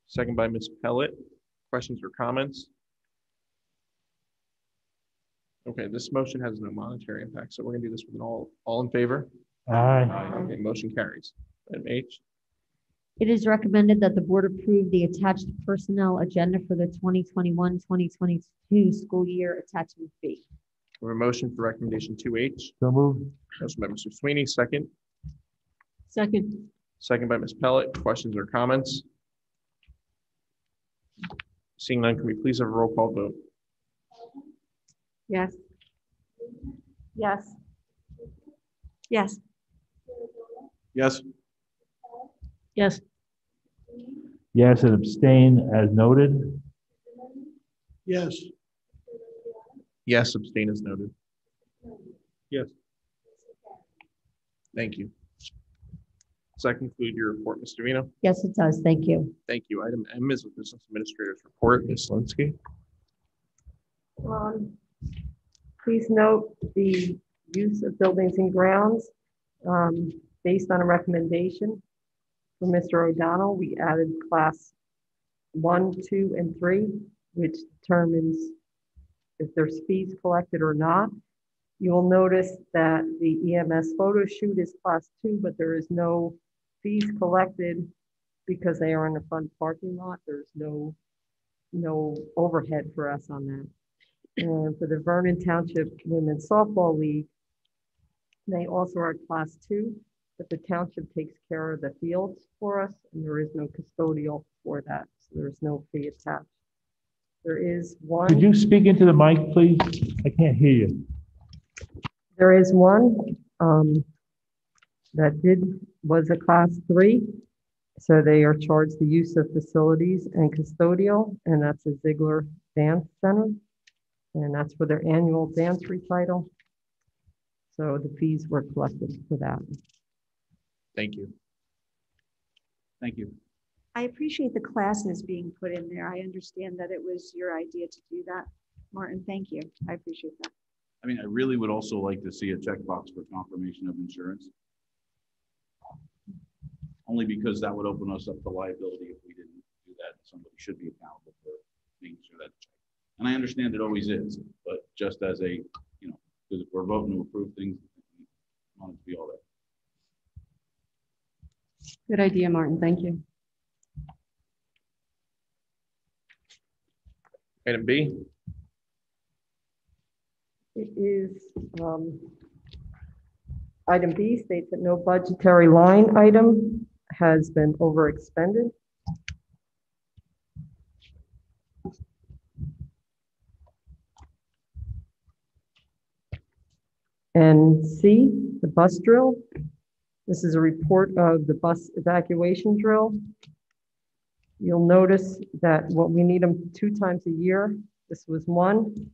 Second by Ms. Pellet. Questions or comments? Okay, this motion has no monetary impact, so we're gonna do this with an all in favor? Aye. Okay, motion carries. Item H, It is recommended that the board approve the attached personnel agenda for the 2021-2022 school year attachment B. we have a motion for recommendation 2H. So moved. Motion by Mr. Sweeney, second. Second. Second by Ms. Pellet. Questions or comments? Seeing none, can we please have a roll call vote? Yes. Yes. Yes. Yes. Yes. Yes, and abstain as noted. Yes. Yes, abstain is noted. Yes. Thank you. Does that conclude your report, Mr. Vino? Yes, it does. Thank you. Thank you. Item M is the Business Administrator's Report. Ms. Linsky. Please note the use of buildings and grounds. Based on a recommendation from Mr. O'Donnell, we added class 1, 2, and 3, which determines if there's fees collected or not. You will notice that the EMS photo shoot is class 2, but there is no fees collected because they are in the front parking lot. There's no overhead for us on that. And for the Vernon Township Women's Softball League, they also are class 2, but the township takes care of the fields for us, and there is no custodial for that, so there's no fee attached. There is one. Could you speak into the mic, please? I can't hear you. There is one that was a class 3, so they are charged the use of facilities and custodial, and that's a Ziegler Dance Center, and that's for their annual dance recital. So the fees were collected for that. Thank you. Thank you. I appreciate the classes being put in there. I understand that it was your idea to do that. Martin, thank you. I appreciate that. I mean, I really would also like to see a checkbox for confirmation of insurance. Only because that would open us up to liability if we didn't do that. Somebody should be accountable for making sure that's checked. And I understand it always is, but just as a, because if we're voting to approve things, I want it to be all there. Good idea, Martin. Thank you. Item B. It is, item B states that no budgetary line item has been overexpended. And C, the bus drill, This is a report of the bus evacuation drill. You'll notice that what we need them 2 times a year. This was 1.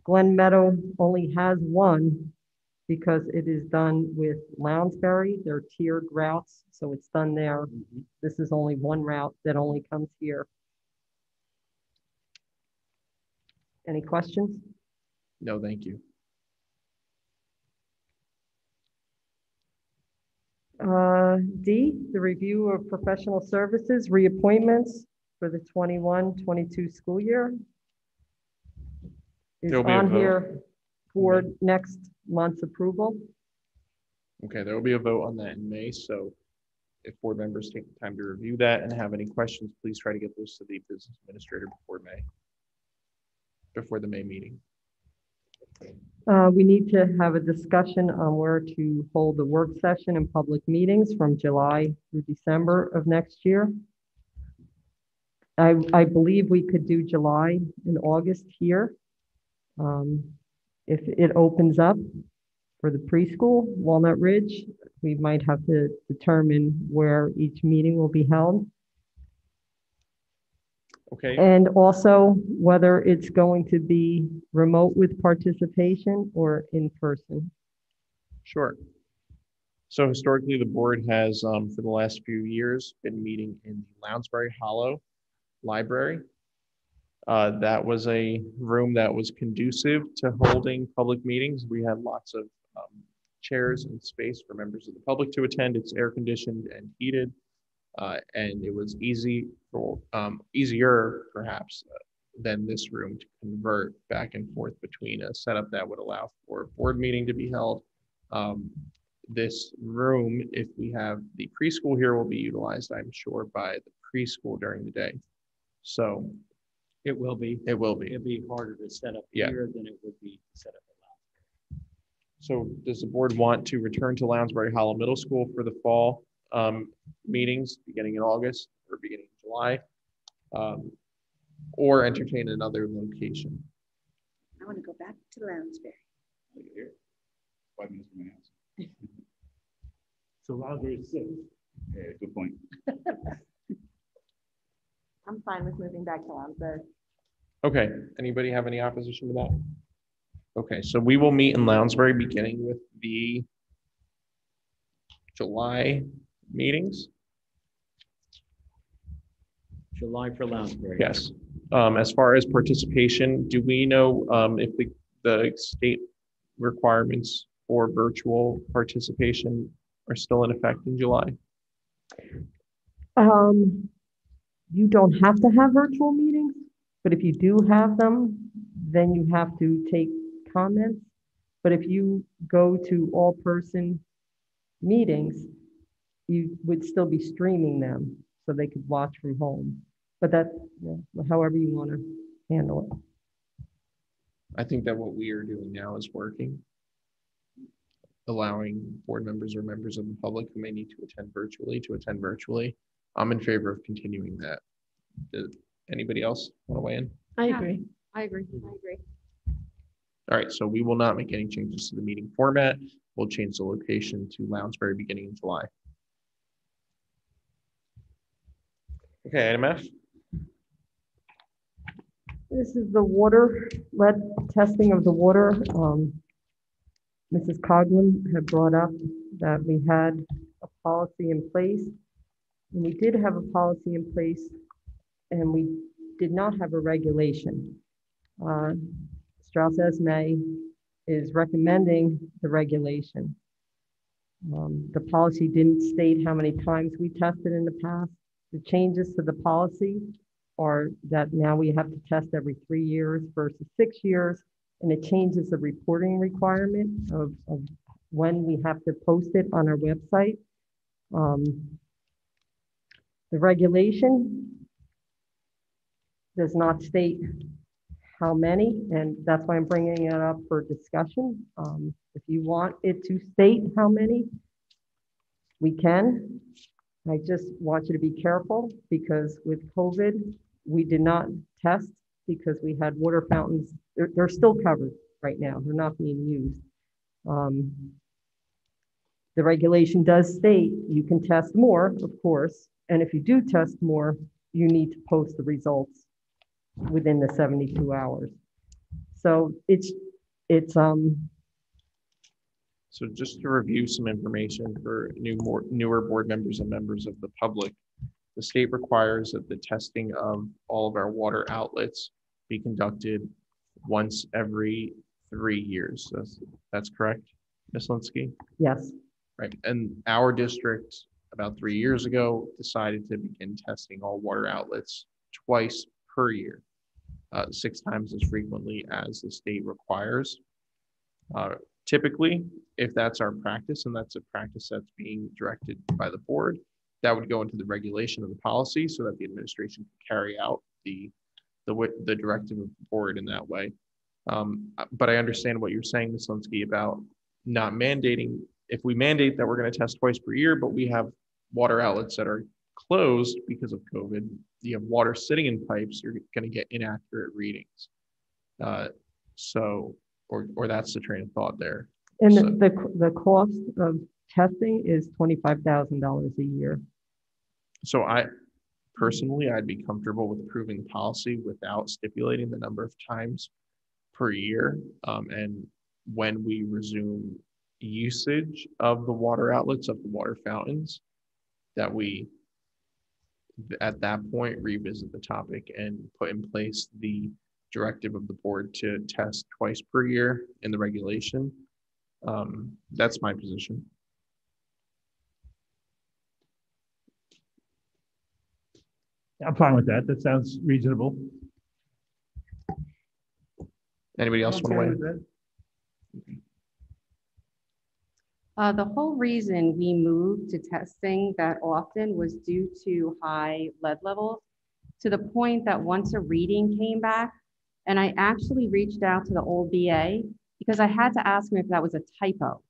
Glen Meadow only has 1 because it is done with Lounsbury. They're tiered routes, so it's done there. This is only 1 route that only comes here. Any questions? No, thank you. D, the review of professional services, reappointments for the 21-22 school year. Is There'll be a on vote. here for next month's approval. Okay, there will be a vote on that in May, so if board members take the time to review that and have any questions, please try to get those to the business administrator before the May meeting. We need to have a discussion on where to hold the work session and public meetings from July through December of next year. I believe we could do July and August here. If it opens up for the preschool, Walnut Ridge, we might have to determine where each meeting will be held. Okay. And also whether it's going to be remote with participation or in person. Sure. So historically, the board has, for the last few years, been meeting in the Lounsbury Hollow Library. That was a room that was conducive to holding public meetings. We had lots of chairs and space for members of the public to attend. It's air conditioned and heated, and it was easier perhaps than this room to convert back and forth between a setup that would allow for a board meeting to be held. This room, if we have the preschool here, will be utilized, I'm sure, by the preschool during the day. So It will be. it will be. It'll be harder to set up Yeah. here than it would be to set up at So does the board want to return to Lounsbury Hollow Middle School for the fall meetings beginning in August or beginning in July? Or entertain another location? I want to go back to Lounsbury. 5 minutes from my house. So Lounsbury is 6. Yeah, good point. I'm fine with moving back to Lounsbury. Okay, anybody have any opposition to that? Okay, so we will meet in Lounsbury beginning with the July meetings. July for Lounsbury. Yes. As far as participation, do we know if the state requirements for virtual participation are still in effect in July? You don't have to have virtual meetings, but if you do have them, then you have to take comments. But if you go to all-person meetings, you would still be streaming them so they could watch from home. But that, however you want to handle it. I think that what we are doing now is working, allowing board members or members of the public who may need to attend virtually. I'm in favor of continuing that. Does anybody else want to weigh in? I agree. I agree. All right, so we will not make any changes to the meeting format. We'll change the location to Lounsbury beginning in July. Okay, item F. This is the water, lead testing of the water. Mrs. Coughlin had brought up that we had a policy in place. And we did have a policy in place, and we did not have a regulation. Strauss Esme is recommending the regulation. The policy didn't state how many times we tested in the past. The changes to the policy are that now we have to test every 3 years versus 6 years, and it changes the reporting requirement of when we have to post it on our website. The regulation does not state how many, and that's why I'm bringing it up for discussion. If you want it to state how many, we can. I just want you to be careful because with COVID, we did not test because we had water fountains. They're still covered right now. They're not being used. The regulation does state you can test more, of course, and if you do test more, you need to post the results within the 72 hours. So So just to review some information for newer board members and members of the public, the state requires that the testing of all of our water outlets be conducted once every 3 years. That's correct, Ms. Linsky? Yes. Right. And our district, about 3 years ago, decided to begin testing all water outlets twice per year, 6 times as frequently as the state requires. Typically, if that's our practice and that's a practice that's being directed by the board, that would go into the regulation of the policy so that the administration can carry out the directive of the board in that way. But I understand what you're saying, Ms. Linsky, about not mandating. If we mandate that we're going to test twice per year, but we have water outlets that are closed because of COVID, you have water sitting in pipes, you're going to get inaccurate readings. Or that's the train of thought there. And so, the cost of testing is $25,000 a year. So personally, I'd be comfortable with approving the policy without stipulating the number of times per year. And when we resume usage of the water outlets, of the water fountains, that we, at that point, revisit the topic and put in place the directive of the board to test twice per year in the regulation. That's my position. I'm fine with that. That sounds reasonable. Anybody else want to weigh in? The whole reason we moved to testing that often was due to high lead levels, to the point that once a reading came back, and I actually reached out to the old BA because I had to ask him if that was a typo,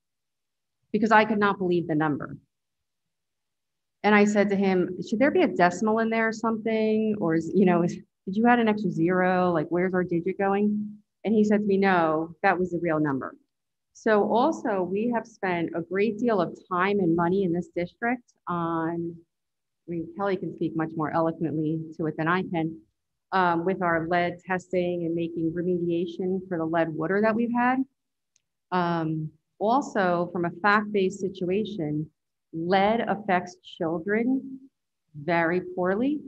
because I could not believe the number. And I said to him, should there be a decimal in there or something? Or did you add an extra zero? Like, where's our digit going? And he said to me, no, that was the real number. So also, we have spent a great deal of time and money in this district on, Kelly can speak much more eloquently to it than I can, with our lead testing and making remediation for the lead water that we've had. Also, from a fact-based situation, lead affects children very poorly,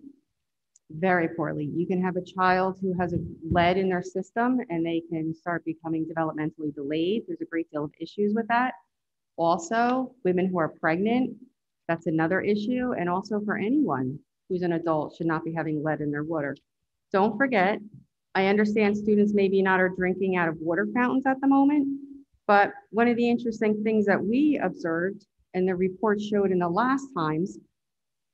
very poorly. You can have a child who has a lead in their system and they can start becoming developmentally delayed. There's a great deal of issues with that. Also, women who are pregnant, that's another issue. And also for anyone who's an adult should not be having lead in their water. Don't forget, I understand students maybe not are drinking out of water fountains at the moment, but one of the interesting things that we observed and the report showed in the last times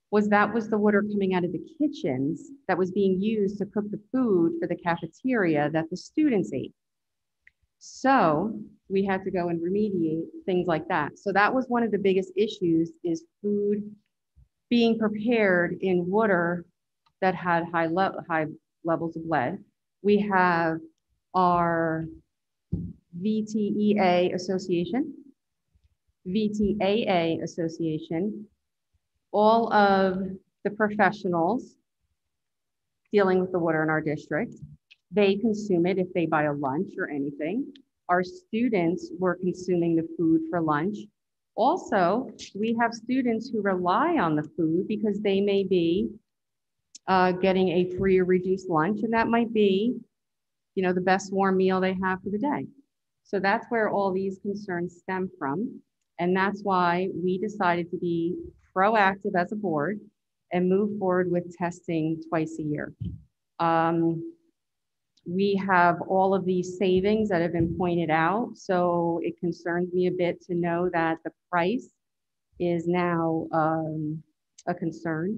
was the water coming out of the kitchens that was being used to cook the food for the cafeteria that the students ate. So we had to go and remediate things like that. So that was one of the biggest issues, is food being prepared in water that had high levels of lead. We have our VTEA Association, VTAA Association, all of the professionals dealing with the water in our district. They consume it if they buy a lunch or anything. Our students were consuming the food for lunch. Also, we have students who rely on the food because they may be getting a free or reduced lunch, and that might be, the best warm meal they have for the day. So that's where all these concerns stem from. And that's why we decided to be proactive as a board and move forward with testing twice a year. We have all of these savings that have been pointed out. So it concerns me a bit to know that the price is now a concern.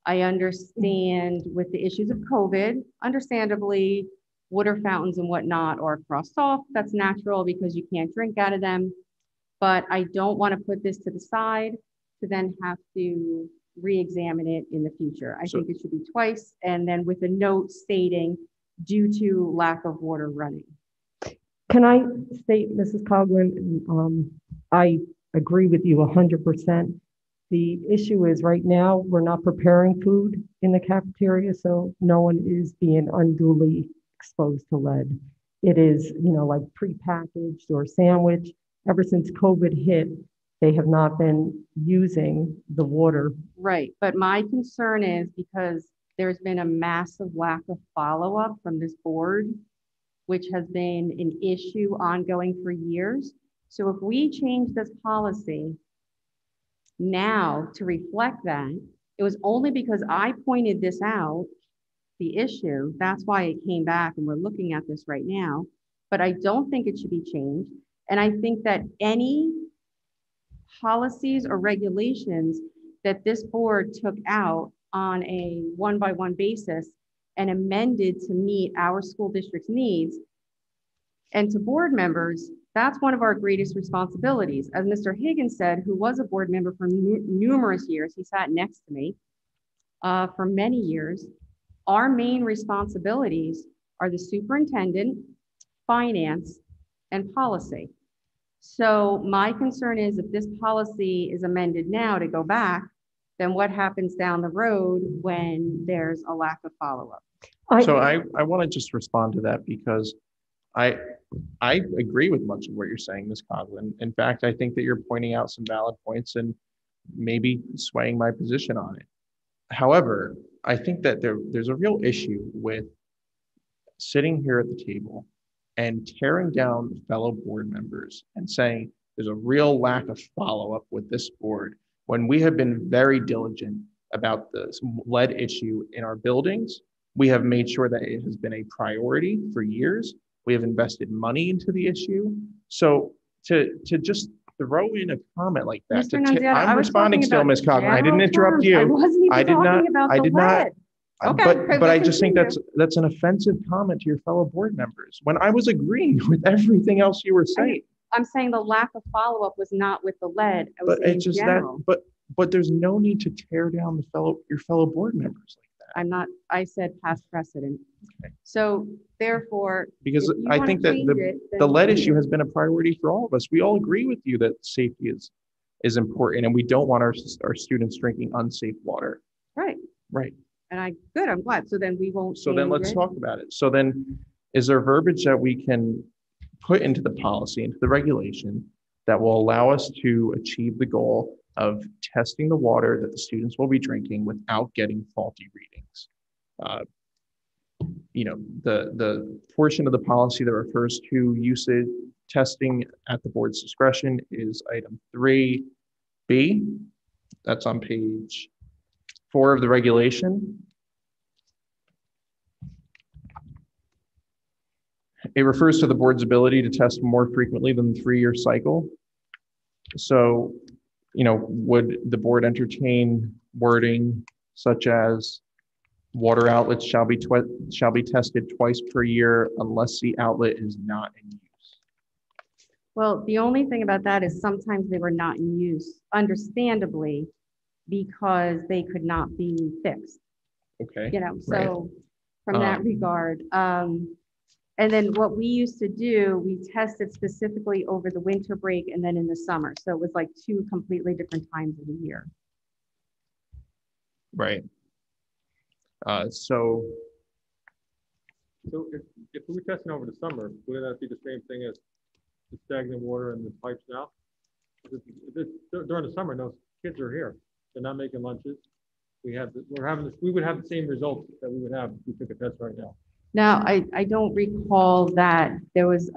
I understand with the issues of COVID, understandably, water fountains and whatnot are crossed off. That's natural because you can't drink out of them. But I don't want to put this to the side to then have to re-examine it in the future. I think it should be twice, and then with a note stating due to lack of water running. Can I state, Mrs. Coughlin, I agree with you 100%. The issue is right now, we're not preparing food in the cafeteria, so no one is being unduly exposed to lead. It is, like prepackaged or sandwiched. Ever since COVID hit, they have not been using the water. Right, but my concern is because there's been a massive lack of follow-up from this board, which has been an issue ongoing for years. So if we change this policy now to reflect that, it was only because I pointed this out, the issue, that's why it came back and we're looking at this right now, but I don't think it should be changed. And I think that any policies or regulations that this board took out on a one-by-one basis and amended to meet our school district's needs, and to board members, that's one of our greatest responsibilities. As Mr. Higgins said, who was a board member for numerous years, he sat next to me for many years, our main responsibilities are the superintendent, finance, and policy. So my concern is if this policy is amended now to go back, then what happens down the road when there's a lack of follow-up? So I want to just respond to that because I agree with much of what you're saying, Ms. Coughlin. In fact, I think that you're pointing out some valid points and maybe swaying my position on it. However, I think that there's a real issue with sitting here at the table and tearing down fellow board members and saying there's a real lack of follow-up with this board when we have been very diligent about the lead issue in our buildings. We have made sure that it has been a priority for years. We have invested money into the issue. So to just throw in a comment like that, Mr. Nunziata, I'm responding still, Ms. Coughlin. I didn't interrupt you. I wasn't even talking about the lead. Okay, but I just think that's an offensive comment to your fellow board members when I was agreeing with everything else you were saying. I'm saying the lack of follow-up was not with the lead. I was But saying it's just general. that. But there's no need to tear down your fellow board members like that. I'm not. I said past precedent. Okay. So therefore, because I think that the lead issue has been a priority for all of us. We all agree with you that safety is important, and we don't want our students drinking unsafe water. Right. Right. And I'm glad. So then we won't. So then let's talk about it. So then, is there verbiage that we can put into the policy, into the regulation, that will allow us to achieve the goal of testing the water that the students will be drinking without getting faulty readings? The portion of the policy that refers to usage testing at the board's discretion is item 3B. That's on page 4 of the regulation. It refers to the board's ability to test more frequently than the 3-year cycle. So, would the board entertain wording such as water outlets shall be tested twice per year unless the outlet is not in use? Well, the only thing about that is sometimes they were not in use, understandably, because they could not be fixed. Okay. So from that regard, and then what we used to do, we tested specifically over the winter break and then in the summer. So it was like 2 completely different times of the year. Right. So if we were testing over the summer, wouldn't that be the same thing as the stagnant water in the pipes now? During the summer, those kids are here. They're not making lunches. We would have the same results that we would have if we took a test right now. Now, I don't recall that there was,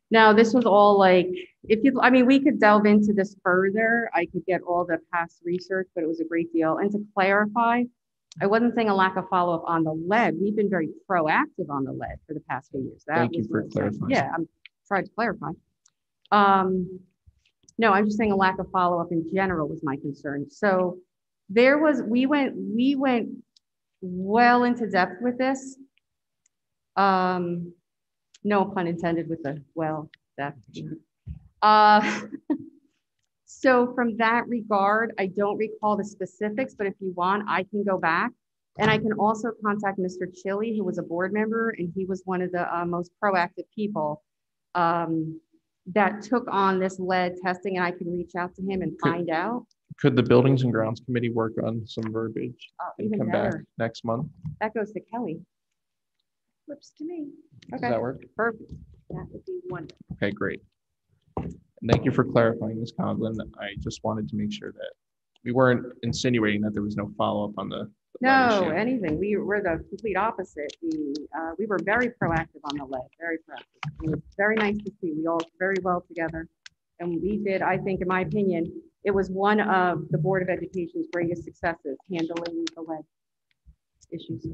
now this was all like, we could delve into this further. I could get all the past research, but it was a great deal. And to clarify, I wasn't saying a lack of follow-up on the lead. We've been very proactive on the lead for the past few years. Thank you for clarifying. Yeah, I'm trying to clarify. No, I'm just saying a lack of follow-up in general was my concern. So we went well into depth with this. No pun intended with the well depth. So from that regard, I don't recall the specifics, but if you want, I can go back and I can also contact Mr. Chili, who was a board member, and he was one of the most proactive people, that took on this lead testing, and I can reach out to him and find out. Could the Buildings and Grounds Committee work on some verbiage and Even come back better. next month? That goes to Kelly. Flips to me. Does Okay, that work? perfect. That would be wonderful. Okay, great. And thank you for clarifying, Ms. Conlon. I just wanted to make sure that we weren't insinuating that there was no follow-up on the lead No, issue. anything. We're the complete opposite. We were very proactive on the lead, very proactive. It was very nice to see. We all worked very well together. And we did, I think, in my opinion, it was one of the Board of Education's greatest successes, handling the lead issues.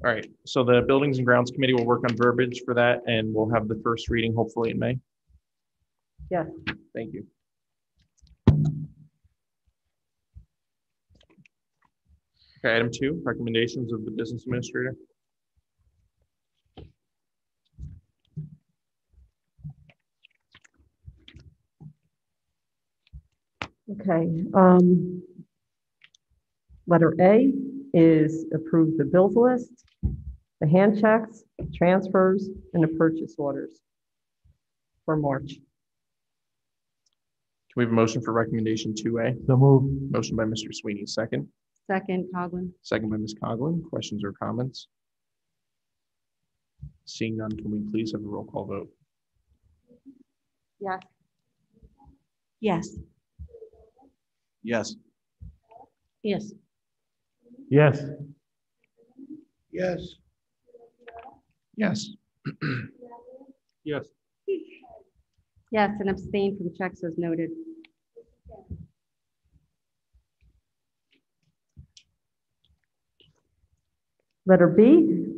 All right, so the Buildings and Grounds Committee will work on verbiage for that, and we'll have the first reading hopefully in May. Yes. Thank you. Okay, item 2, recommendations of the business administrator. Okay. Letter A is approve the bills list, the hand checks, transfers, and the purchase orders for March. Can we have a motion for recommendation 2A? So move. Motion by Mr. Sweeney, second. Second, Coughlin. Second by Ms. Coughlin. Questions or comments? Seeing none, can we please have a roll call vote? Yes. Yes. Yes. Yes. Yes. Yes. Yes. Yes. Yes, and abstain from checks as noted. Letter B,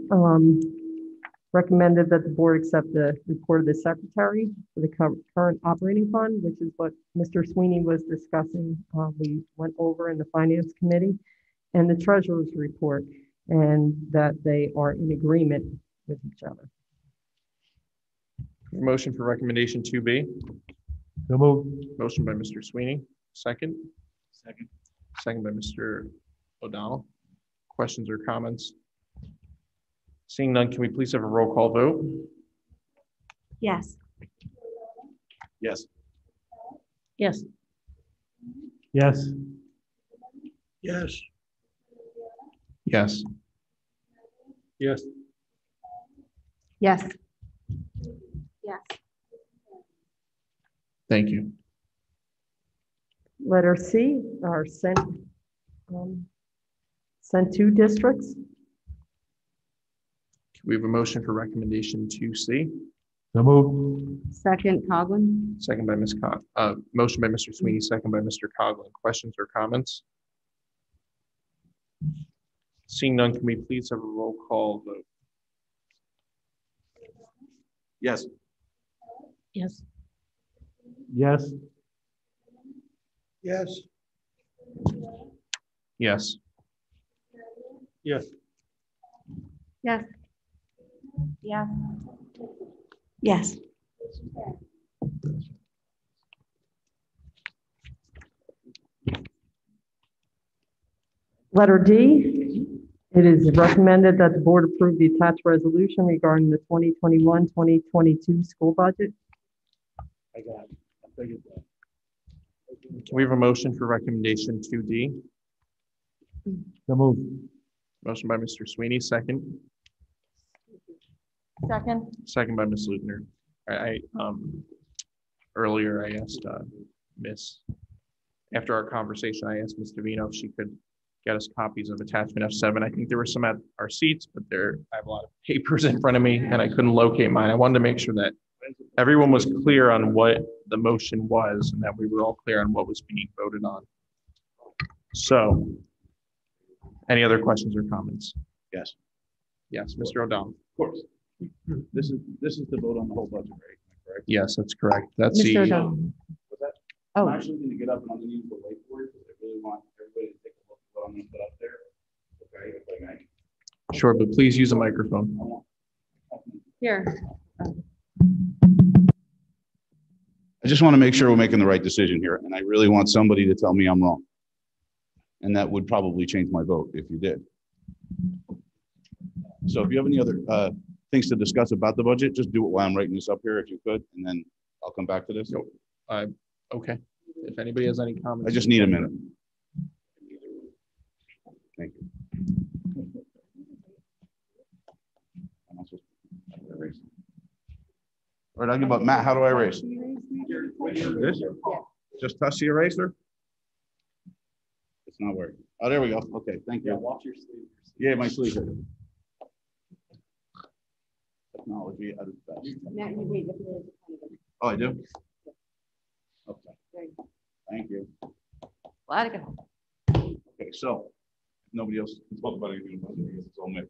recommended that the board accept the report of the secretary for the current operating fund, which is what Mr. Sweeney was discussing. We went over in the finance committee, and the treasurer's report, and that they are in agreement with each other. Motion for recommendation 2B. So move. Motion by Mr. Sweeney, second. Second. Second by Mr. O'Donnell. Questions or comments? Seeing none, can we please have a roll call vote? Yes. Yes. Yes. Yes. Yes. Yes. Yes. Yes. Yes. Thank you. Letter C are sent to districts. Can we have a motion for recommendation 2C? So move. Second, Coughlin. Second by Ms. Motion by Mr. Sweeney, second by Mr. Coughlin. Questions or comments? Seeing none, can we please have a roll call vote? Yes. Yes. Yes. Yes. Yes. Yes. Yes. Yes. Yes. Letter D, it is recommended that the board approve the attached resolution regarding the 2021-2022 school budget. I got it. I figured that. Can we have a motion for recommendation 2D? So move. Motion by Mr. Sweeney, second. Second. Second by Ms. Lutner. Earlier I asked after our conversation, I asked Ms. Davino if she could get us copies of attachment F7. I think there were some at our seats, but I have a lot of papers in front of me and I couldn't locate mine. I wanted to make sure that everyone was clear on what the motion was and that we were all clear on what was being voted on. So, any other questions or comments? Yes. Yes, Mr. O'Donnell. Of course. This is the vote on the whole budget, right? Correct? Yes, that's correct. That's Mr. the, O'Donnell. Was that? Oh. I'm actually going to get up and underneath the whiteboard because I really want everybody to take a look at what I'm going to put up there. Okay, if I may. sure, but please use a microphone. Here. I just want to make sure we're making the right decision here, and I really want somebody to tell me I'm wrong. And that would probably change my vote if you did. So if you have any other things to discuss about the budget, just do it while I'm writing this up here if you could, and then I'll come back to this. Okay. If anybody has any comments. I just need a minute. Thank you. All right, I'll give up. Matt, how do I erase? This? Just touch the eraser? It's not working. Oh, there we go. Okay, thank you. Yeah, watch your sleeve. Yeah, my sleeve. Technology at its best. Matt, you wait. Oh, I do? Okay. Thank you. Glad to go. Okay, so if nobody else can talk about anything about it, I guess it's all me.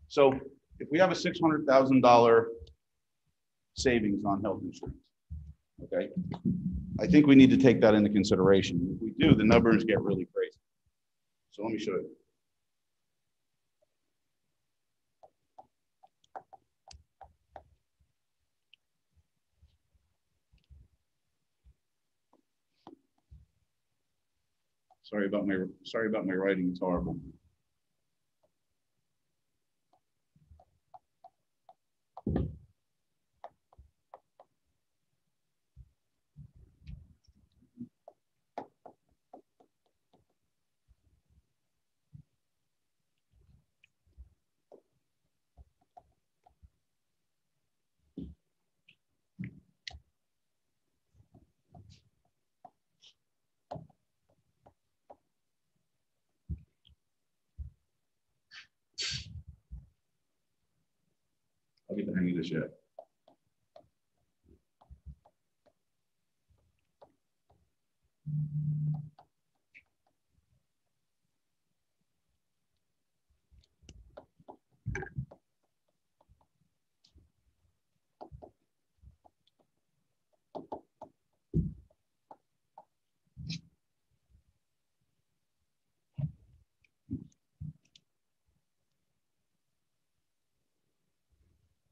So if we have a $600,000 savings on health insurance, okay, I think we need to take that into consideration. If we do, the numbers get really crazy. So let me show you. Sorry about my writing. It's horrible. I'll get the hang of this yet.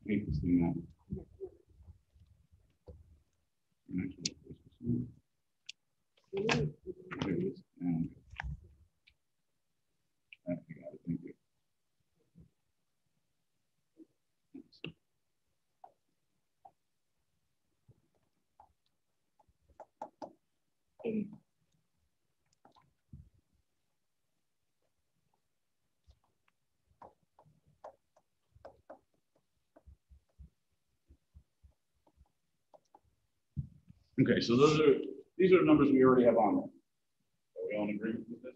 Hate this thing now. There it is. And I got it. Thank you. Okay, so these are numbers we already have on there. Are we all in agreement with this?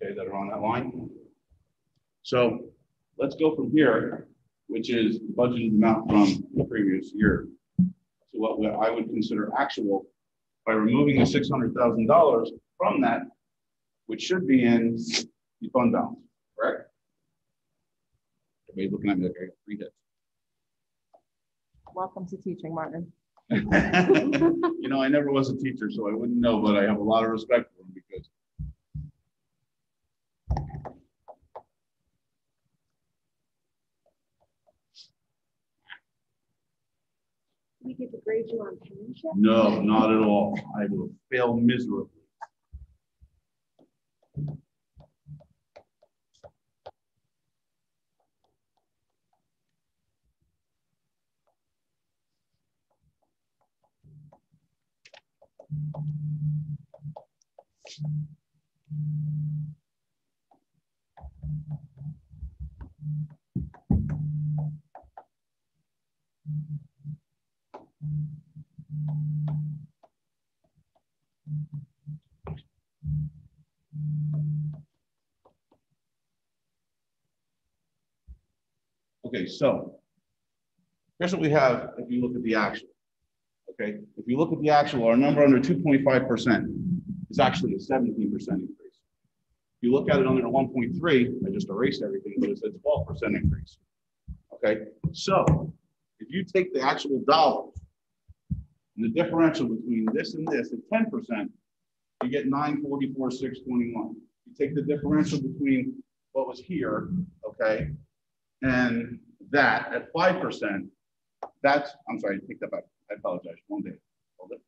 Okay, that are on that line. So let's go from here, which is the budgeted amount from the previous year, to what I would consider actual by removing the $600,000 from that, which should be in the fund balance, correct? Everybody's looking at me like I got 3 hits. Welcome to teaching, Martin. You know, I never was a teacher, so I wouldn't know, but I have a lot of respect for him because We get to grade you on penmanship? no, not at all. I will fail miserably. Okay, so here's what we have if you look at the actual. Okay, if you look at the actual, our number under 2.5% is actually a 17% increase. If you look at it under the 1.3, I just erased everything, but it's a 12% increase. Okay, so if you take the actual dollars and the differential between this and this at 10%, you get 944,621. You take the differential between what was here, okay, and that at 5%, that's, I'm sorry, take that back. I apologize. One day. Hold it.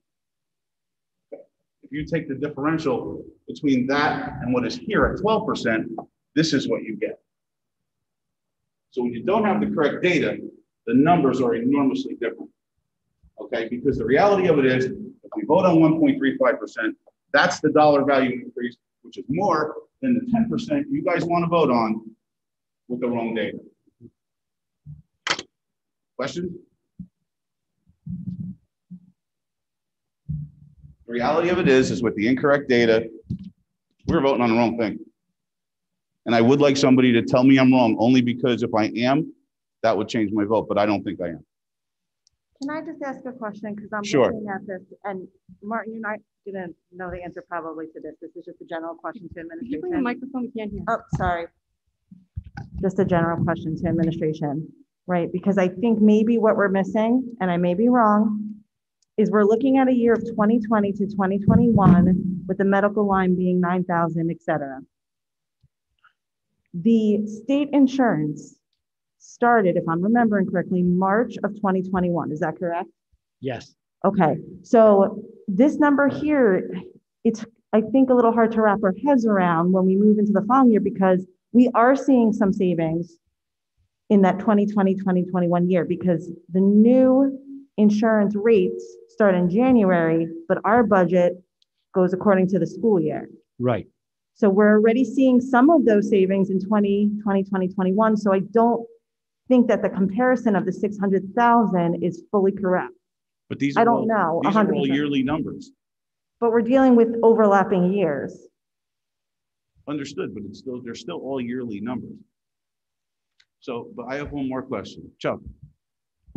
Okay. If you take the differential between that and what is here at 12%, this is what you get. So when you don't have the correct data, the numbers are enormously different. Okay, because the reality of it is, if we vote on 1.35%, that's the dollar value increase, which is more than the 10% you guys want to vote on with the wrong data. Question? The reality of it is with the incorrect data, we're voting on the wrong thing. And I would like somebody to tell me I'm wrong, only because if I am, that would change my vote, but I don't think I am. Can I just ask a question? Because I'm Sure. looking at this, and Martin, you're not gonna know the answer probably to this. This is just a general question to Can administration. you bring the microphone? We can't hear. Oh, sorry. Just a general question to administration, right? Because I think maybe what we're missing, and I may be wrong, is we're looking at a year of 2020 to 2021 with the medical line being 9,000, et cetera. The state insurance started, if I'm remembering correctly, March of 2021. Is that correct? Yes. Okay, so this number here, it's, I think, a little hard to wrap our heads around when we move into the following year, because we are seeing some savings in that 2020, 2021 year, because the new insurance rates start in January, but our budget goes according to the school year. Right. So we're already seeing some of those savings in 2020, 2021. So I don't think that the comparison of the 600,000 is fully correct. But these I are don't know. These are all 100%. yearly numbers. But we're dealing with overlapping years. Understood, but it's still, they're still all yearly numbers. So, but I have one more question. Chuck,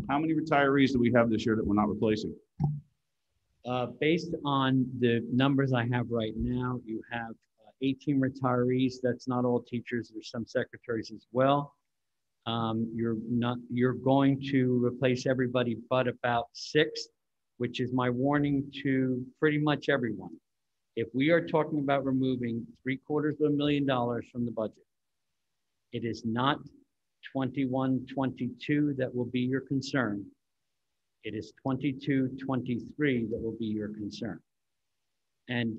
how many retirees do we have this year that we're not replacing? Based on the numbers I have right now, you have 18 retirees. That's not all teachers. There's some secretaries as well. You're going to replace everybody but about 6, which is my warning to pretty much everyone. If we are talking about removing $750,000 from the budget, it is not 21, 22 that will be your concern. It is 22, 23 that will be your concern. And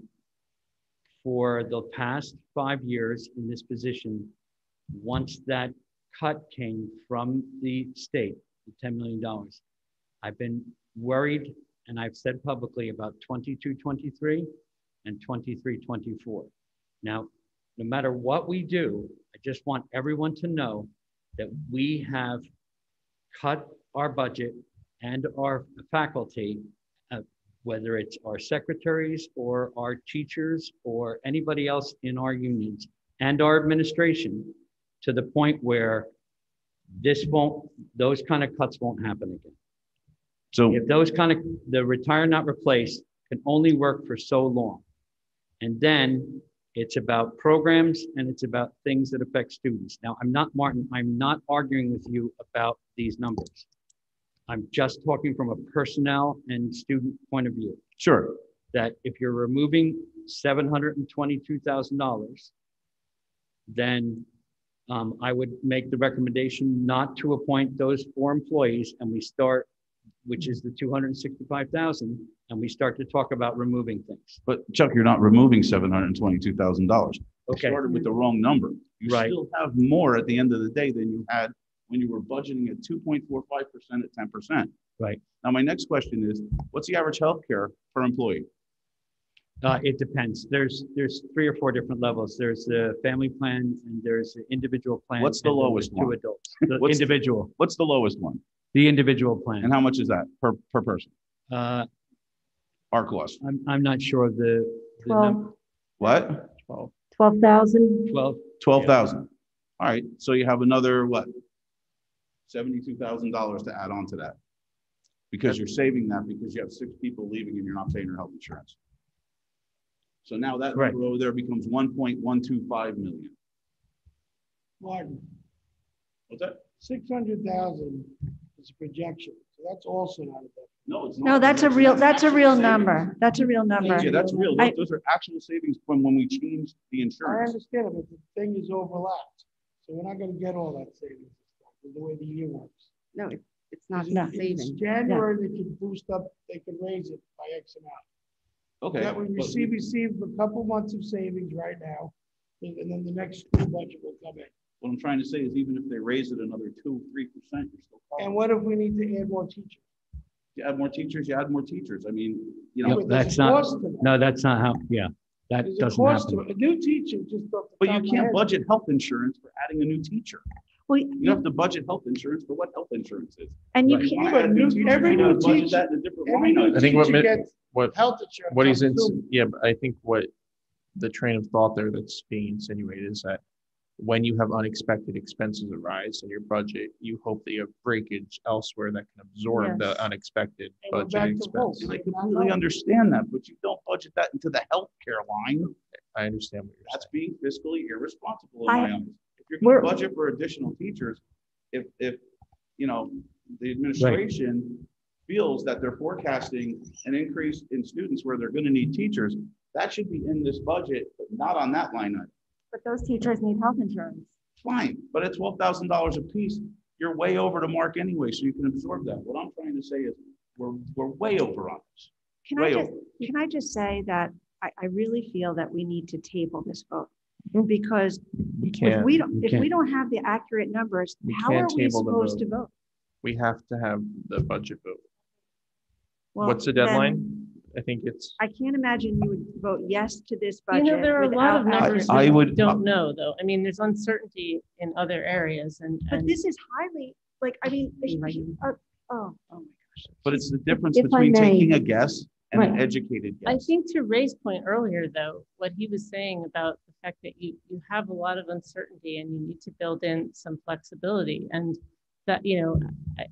for the past 5 years in this position, once that cut came from the state, the $10 million, I've been worried, and I've said publicly, about 22, 23 and 23, 24. Now, no matter what we do, I just want everyone to know that we have cut our budget and our faculty, whether it's our secretaries or our teachers or anybody else in our unions and our administration, to the point where those kind of cuts won't happen again. So if the retire not replace can only work for so long. And then it's about programs and it's about things that affect students. Now, Martin, I'm not arguing with you about these numbers. I'm just talking from a personnel and student point of view. Sure. That if you're removing $722,000, then I would make the recommendation not to appoint those 4 employees, and we start, which is the 265,000, and we start to talk about removing things. But Chuck, you're not removing $722,000. You Okay. started with the wrong number. You Right. still have more at the end of the day than you had when you were budgeting at 2.45% at 10%. Right. Now, my next question is, what's the average healthcare per employee? It depends. There's 3 or 4 different levels. There's the family plan and there's the individual plan. What's the and then lowest there's 2 one? adults. The individual. What's the lowest one? The individual plan. And how much is that per person? Our cost. I'm not sure of the 12. What? 12,000. 12,000. All right. So you have another what? $72,000 to add on to that, because you're saving that because you have 6 people leaving and you're not paying their health insurance. So now that number over there becomes 1.125 million. Martin, What's that? 600,000 is a projection, so that's also not a deficit. No, it's not. No, that's a real number. That's a real number. Yeah, that's real. Those are actual savings from when we changed the I insurance. understand it, but the thing is overlapped, so we're not gonna get all that savings with the way the year works. No, it's not In saving. January, they could boost up, they could raise it by X amount. Okay. That we but- receive a couple months of savings right now, and then the next school budget will come in. What I'm trying to say is even if they raise it another 2-3%, you're still covered. And what if we need to add more teachers? You add more teachers, you add more teachers. I mean, you Yeah, know. but there's That's a not, cost to that. no, that's not how, yeah, that There's a doesn't cost to happen. it. A new teacher, just off the But top you of my can't head. budget health insurance for adding a new teacher. Well, You have to budget health insurance for what health insurance is. And you If can't- wanna add new teachers, every you gotta new budget teacher- that in a different every line new item. I think teacher gets what health insurance. what he's I'm in, assuming. yeah, but I think what the train of thought there that's being insinuated is that when you have unexpected expenses arise in your budget, you hope that you have breakage elsewhere that can absorb the Yes. unexpected And we're budget back to expense. And I completely understand that, but you don't budget that into the healthcare line. I understand what you're That's saying. being fiscally irresponsible in I- my eyes. If you're We're- gonna budget for additional teachers, if, you know, the administration feels that they're forecasting an increase in students where they're gonna need teachers, that should be in this budget, but not on that line item. But those teachers need health insurance. Fine, but at $12,000 a piece, you're way over the mark anyway, so you can absorb that. What I'm trying to say is, we're way over on this. Way Can I just say that I really feel that we need to table this vote? Because We if can't. we don't have the accurate numbers, We how are can't we table the supposed vote. to vote? We have to have the budget vote. Well, What's the then deadline? I think it's, I can't imagine you would vote yes to this You budget. know, there are a lot of without numbers accurate- we would- don't know, though. I mean, there's uncertainty in other areas But this is highly, like, I mean, oh my gosh. But it's the difference If I between may. taking a guess and an Right. educated I guess. think to Ray's point earlier, though, what he was saying about the fact that you have a lot of uncertainty and you need to build in some flexibility, and that, you know,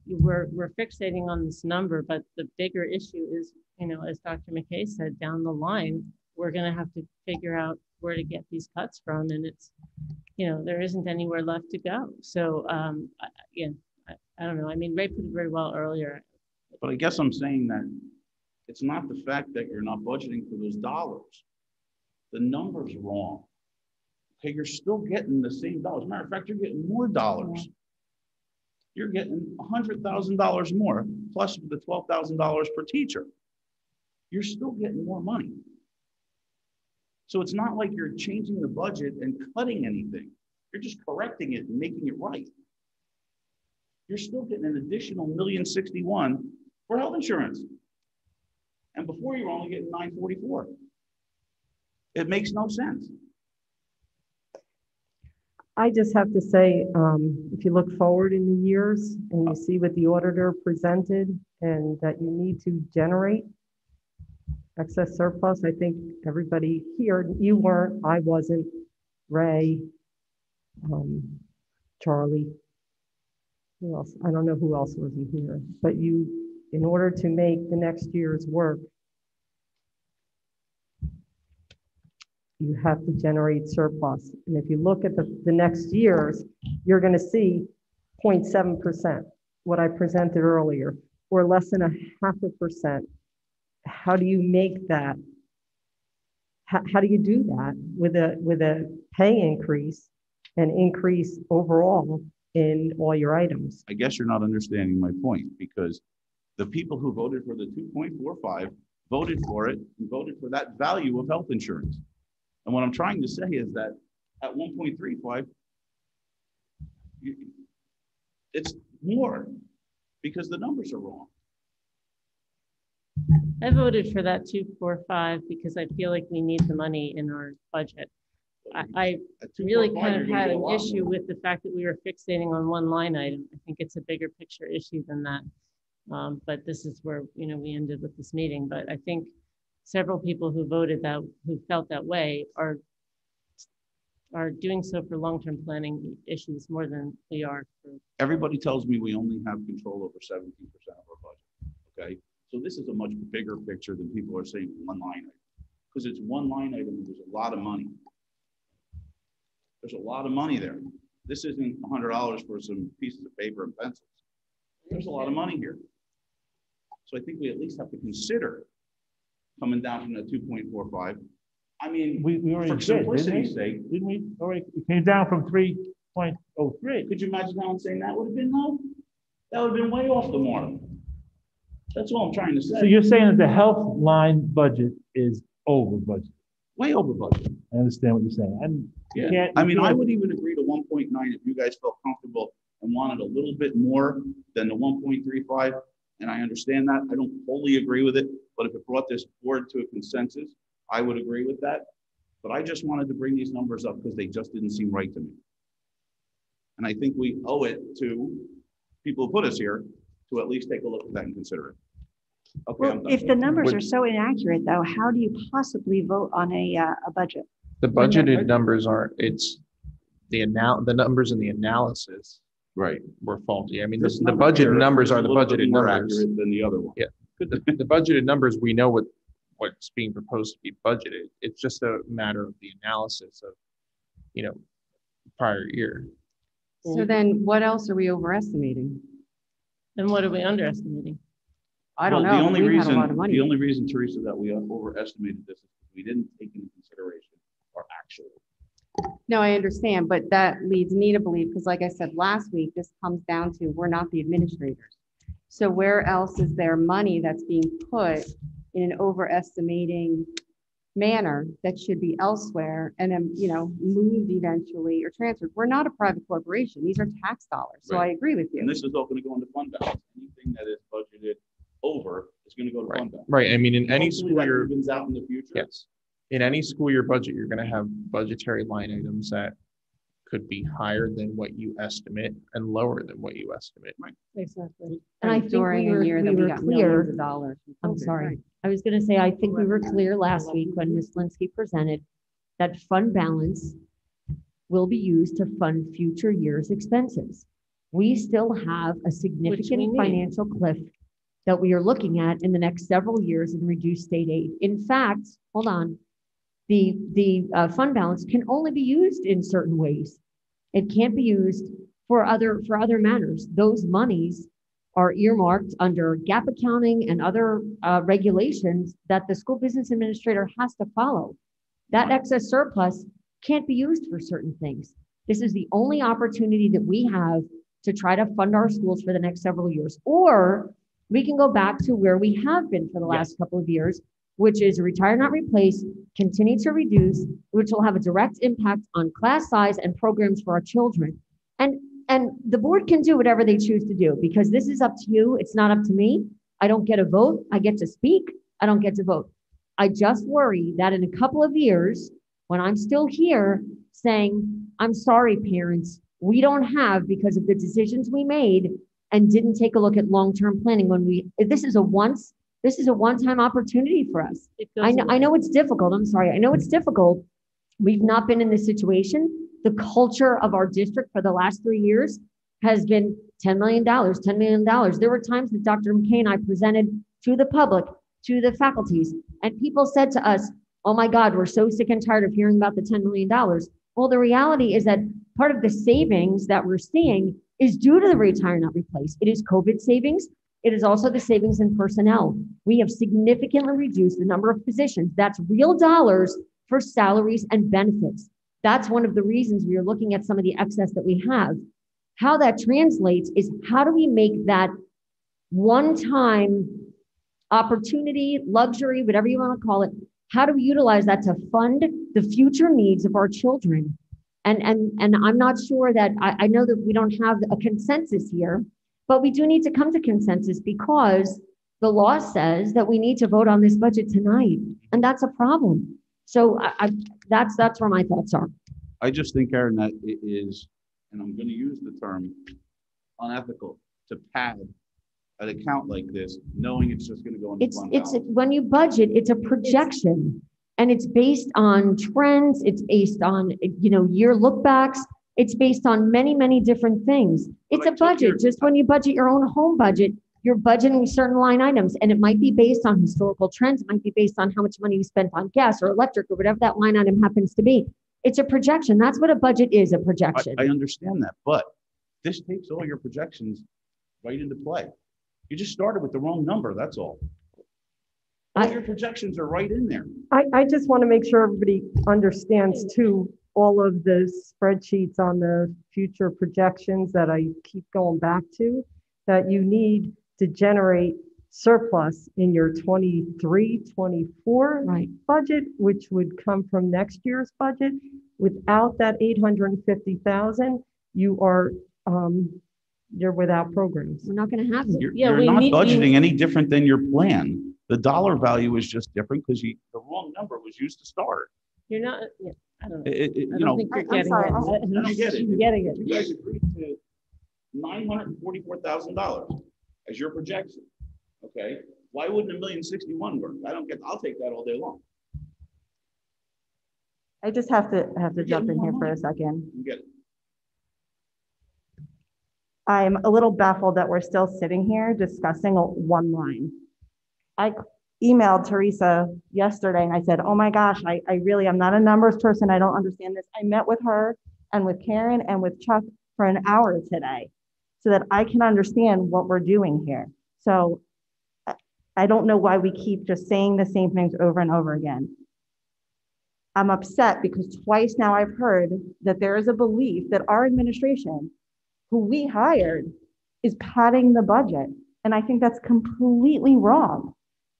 we're fixating on this number, but the bigger issue is, you know, as Dr. McKay said, down the line, we're going to have to figure out where to get these cuts from, and it's, you know, there isn't anywhere left to go. So, I don't know. I mean, Ray put it very well earlier. But I guess I'm saying that it's not the fact that you're not budgeting for those dollars. The number's wrong. Okay, you're still getting the same dollars. Matter of fact, you're getting more dollars. You're getting $100,000 more, plus the $12,000 per teacher. You're still getting more money. So it's not like you're changing the budget and cutting anything. You're just correcting it and making it right. You're still getting an additional $1,061,000 for health insurance. And before you were only getting $944. It makes no sense. I just have to say, if you look forward in the years and you see what the auditor presented and that you need to generate excess surplus, I think everybody here, you weren't, I wasn't, Ray, Charlie, who else? I don't know who else wasn't here, but you, in order to make the next year's work, you have to generate surplus. And if you look at the next years, you're going to see 0.7%, what I presented earlier, or less than 0.5%. How do you make that? How do you do that with a pay increase and increase overall in all your items? I guess you're not understanding my point, because the people who voted for the 2.45 voted for it and voted for that value of health insurance. And what I'm trying to say is that at 1.35, it's more because the numbers are wrong. I voted for that 245 because I feel like we need the money in our budget. I really kind of had an issue with the fact that we were fixating on one line item. I think it's a bigger picture issue than that. But this is where, you know, we ended with this meeting. But I think several people who voted that, who felt that way, are doing so for long-term planning issues more than we are for. Everybody tells me we only have control over 17% of our budget, okay? So this is a much bigger picture than people are saying one line item, because it's one line item and there's a lot of money. There's a lot of money there. This isn't $100 for some pieces of paper and pencils. There's a lot of money here. So I think we at least have to consider coming down from the 2.45. I mean, We already for did, simplicity's sake. Didn't we? Already, it came down from 3.03. Could you imagine how insane that would have been, though? That would have been way off the mark. That's all I'm trying to say. So you're saying that the health line budget is over budget? Way over budget. I understand what you're saying. And you Yeah, can't- I mean, I would even agree to 1.9 if you guys felt comfortable and wanted a little bit more than the 1.35. And I understand that. I don't fully agree with it, but if it brought this board to a consensus, I would agree with that. But I just wanted to bring these numbers up because they just didn't seem right to me. And I think we owe it to people who put us here to at least take a look at that and consider it. Okay, Well, if the numbers are so inaccurate, though, how do you possibly vote on a budget? The budgeted numbers aren't, it's the numbers in the analysis. Right. Were faulty. I mean, the budget numbers are the budgeted more numbers. accurate than the other one. Yeah. The budgeted numbers, we know what's being proposed to be budgeted. It's just a matter of the analysis of, prior year. So then what else are we overestimating? And what are we underestimating? I don't know. The only We had reason, a lot of money. Teresa, that we overestimated this is we didn't take into consideration our actual. No, I understand, but that leads me to believe, because like I said last week, this comes down to we're not the administrators. So where else is there money that's being put in an overestimating manner that should be elsewhere and then, moved eventually or transferred? We're not a private corporation. These are tax dollars. So Right. I agree with you. And this is all going to go into fund balance. Anything that is budgeted over is going to go to fund balance. Right. I mean, in any Hopefully school that year, evens out in the future. yes. In any school year budget, you're going to have budgetary line items that could be higher than what you estimate and lower than what you estimate. Right. Exactly. And I think During we a year that we were got clear. millions of dollars. I'm sorry. I was going to say, I think we were clear last week when Ms. Linsky presented that fund balance will be used to fund future years' expenses. We still have a significant need. financial cliff that we are looking at in the next several years in reduced state aid. In fact, hold on, the fund balance can only be used in certain ways. It can't be used for other matters. Those monies are earmarked under GAAP accounting and other regulations that the school business administrator has to follow. That excess surplus can't be used for certain things. This is the only opportunity that we have to try to fund our schools for the next several years. Or we can go back to where we have been for the last couple of years, which is retire, not replace, continue to reduce, which will have a direct impact on class size and programs for our children. And the board can do whatever they choose to do because this is up to you. It's not up to me. I don't get a vote. I get to speak. I don't get to vote. I just worry that in a couple of years, when I'm still here saying, I'm sorry, parents, we don't have because of the decisions we made and didn't take a look at long-term planning this is a one-time opportunity for us. I know it's difficult. I'm sorry. I know it's difficult. We've not been in this situation. The culture of our district for the last 3 years has been $10 million, $10 million. There were times that Dr. McKay and I presented to the public, to the faculties, and people said to us, oh my God, we're so sick and tired of hearing about the $10 million. Well, the reality is that part of the savings that we're seeing is due to the retire, not replace. It is COVID savings. It is also the savings in personnel. We have significantly reduced the number of positions. That's real dollars for salaries and benefits. That's one of the reasons we are looking at some of the excess that we have. How that translates is how do we make that one-time opportunity, luxury, whatever you want to call it, how do we utilize that to fund the future needs of our children? And I'm not sure that, I know that we don't have a consensus here, but we do need to come to consensus because the law says that we need to vote on this budget tonight, and that's a problem. So that's where my thoughts are. I just think, Aaron, that it is, and I'm going to use the term, unethical to pad an account like this, knowing it's just going to go into fund balance. When you budget, it's a projection, and it's based on trends. It's based on year look backs. It's based on many, many different things. It's a budget. Just when you budget your own home budget, you're budgeting certain line items, and it might be based on historical trends. It might be based on how much money you spent on gas or electric or whatever that line item happens to be. It's a projection. That's what a budget is, a projection. I understand that, but this takes all your projections right into play. You just started with the wrong number, that's all. All your projections are right in there. I just want to make sure everybody understands too, all of the spreadsheets on the future projections that I keep going back to, that you need to generate surplus in your 23-24 budget, which would come from next year's budget. Without that 850,000, you are, you're without programs. We're not going to have it. You're not budgeting any different than your plan. The dollar value is just different because the wrong number was used to start. You're not, yeah, I don't know. You I know, don't think you're getting it. I don't get it. You're getting it. You guys agreed to $944,000 as your projection. Okay, why wouldn't $1,061,000 work? I don't get. I'll take that all day long. I just have to jump in here for a second. You get it. I'm a little baffled that we're still sitting here discussing one line. I emailed Teresa yesterday and I said, oh my gosh, I really am not a numbers person. I don't understand this. I met with her and with Karen and with Chuck for an hour today so that I can understand what we're doing here. So I don't know why we keep just saying the same things over and over again. I'm upset because twice now I've heard that there is a belief that our administration, who we hired, is padding the budget. And I think that's completely wrong.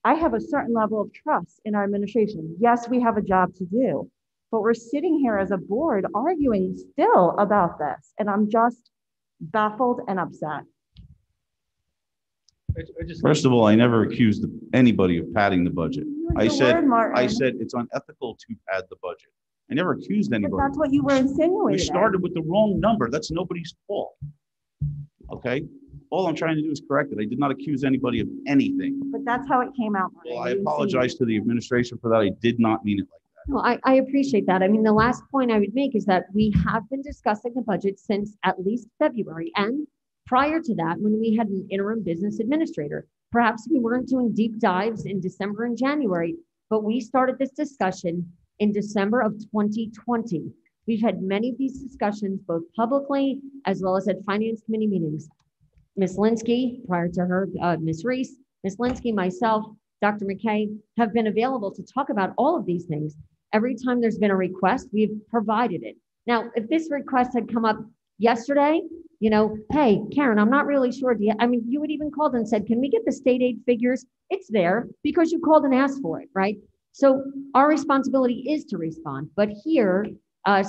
I have a certain level of trust in our administration. Yes, we have a job to do, but we're sitting here as a board arguing still about this. And I'm just baffled and upset. First of all, I never accused anybody of padding the budget. I said Martin. it's unethical to pad the budget. I never accused anybody. But that's what you were insinuating. We started with the wrong number. That's nobody's fault. Okay? All I'm trying to do is correct it. I did not accuse anybody of anything. But that's how it came out, Martin. Well, I apologize to the administration for that. I did not mean it like that. No, I appreciate that. I mean, the last point I would make is that we have been discussing the budget since at least February. And prior to that, when we had an interim business administrator, perhaps we weren't doing deep dives in December and January, but we started this discussion in December of 2020. We've had many of these discussions, both publicly as well as at finance committee meetings. Ms. Linsky, prior to her, Ms. Reese, Ms. Linsky, myself, Dr. McKay have been available to talk about all of these things. Every time there's been a request, we've provided it. Now, if this request had come up yesterday, you know, hey, Karen, I'm not really sure. I mean, you would even called and said, can we get the state aid figures? It's there because you called and asked for it, right? So our responsibility is to respond. But here,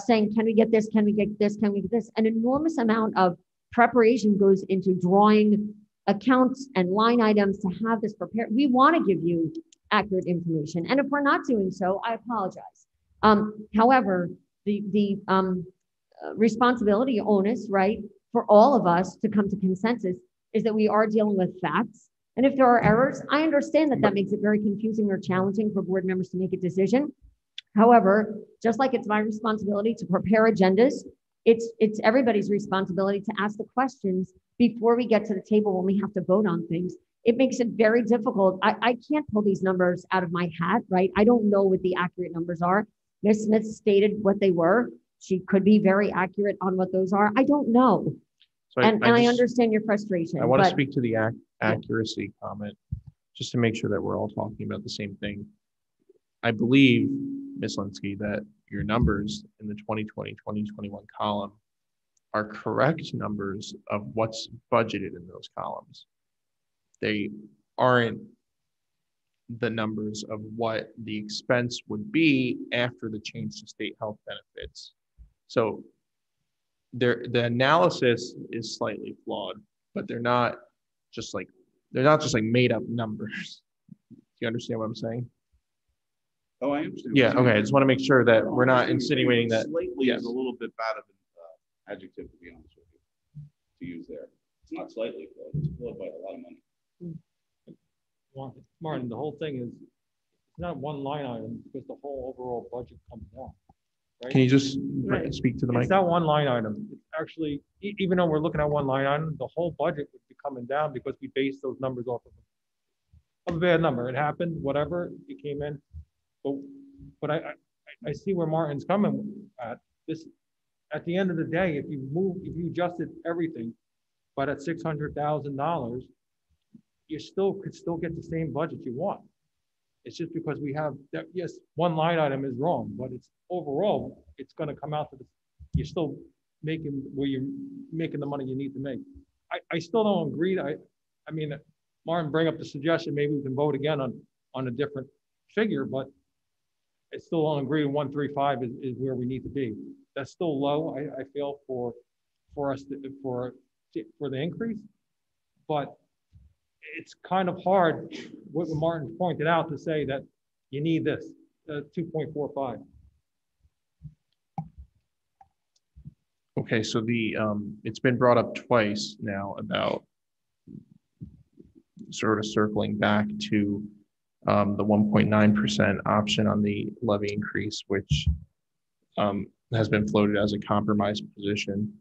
saying, can we get this? Can we get this? Can we get this? An enormous amount of preparation goes into drawing accounts and line items to have this prepared. We want to give you accurate information. And if we're not doing so, I apologize. However, the responsibility, onus, right, for all of us to come to consensus is that we are dealing with facts. And if there are errors, I understand that that makes it very confusing or challenging for board members to make a decision. However, just like it's my responsibility to prepare agendas, it's everybody's responsibility to ask the questions before we get to the table when we have to vote on things. It makes it very difficult. I can't pull these numbers out of my hat, right? I don't know what the accurate numbers are. Ms. Smith stated what they were. She could be very accurate on what those are. I don't know. So I understand your frustration. I want to speak to the accuracy comment, just to make sure that we're all talking about the same thing. I believe, Ms. Linsky, that your numbers in the 2020-2021 column are correct numbers of what's budgeted in those columns. They aren't the numbers of what the expense would be after the change to state health benefits. So the analysis is slightly flawed, but they're not just like made up numbers. Do you understand what I'm saying? Oh, I understand. Yeah, okay. I just want to make sure that we're not insinuating that. Slightly is a little bit bad of an adjective, to be honest with you, to use there. It's not slightly flawed, it's flawed by a lot of money. Well, Martin, the whole thing is it's not one line item because the whole overall budget comes down. Right? Can you just speak to the mic? It's not one line item. It's actually, even though we're looking at one line item, the whole budget would be coming down because we based those numbers off of a bad number. It happened, whatever, it came in. But I see where Martin's coming at. This, at the end of the day, if you adjusted everything by that $600,000, you could still get the same budget you want. It's just because we have that. Yes, one line item is wrong, but it's overall it's going to come out to you're still making where you're making the money you need to make. I still don't agree. I mean, Martin bring up the suggestion, maybe we can vote again on a different figure, but I still don't agree 135 is where we need to be. That's still low, I feel, for us for the increase, but it's kind of hard, what Martin pointed out, to say that you need this 2.45. Okay, so it's been brought up twice now about sort of circling back to the 1.9% option on the levy increase, which has been floated as a compromise position.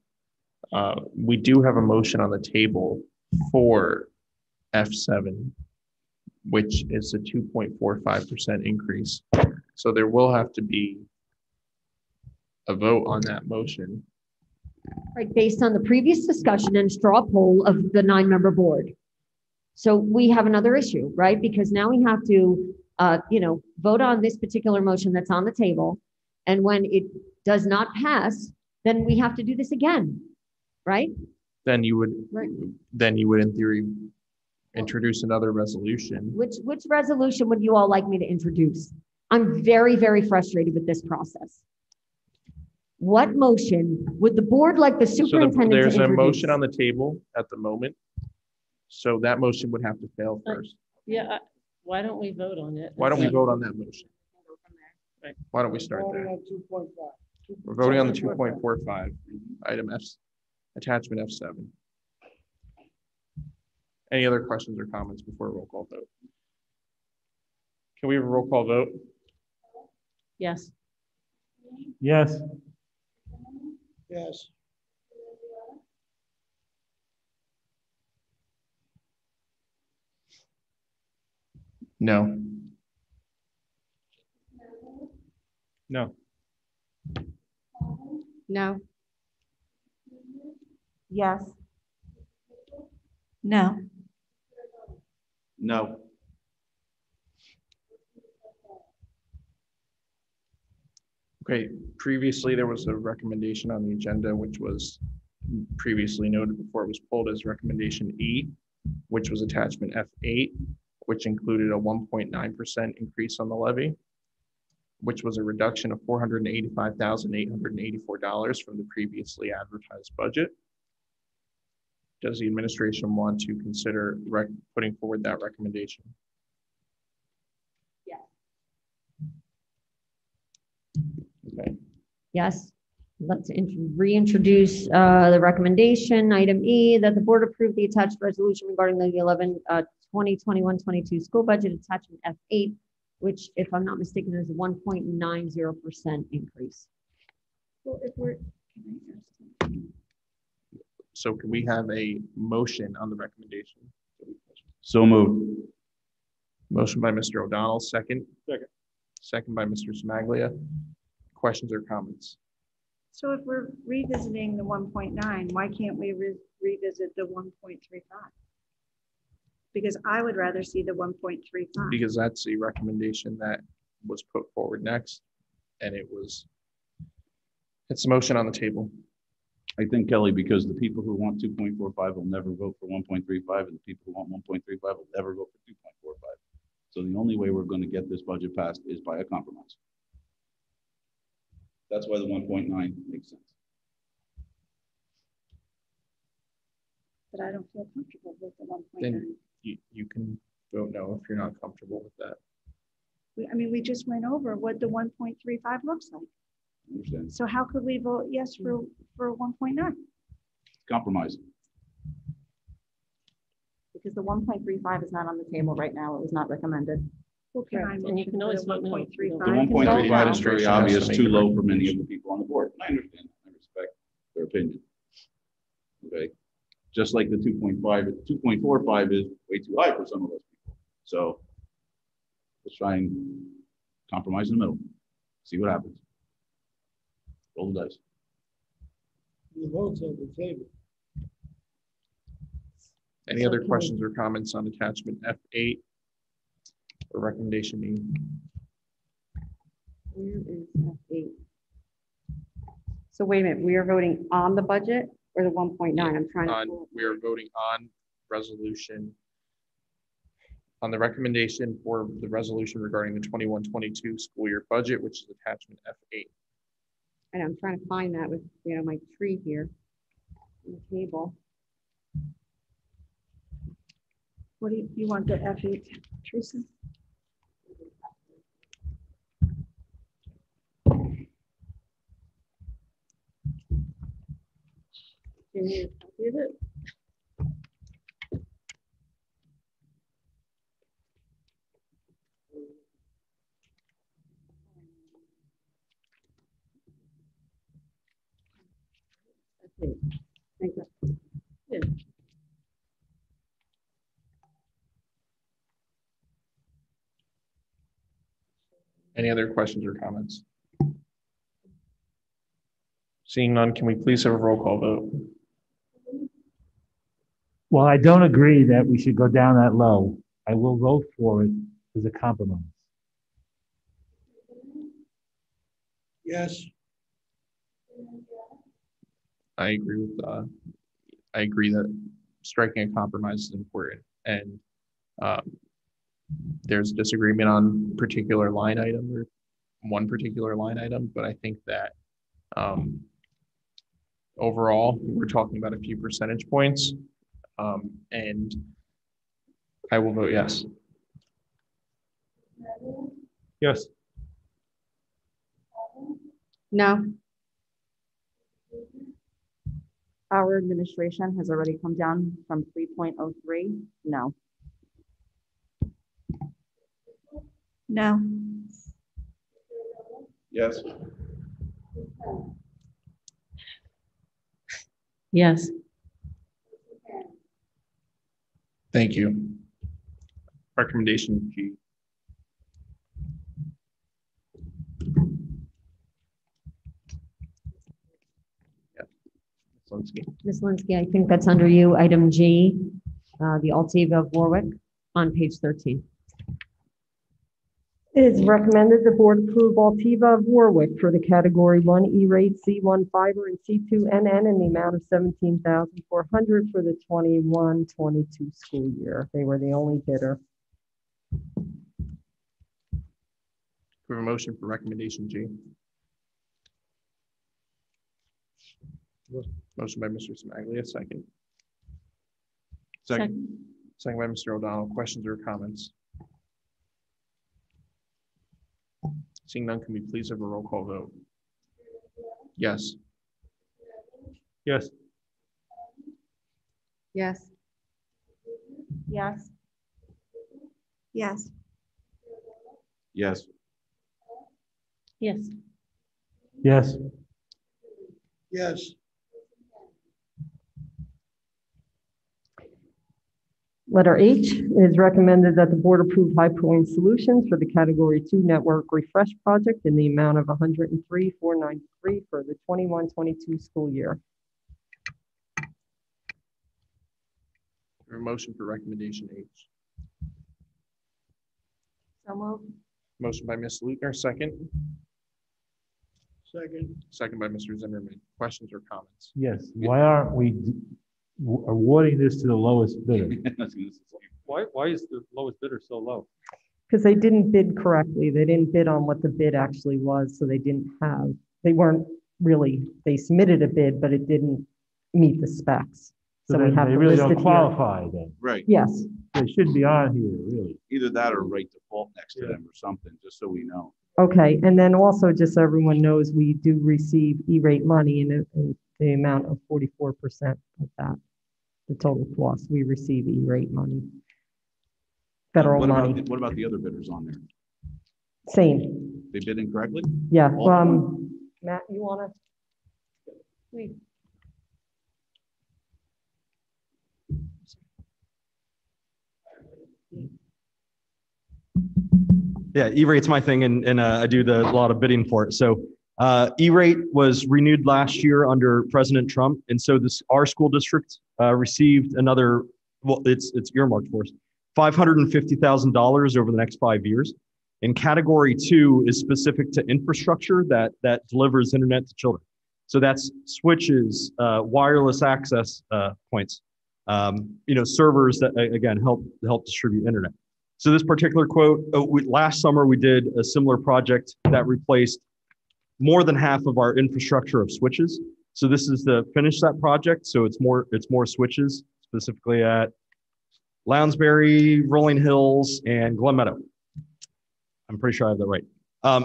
We do have a motion on the table for F7, which is a 2.45% increase. So there will have to be a vote on that motion. Right, based on the previous discussion and straw poll of the 9-member board. So we have another issue, right? Because now we have to, vote on this particular motion that's on the table. And when it does not pass, then we have to do this again, right? Then you would in theory introduce another resolution. Which resolution would you all like me to introduce? I'm very, very frustrated with this process. What motion would the board like the superintendent to introduce? There's a motion on the table at the moment. So that motion would have to fail first. Yeah, why don't we vote on it? Why don't we vote on that motion? Right. Why don't we start there? We're voting on the 2.45, item F, attachment F7. Any other questions or comments before a roll call vote? Can we have a roll call vote? Yes. Yes. Yes. No. No. No. Yes. No. No. Okay, previously there was a recommendation on the agenda, which was previously noted before it was pulled as recommendation E, which was attachment F8, which included a 1.9% increase on the levy, which was a reduction of $485,884 from the previously advertised budget. Does the administration want to consider putting forward that recommendation? Yes. Okay. Yes. Let's reintroduce the recommendation, item E, that the board approve the attached resolution regarding the 2021-22 school budget, attachment F8, which, if I'm not mistaken, is a 1.90% increase. Well, if we're, So can we have a motion on the recommendation? So moved. Motion by Mr. O'Donnell, second. Second. Second by Mr. Smaglia. Questions or comments? so if we're revisiting the 1.9, why can't we revisit the 1.35? Because I would rather see the 1.35. Because that's the recommendation that was put forward next, and it's a motion on the table. I think, Kelly, because the people who want 2.45 will never vote for 1.35, and the people who want 1.35 will never vote for 2.45. So the only way we're going to get this budget passed is by a compromise. That's why the 1.9 makes sense. But I don't feel comfortable with the 1.9. Then you can vote no if you're not comfortable with that. We just went over what the 1.35 looks like. I understand. So how could we vote yes for 1.9? Compromise. Because the 1.35 is not on the table right now. It was not recommended. Well, can I And you can always vote no. 1.35? The 1.35 is very obvious, too low for many of the people on the board. I understand. I respect their opinion. Okay. Just like the 2.45 is way too high for some of those people. So let's try and compromise in the middle. See what happens. Roll the dice. The vote's on the table. Any other questions or comments on attachment F8 or recommendation E? Where is F8? So wait a minute, we are voting on the budget or the 1.9? I'm trying to. We are voting on resolution on the recommendation for the resolution regarding the 21-22 school year budget, which is attachment F8. And I'm trying to find that with, my tree here on the table. What do you want the F8, Teresa? Do you need a copy of it? Thank you. Yeah. Any other questions or comments? Seeing none, can we please have a roll call vote? Well, I don't agree that we should go down that low. I will vote for it as a compromise. Yes. I agree that striking a compromise is important, and there's disagreement on particular line item or one particular line item, but I think that overall we're talking about a few percentage points, and I will vote yes. Yes. No. Our administration has already come down from 3.03. No. No. Yes. Yes. Thank you. Recommendation G. Ms. Linsky, I think that's under you, item G, the Altiva of Warwick on page 13. It is recommended the board approve Altiva of Warwick for the category 1 E-rate C1 fiber and C2 NN in the amount of $17,400 for the 21-22 school year. They were the only bidder. We have a motion for recommendation G. Motion by Mr. Smaglia, second. Second by Mr. O'Donnell. Questions or comments? Seeing none, can we please have a roll call vote? Yes. Yes. Yes. Yes. Yes. Yes. Yes. Yes. Yes. Letter H, it is recommended that the board approve High Point Solutions for the Category 2 Network Refresh Project in the amount of $103,493 for the 21-22 school year. We have a motion for recommendation H. So moved. Motion by Ms. Lutner, second. Second. Second by Mr. Zimmerman. Questions or comments? Yes. Why aren't we awarding this to the lowest bidder? Why is the lowest bidder so low? Because they didn't bid correctly. They didn't bid on what the bid actually was, so they submitted a bid, but it didn't meet the specs. So we have they to really list don't it here. qualify then. Right. Yes. They should be on here, really. Either that or write default next to them or something, just so we know. Okay, and then also, just so everyone knows, we do receive E-rate money in the amount of 44% of that, the total cost. We receive E-rate money, federal money. What about the other bidders on there? Same. They bid incorrectly? Yeah, All of them? Matt, you wanna? Please. Yeah, E-rate's my thing, and I do a lot of bidding for it. So E-rate was renewed last year under President Trump, and so our school district received another, well, it's earmarked for us, $550,000 over the next 5 years. And category 2 is specific to infrastructure that delivers internet to children. So that's switches, wireless access points, servers that again help distribute internet. So this particular quote, last summer we did a similar project that replaced more than half of our infrastructure of switches. So this is to finish that project. So it's more switches, specifically at Lounsbury, Rolling Hills, and Glen Meadow. I'm pretty sure I have that right.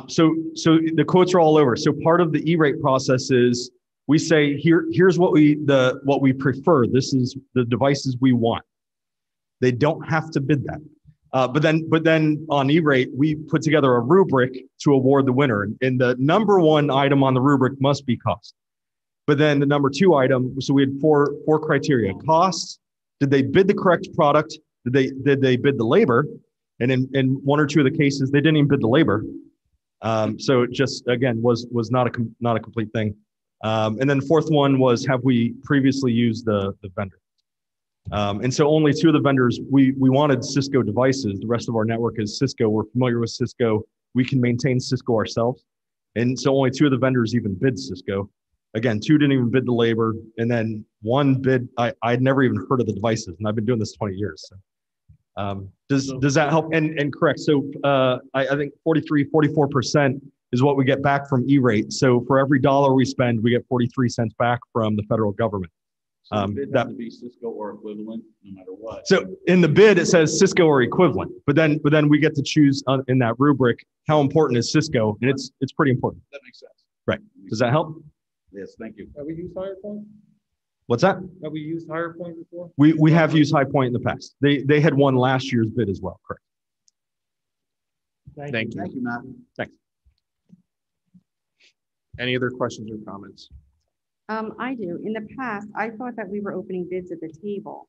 So the quotes are all over. So part of the E-rate process is we say, here's what we prefer. This is the devices we want. They don't have to bid that. But then on E-rate, we put together a rubric to award the winner. And the number one item on the rubric must be cost. But then the number two item, so we had four criteria: cost, did they bid the correct product? Did they bid the labor? And in one or two of the cases, they didn't even bid the labor. So it just, again, was not a complete thing. And then the fourth one was, have we previously used the vendor? And so only two of the vendors, we wanted Cisco devices. The rest of our network is Cisco. We're familiar with Cisco. We can maintain Cisco ourselves. And so only two of the vendors even bid Cisco. Again, two didn't even bid the labor. And then one bid, I'd never even heard of the devices, and I've been doing this 20 years. So. Does that help? And correct. So I think 44% is what we get back from E-rate. So for every dollar we spend, we get 43 cents back from the federal government. So the bid has to be Cisco or equivalent, no matter what. So in the bid, it says Cisco or equivalent, but then we get to choose in that rubric how important is Cisco, and it's pretty important. That makes sense. Right. Does that help? Yes, thank you. Have we used HirePoint? What's that? Have we used HirePoint before? We have used HighPoint in the past. They had won last year's bid as well. Correct. Thank you. Thank you, Matt. Thanks. Any other questions or comments? I do. In the past, I thought that we were opening bids at the table.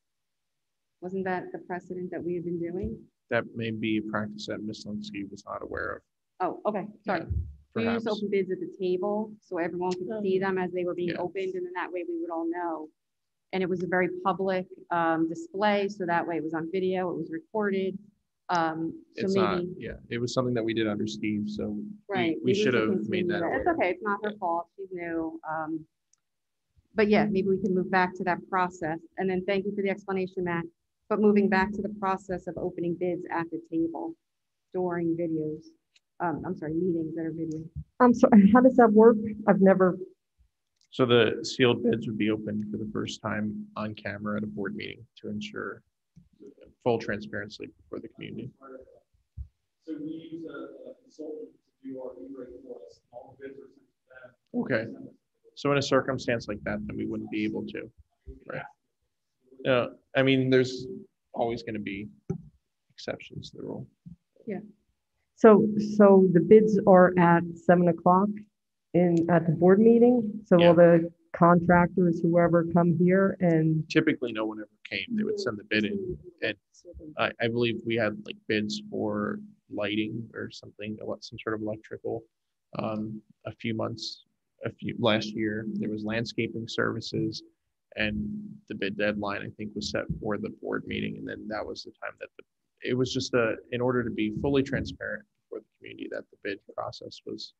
Wasn't that the precedent that we have been doing? That may be a practice that Ms. Linsky was not aware of. Oh, okay, sorry. We used to open bids at the table so everyone could see them as they were being opened, and then that way we would all know. And it was a very public display, so that way it was on video, it was recorded. It's not, yeah, it was something that we did under Steve, so right, we should have made that. It's okay, it's not her fault, she's new. But yeah, maybe we can move back to that process. And then thank you for the explanation, Matt. But moving back to the process of opening bids at the table during videos. I'm sorry, meetings that are video. I'm sorry, how does that work? I've never. So the sealed bids would be opened for the first time on camera at a board meeting to ensure full transparency for the community. So we use a consultant to do our E-rate for us. All the bids are sent to them. Okay. So in a circumstance like that, then we wouldn't be able to, right? I mean, there's always going to be exceptions to the rule. Yeah. So the bids are at 7 o'clock at the board meeting. So will the contractors, whoever, come here and? Typically, no one ever came. They would send the bid in, and I believe we had like bids for lighting or something, some sort of electrical. Last year there was landscaping services, and the bid deadline I think was set for the board meeting, and then that was the time that it was just in order to be fully transparent for the community that the bid process was.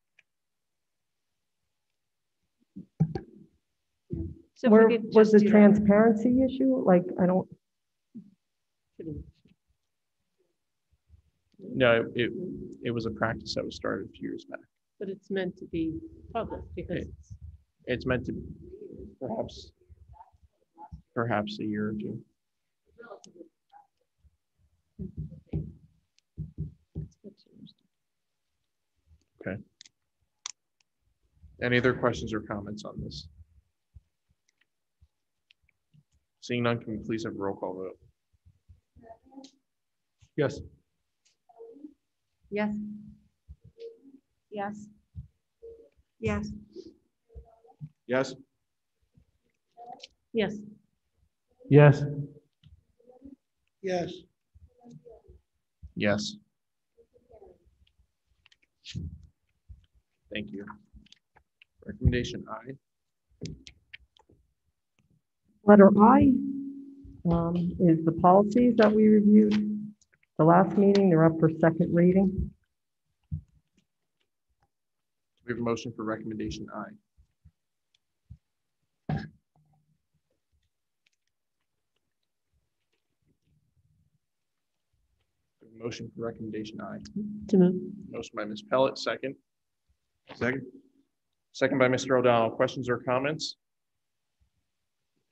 So where was the transparency issue? Like, I don't. No, it was a practice that was started a few years back. But it's meant to be public because it's meant to perhaps a year or two. Okay. Any other questions or comments on this? Seeing none, can we please have a roll call vote? Yes. Yes. Yes. Yes. Yes. Yes. Yes. Yes. Yes. Thank you. Recommendation I. Letter I is the policies that we reviewed the last meeting. They're up for second reading. We have a motion for recommendation I. Motion for recommendation I. To move. Motion by Ms. Pellet, second. Second? Second by Mr. O'Donnell. Questions or comments?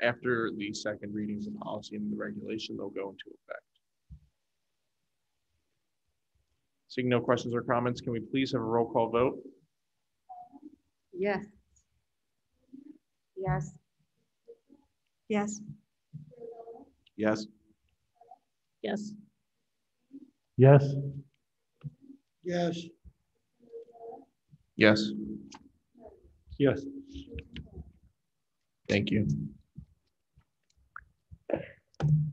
After the second readings of policy and the regulation, they'll go into effect. Seeing no questions or comments, can we please have a roll call vote? Yes. Yes. Yes. Yes. Yes. Yes. Yes. Yes. Yes. Thank you.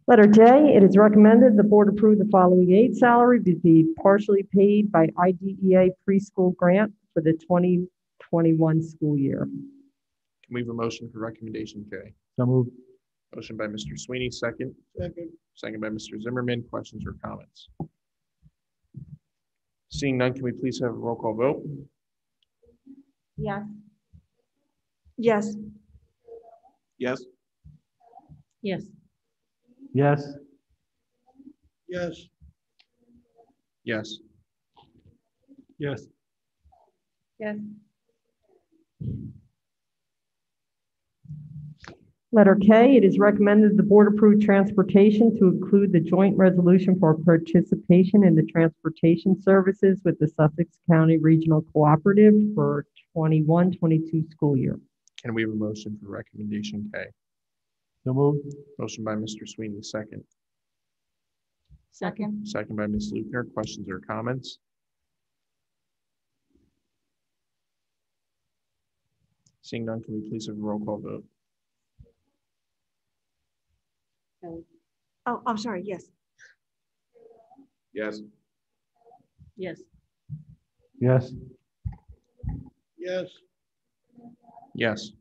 Letter J, it is recommended the board approve the following aid salary to be partially paid by IDEA preschool grant for the 2021 school year. Can we have a motion for recommendation K? So moved. Motion by Mr. Sweeney, second. Second. Second by Mr. Zimmerman. Questions or comments? Seeing none, can we please have a roll call vote? Yes. Yes. Yes. Yes. Yes. Yes. Yes. Yes. Yes. Letter K, it is recommended the board approve transportation to include the joint resolution for participation in the transportation services with the Sussex County Regional Cooperative for 21-22 school year. Can we have a motion for recommendation K? So moved. Motion by Mr. Sweeney, second. Second. Second by Ms. Lukner. Questions or comments? Seeing none, can we please have a roll call vote? Oh, I'm sorry. Yes. Yes. Yes. Yes. Yes. Yes.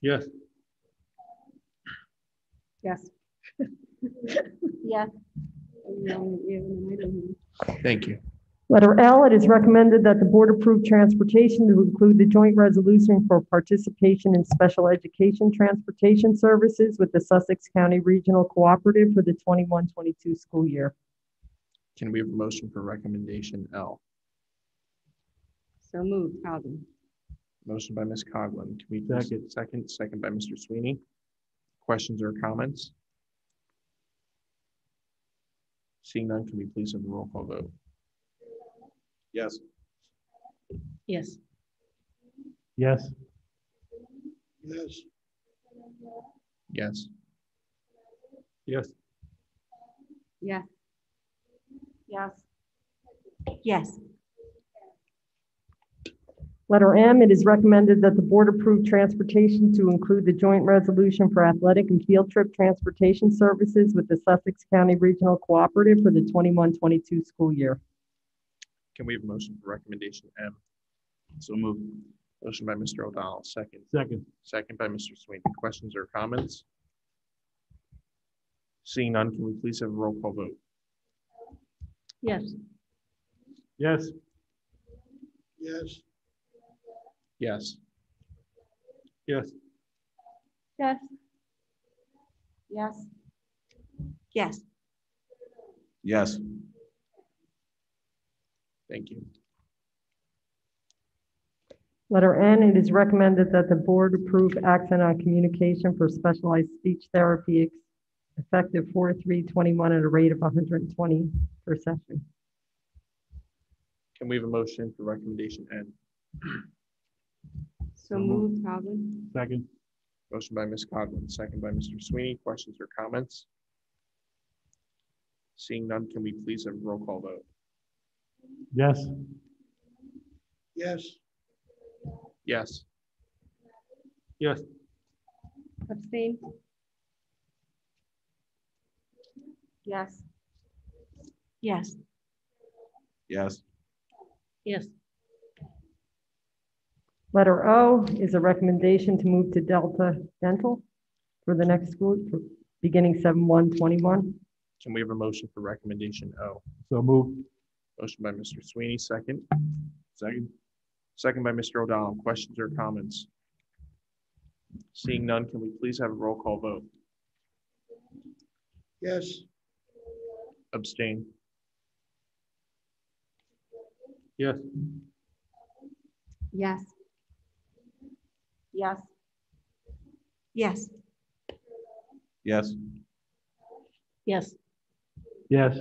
Yes. Yes. Yes. Thank you. Letter L, it is recommended that the board approve transportation to include the joint resolution for participation in special education transportation services with the Sussex County Regional Cooperative for the 21-22 school year. Can we have a motion for recommendation L? So moved, Cosmo. Motion by Ms. Coughlin. Can we second by Mr. Sweeney? Questions or comments? Seeing none, can we please have a roll call vote? Yes. Yes. Yes. Yes. Yes. Yes. Yes. Yes. Yes. Letter M, it is recommended that the board approve transportation to include the joint resolution for athletic and field trip transportation services with the Sussex County Regional Cooperative for the 21-22 school year. Can we have a motion for recommendation M? So moved. Motion by Mr. O'Donnell, second. Second. Second by Mr. Sweeney. Questions or comments? Seeing none, can we please have a roll call vote? Yes. Yes. Yes. Yes. Yes. Yes. Yes. Yes. Yes. Thank you. Letter N, it is recommended that the board approve accent on communication for specialized speech therapy effective 4/3/21 at a rate of 120 per session. Can we have a motion for recommendation N? So moved, Cosmo. Second. Motion by Ms. Coughlin, second by Mr. Sweeney. Questions or comments? Seeing none, can we please have a roll call vote? Yes. Yes. Yes. Yes. Abstain? Yes. Yes. Yes. Yes. Letter O is a recommendation to move to Delta Dental for the next school, beginning 7/1/21. Can we have a motion for recommendation O? So moved. Motion by Mr. Sweeney, second. Second. Second by Mr. O'Donnell. Questions or comments? Seeing none, can we please have a roll call vote? Yes. Abstain? Yes. Yes. Yes. Yes. Yes. Yes. Yes.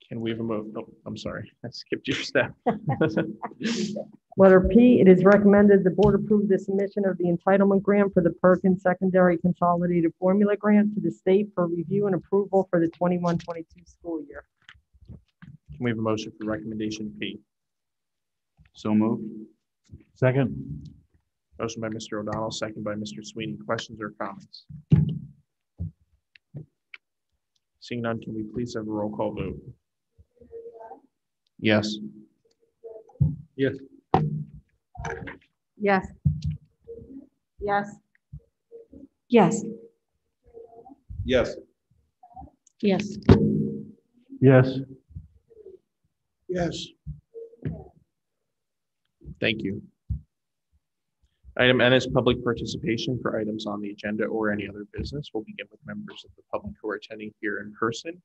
Can we have a move? Oh, I'm sorry. I skipped your step. Letter P, it is recommended the board approve the submission of the entitlement grant for the Perkins Secondary Consolidated Formula Grant to the state for review and approval for the 21-22 school year. Can we have a motion for recommendation P? So moved. Second. Motion by Mr. O'Donnell, second by Mr. Sweeney. Questions or comments? Seeing none, can we please have a roll call vote? Yes. Yes. Yes. Yes. Yes. Yes. Yes. Yes. Yes. Thank you. Item N is public participation for items on the agenda or any other business. We'll begin with members of the public who are attending here in person.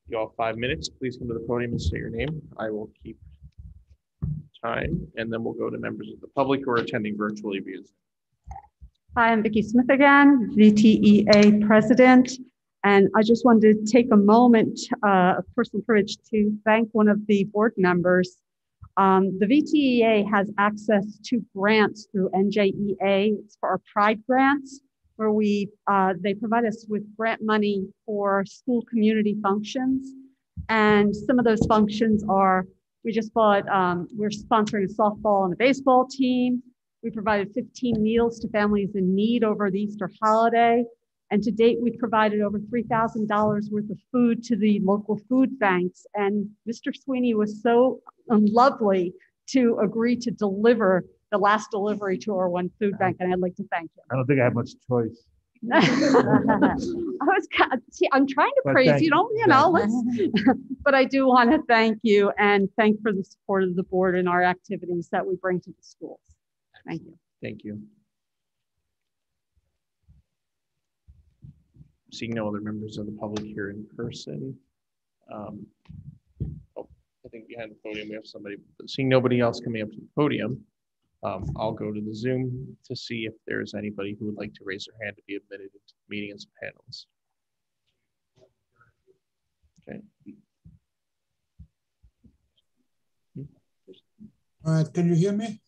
You all have 5 minutes. Please come to the podium and state your name. I will keep time, and then we'll go to members of the public who are attending virtually via Zoom. Hi, I'm Vicki Smith again, VTEA president. And I just wanted to take a moment of personal privilege to thank one of the board members. The VTEA has access to grants through NJEA. It's for our Pride grants, where they provide us with grant money for school community functions. And some of those functions are, we just bought, we're sponsoring a softball and a baseball team. We provided 15 meals to families in need over the Easter holiday. And to date, we've provided over $3,000 worth of food to the local food banks. And Mr. Sweeney was so lovely to agree to deliver the last delivery to our one food bank. And I'd like to thank him. I don't think I have much choice. I'm trying to But praise thank you, don't you know? But I do want to thank you and thank for the support of the board and our activities that we bring to the schools. Thank you. Thank you. Seeing no other members of the public here in person. Oh, I think behind the podium we have somebody. Seeing nobody else coming up to the podium, I'll go to the Zoom to see if there's anybody who would like to raise their hand to be admitted into the meeting as panelists. Okay. All right, can you hear me?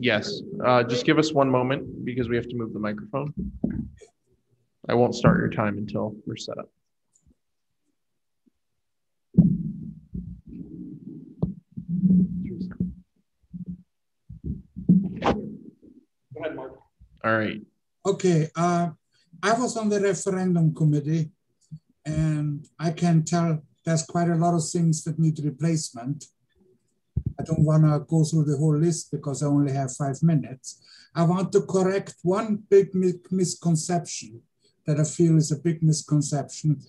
Yes, just give us one moment because we have to move the microphone. I won't start your time until we're set up. Go ahead, Mark. All right. Okay, I was on the referendum committee, and I can tell there's quite a lot of things that need replacement. I don't want to go through the whole list because I only have 5 minutes. I want to correct one big misconception that I feel is a big misconception,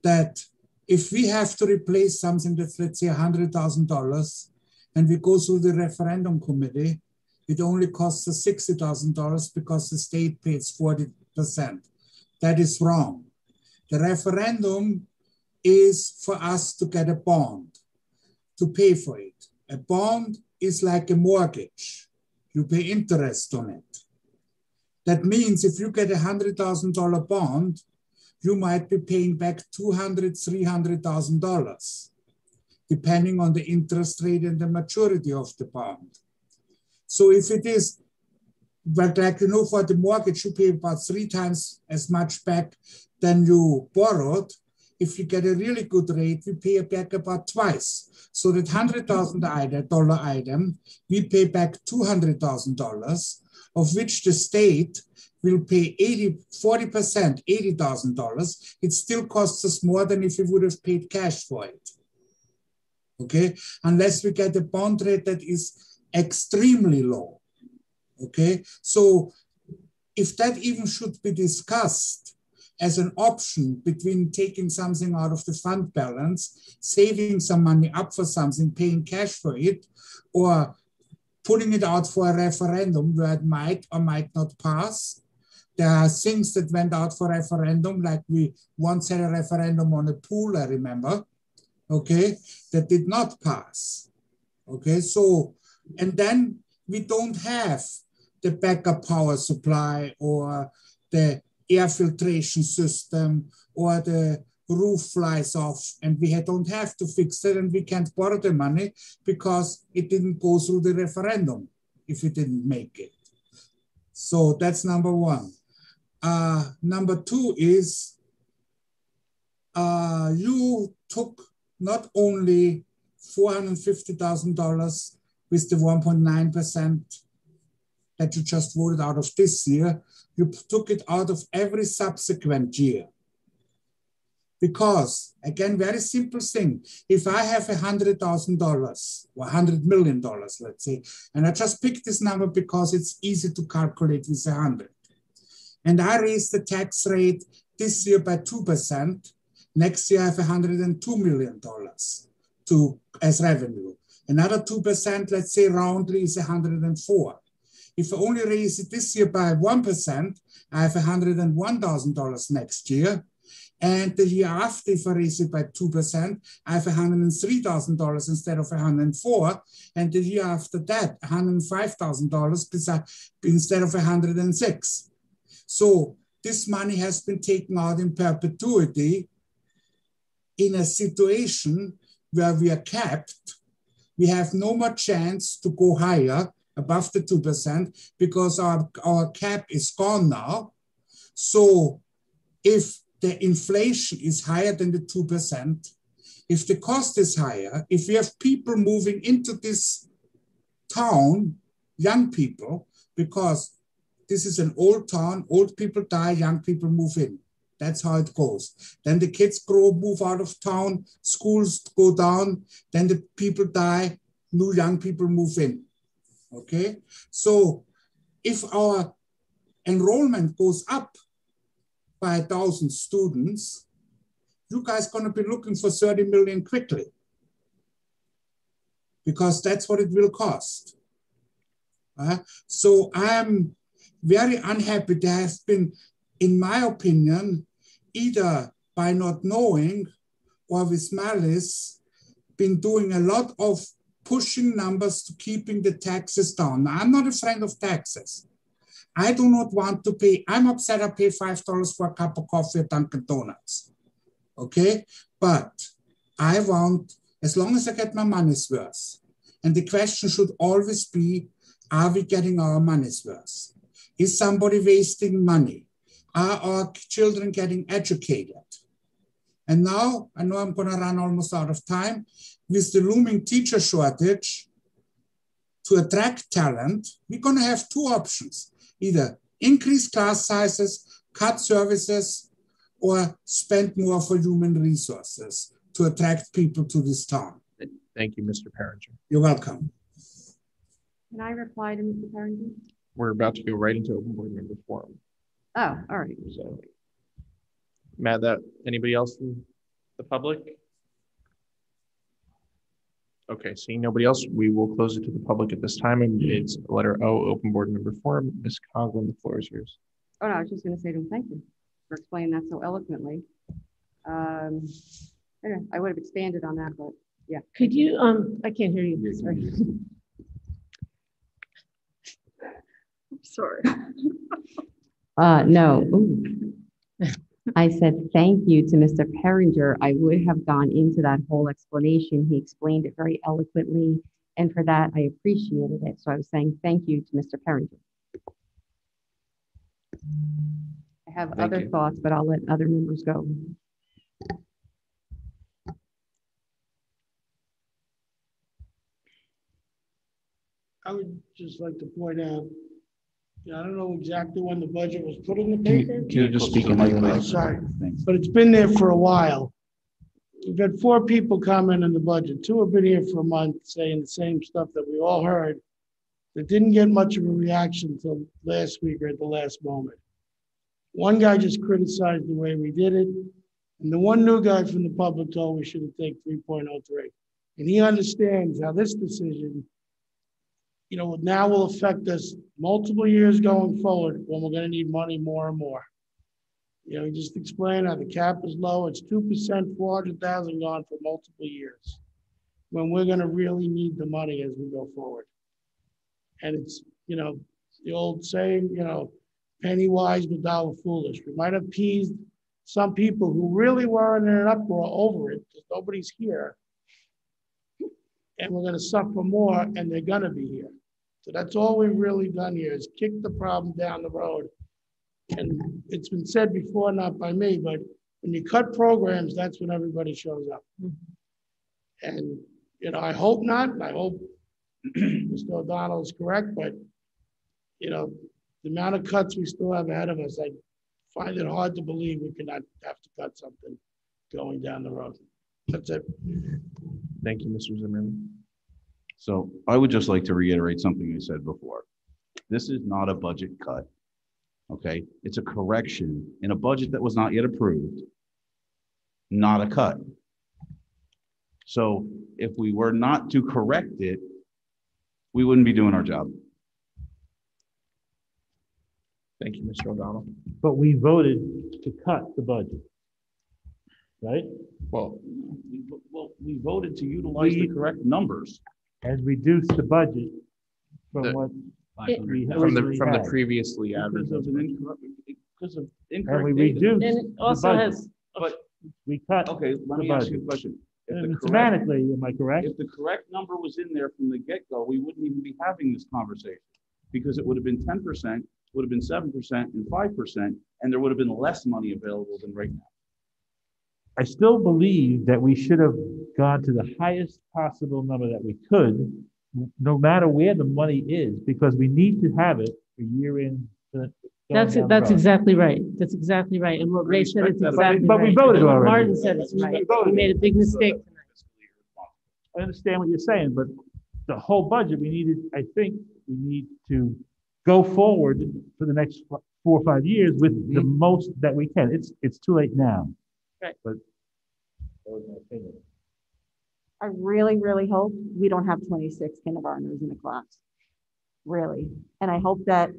that if we have to replace something that's, let's say, $100,000, and we go through the referendum committee, it only costs us $60,000 because the state pays 40%. That is wrong. The referendum is for us to get a bond, to pay for it. A bond is like a mortgage. You pay interest on it. That means if you get a $100,000 bond, you might be paying back $200,000, $300,000, depending on the interest rate and the maturity of the bond. So if it is, but like, you know, for the mortgage, you pay about 3 times as much back than you borrowed. If you get a really good rate, we pay back about twice. So that $100,000 item, we pay back $200,000, of which the state will pay 40%, $80,000. It still costs us more than if we would have paid cash for it. Okay, unless we get a bond rate that is extremely low. Okay, so if that even should be discussed as an option between taking something out of the fund balance, saving some money up for something, paying cash for it, or putting it out for a referendum where it might or might not pass. There are things that went out for referendum, like we once had a referendum on a pool, I remember, okay, that did not pass. Okay, so, and then we don't have the backup power supply or the air filtration system or the roof flies off and we don't have to fix it and we can't borrow the money because it didn't go through the referendum if we didn't make it. So that's number one. Number two is you took not only $450,000 with the 1.9% that you just voted out of this year, you took it out of every subsequent year. Because, again, very simple thing, if I have $100,000 or $100 million, let's say, and I just picked this number because it's easy to calculate with 100, and I raise the tax rate this year by 2%, next year I have $102 million as revenue. Another 2%, let's say roundly, is 104. If I only raise it this year by 1%, I have $101,000 next year. And the year after, if I raise it by 2%, I have $103,000 instead of 104. And the year after that, $105,000 instead of 106. So this money has been taken out in perpetuity in a situation where we are capped. We have no more chance to go higher above the 2% because our cap is gone now. So if the inflation is higher than the 2%, if the cost is higher, if we have people moving into this town, young people, because this is an old town, old people die, young people move in. That's how it goes. Then the kids grow, move out of town, schools go down, then the people die, new young people move in. Okay? So if our enrollment goes up by 1,000 students, you guys are going to be looking for 30 million quickly because that's what it will cost. So I am very unhappy. There has been, in my opinion, either by not knowing or with malice, been doing a lot of pushing numbers to keeping the taxes down. Now, I'm not a friend of taxes. I do not want to pay, I'm upset I pay $5 for a cup of coffee at Dunkin' Donuts, okay? But I want, as long as I get my money's worth, and the question should always be, are we getting our money's worth? Is somebody wasting money? Are our children getting educated? And now, I know I'm gonna run almost out of time, with the looming teacher shortage, to attract talent, we're gonna have two options. Either increase class sizes, cut services, or spend more for human resources to attract people to this town. Thank you, Mr. Perringer. You're welcome. Can I reply to Mr. Perringer? We're about to go right into open board member forum. Oh, all right. So, Matt, anybody else from the public? Okay, seeing nobody else, we will close it to the public at this time, and it's letter O, open board member forum. Ms. Conklin, the floor is yours. Oh, no, I was just going to say to him, thank you for explaining that so eloquently. Anyway, I would have expanded on that, but yeah. Could you, I can't hear you. Sorry. Sorry. No. Ooh. I said thank you to Mr. Perringer. I would have gone into that whole explanation. He explained it very eloquently, and for that, I appreciated it. So I was saying thank you to Mr. Perringer. I have other thoughts, but I'll let other members go. I would just like to point out, I don't know exactly when the budget was put in the paper. Can you just speak in the Sorry, but it's been there for a while. We've had 4 people comment on the budget. 2 have been here for a month saying the same stuff that we all heard that didn't get much of a reaction until last week or at the last moment. One guy just criticized the way we did it. And the one new guy from the public told we should have taken 3.03. And he understands how this decision, now will affect us multiple years going forward when we're going to need money more and more. You know, he just explained how the cap is low. It's 2%, 400,000 gone for multiple years, when we're gonna really need the money as we go forward. And it's, you know, the old saying, you know, penny wise but dollar foolish. We might have appeased some people who really weren't in an uproar over it, because nobody's here. And we're gonna suffer more, and they're gonna be here. So that's all we've really done here, is kick the problem down the road. And it's been said before, not by me, but when you cut programs, that's when everybody shows up. And, you know, I hope not, and I hope Mr. O'Donnell is correct, but, you know, the amount of cuts we still have ahead of us, I find it hard to believe we could not have to cut something going down the road. That's it. Thank you, Mr. Zimmerman. So I would just like to reiterate something I said before. This is not a budget cut, okay? It's a correction in a budget that was not yet approved, not a cut. So if we were not to correct it, we wouldn't be doing our job. Thank you, Mr. O'Donnell. But we voted to cut the budget, right? Well, we voted to utilize the correct numbers. And reduce the budget from what we from the originally had. previously advertised. Because of And incorrect we data. reduced And it the also budget. has, But, We cut okay, let the me ask you a budget. question. If And the correct, semantically, am I correct? if the correct number was in there from the get-go, we wouldn't even be having this conversation. Because it would have been 10%, would have been 7% and 5%, and there would have been less money available than right now. I still believe that we should have gone to the highest possible number that we could, no matter where the money is, because we need to have it for year in. that's exactly right. That's exactly right. And what Ray said is exactly right. But we voted And what already. Martin said is right. We made a big mistake tonight. I understand what you're saying, but the whole budget, I think we need to go forward for the next 4 or 5 years with the most that we can. It's too late now. Right. But that was my opinion. I really, really hope we don't have 26 kindergartners in a class. Really. And I hope that,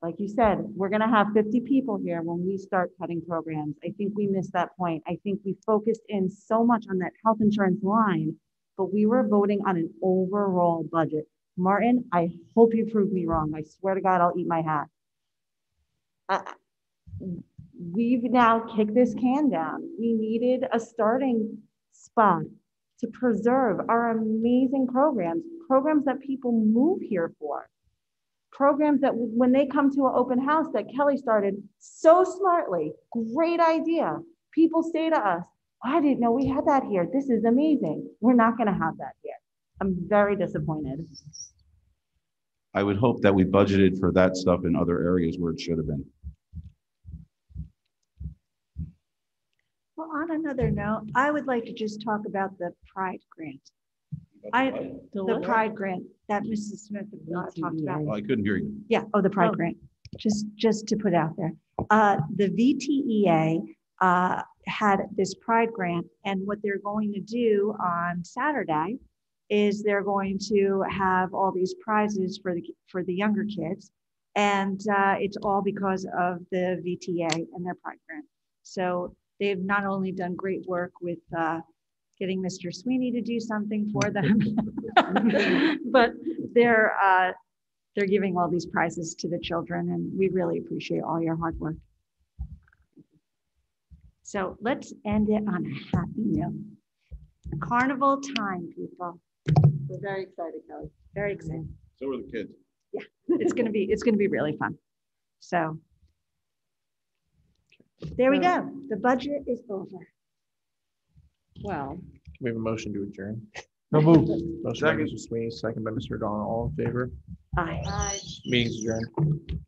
like you said, we're going to have 50 people here when we start cutting programs. I think we missed that point. I think we focused in so much on that health insurance line, but we were voting on an overall budget. Martin, I hope you prove me wrong. I swear to God, I'll eat my hat. We've now kicked this can down. We needed a starting spot to preserve our amazing programs that people move here for, programs that when they come to an open house that Kelly started so smartly, great idea. People say to us, I didn't know we had that here. This is amazing. We're not going to have that here. I'm very disappointed. I would hope that we budgeted for that stuff in other areas where it should have been. Well, on another note, I would like to just talk about the Pride Grant. The Pride Grant that Mrs. Smith talked about. Oh, I couldn't hear you. Yeah, the Pride Grant, just to put out there. The VTEA had this Pride Grant, and what they're going to do on Saturday is they're going to have all these prizes for the younger kids, and it's all because of the VTA and their Pride Grant. So they've not only done great work with getting Mr. Sweeney to do something for them, but they're giving all these prizes to the children, and we really appreciate all your hard work. So let's end it on a happy note. Carnival time, people. We're very excited, Kelly. Very excited. So are the kids. Yeah, it's gonna be really fun. So there we go. The budget is over. Well, We have a motion to adjourn. No move. Motion by Mr. Sweeney, second by Mr. O'Donnell. All in favor? Aye. Meeting's adjourned.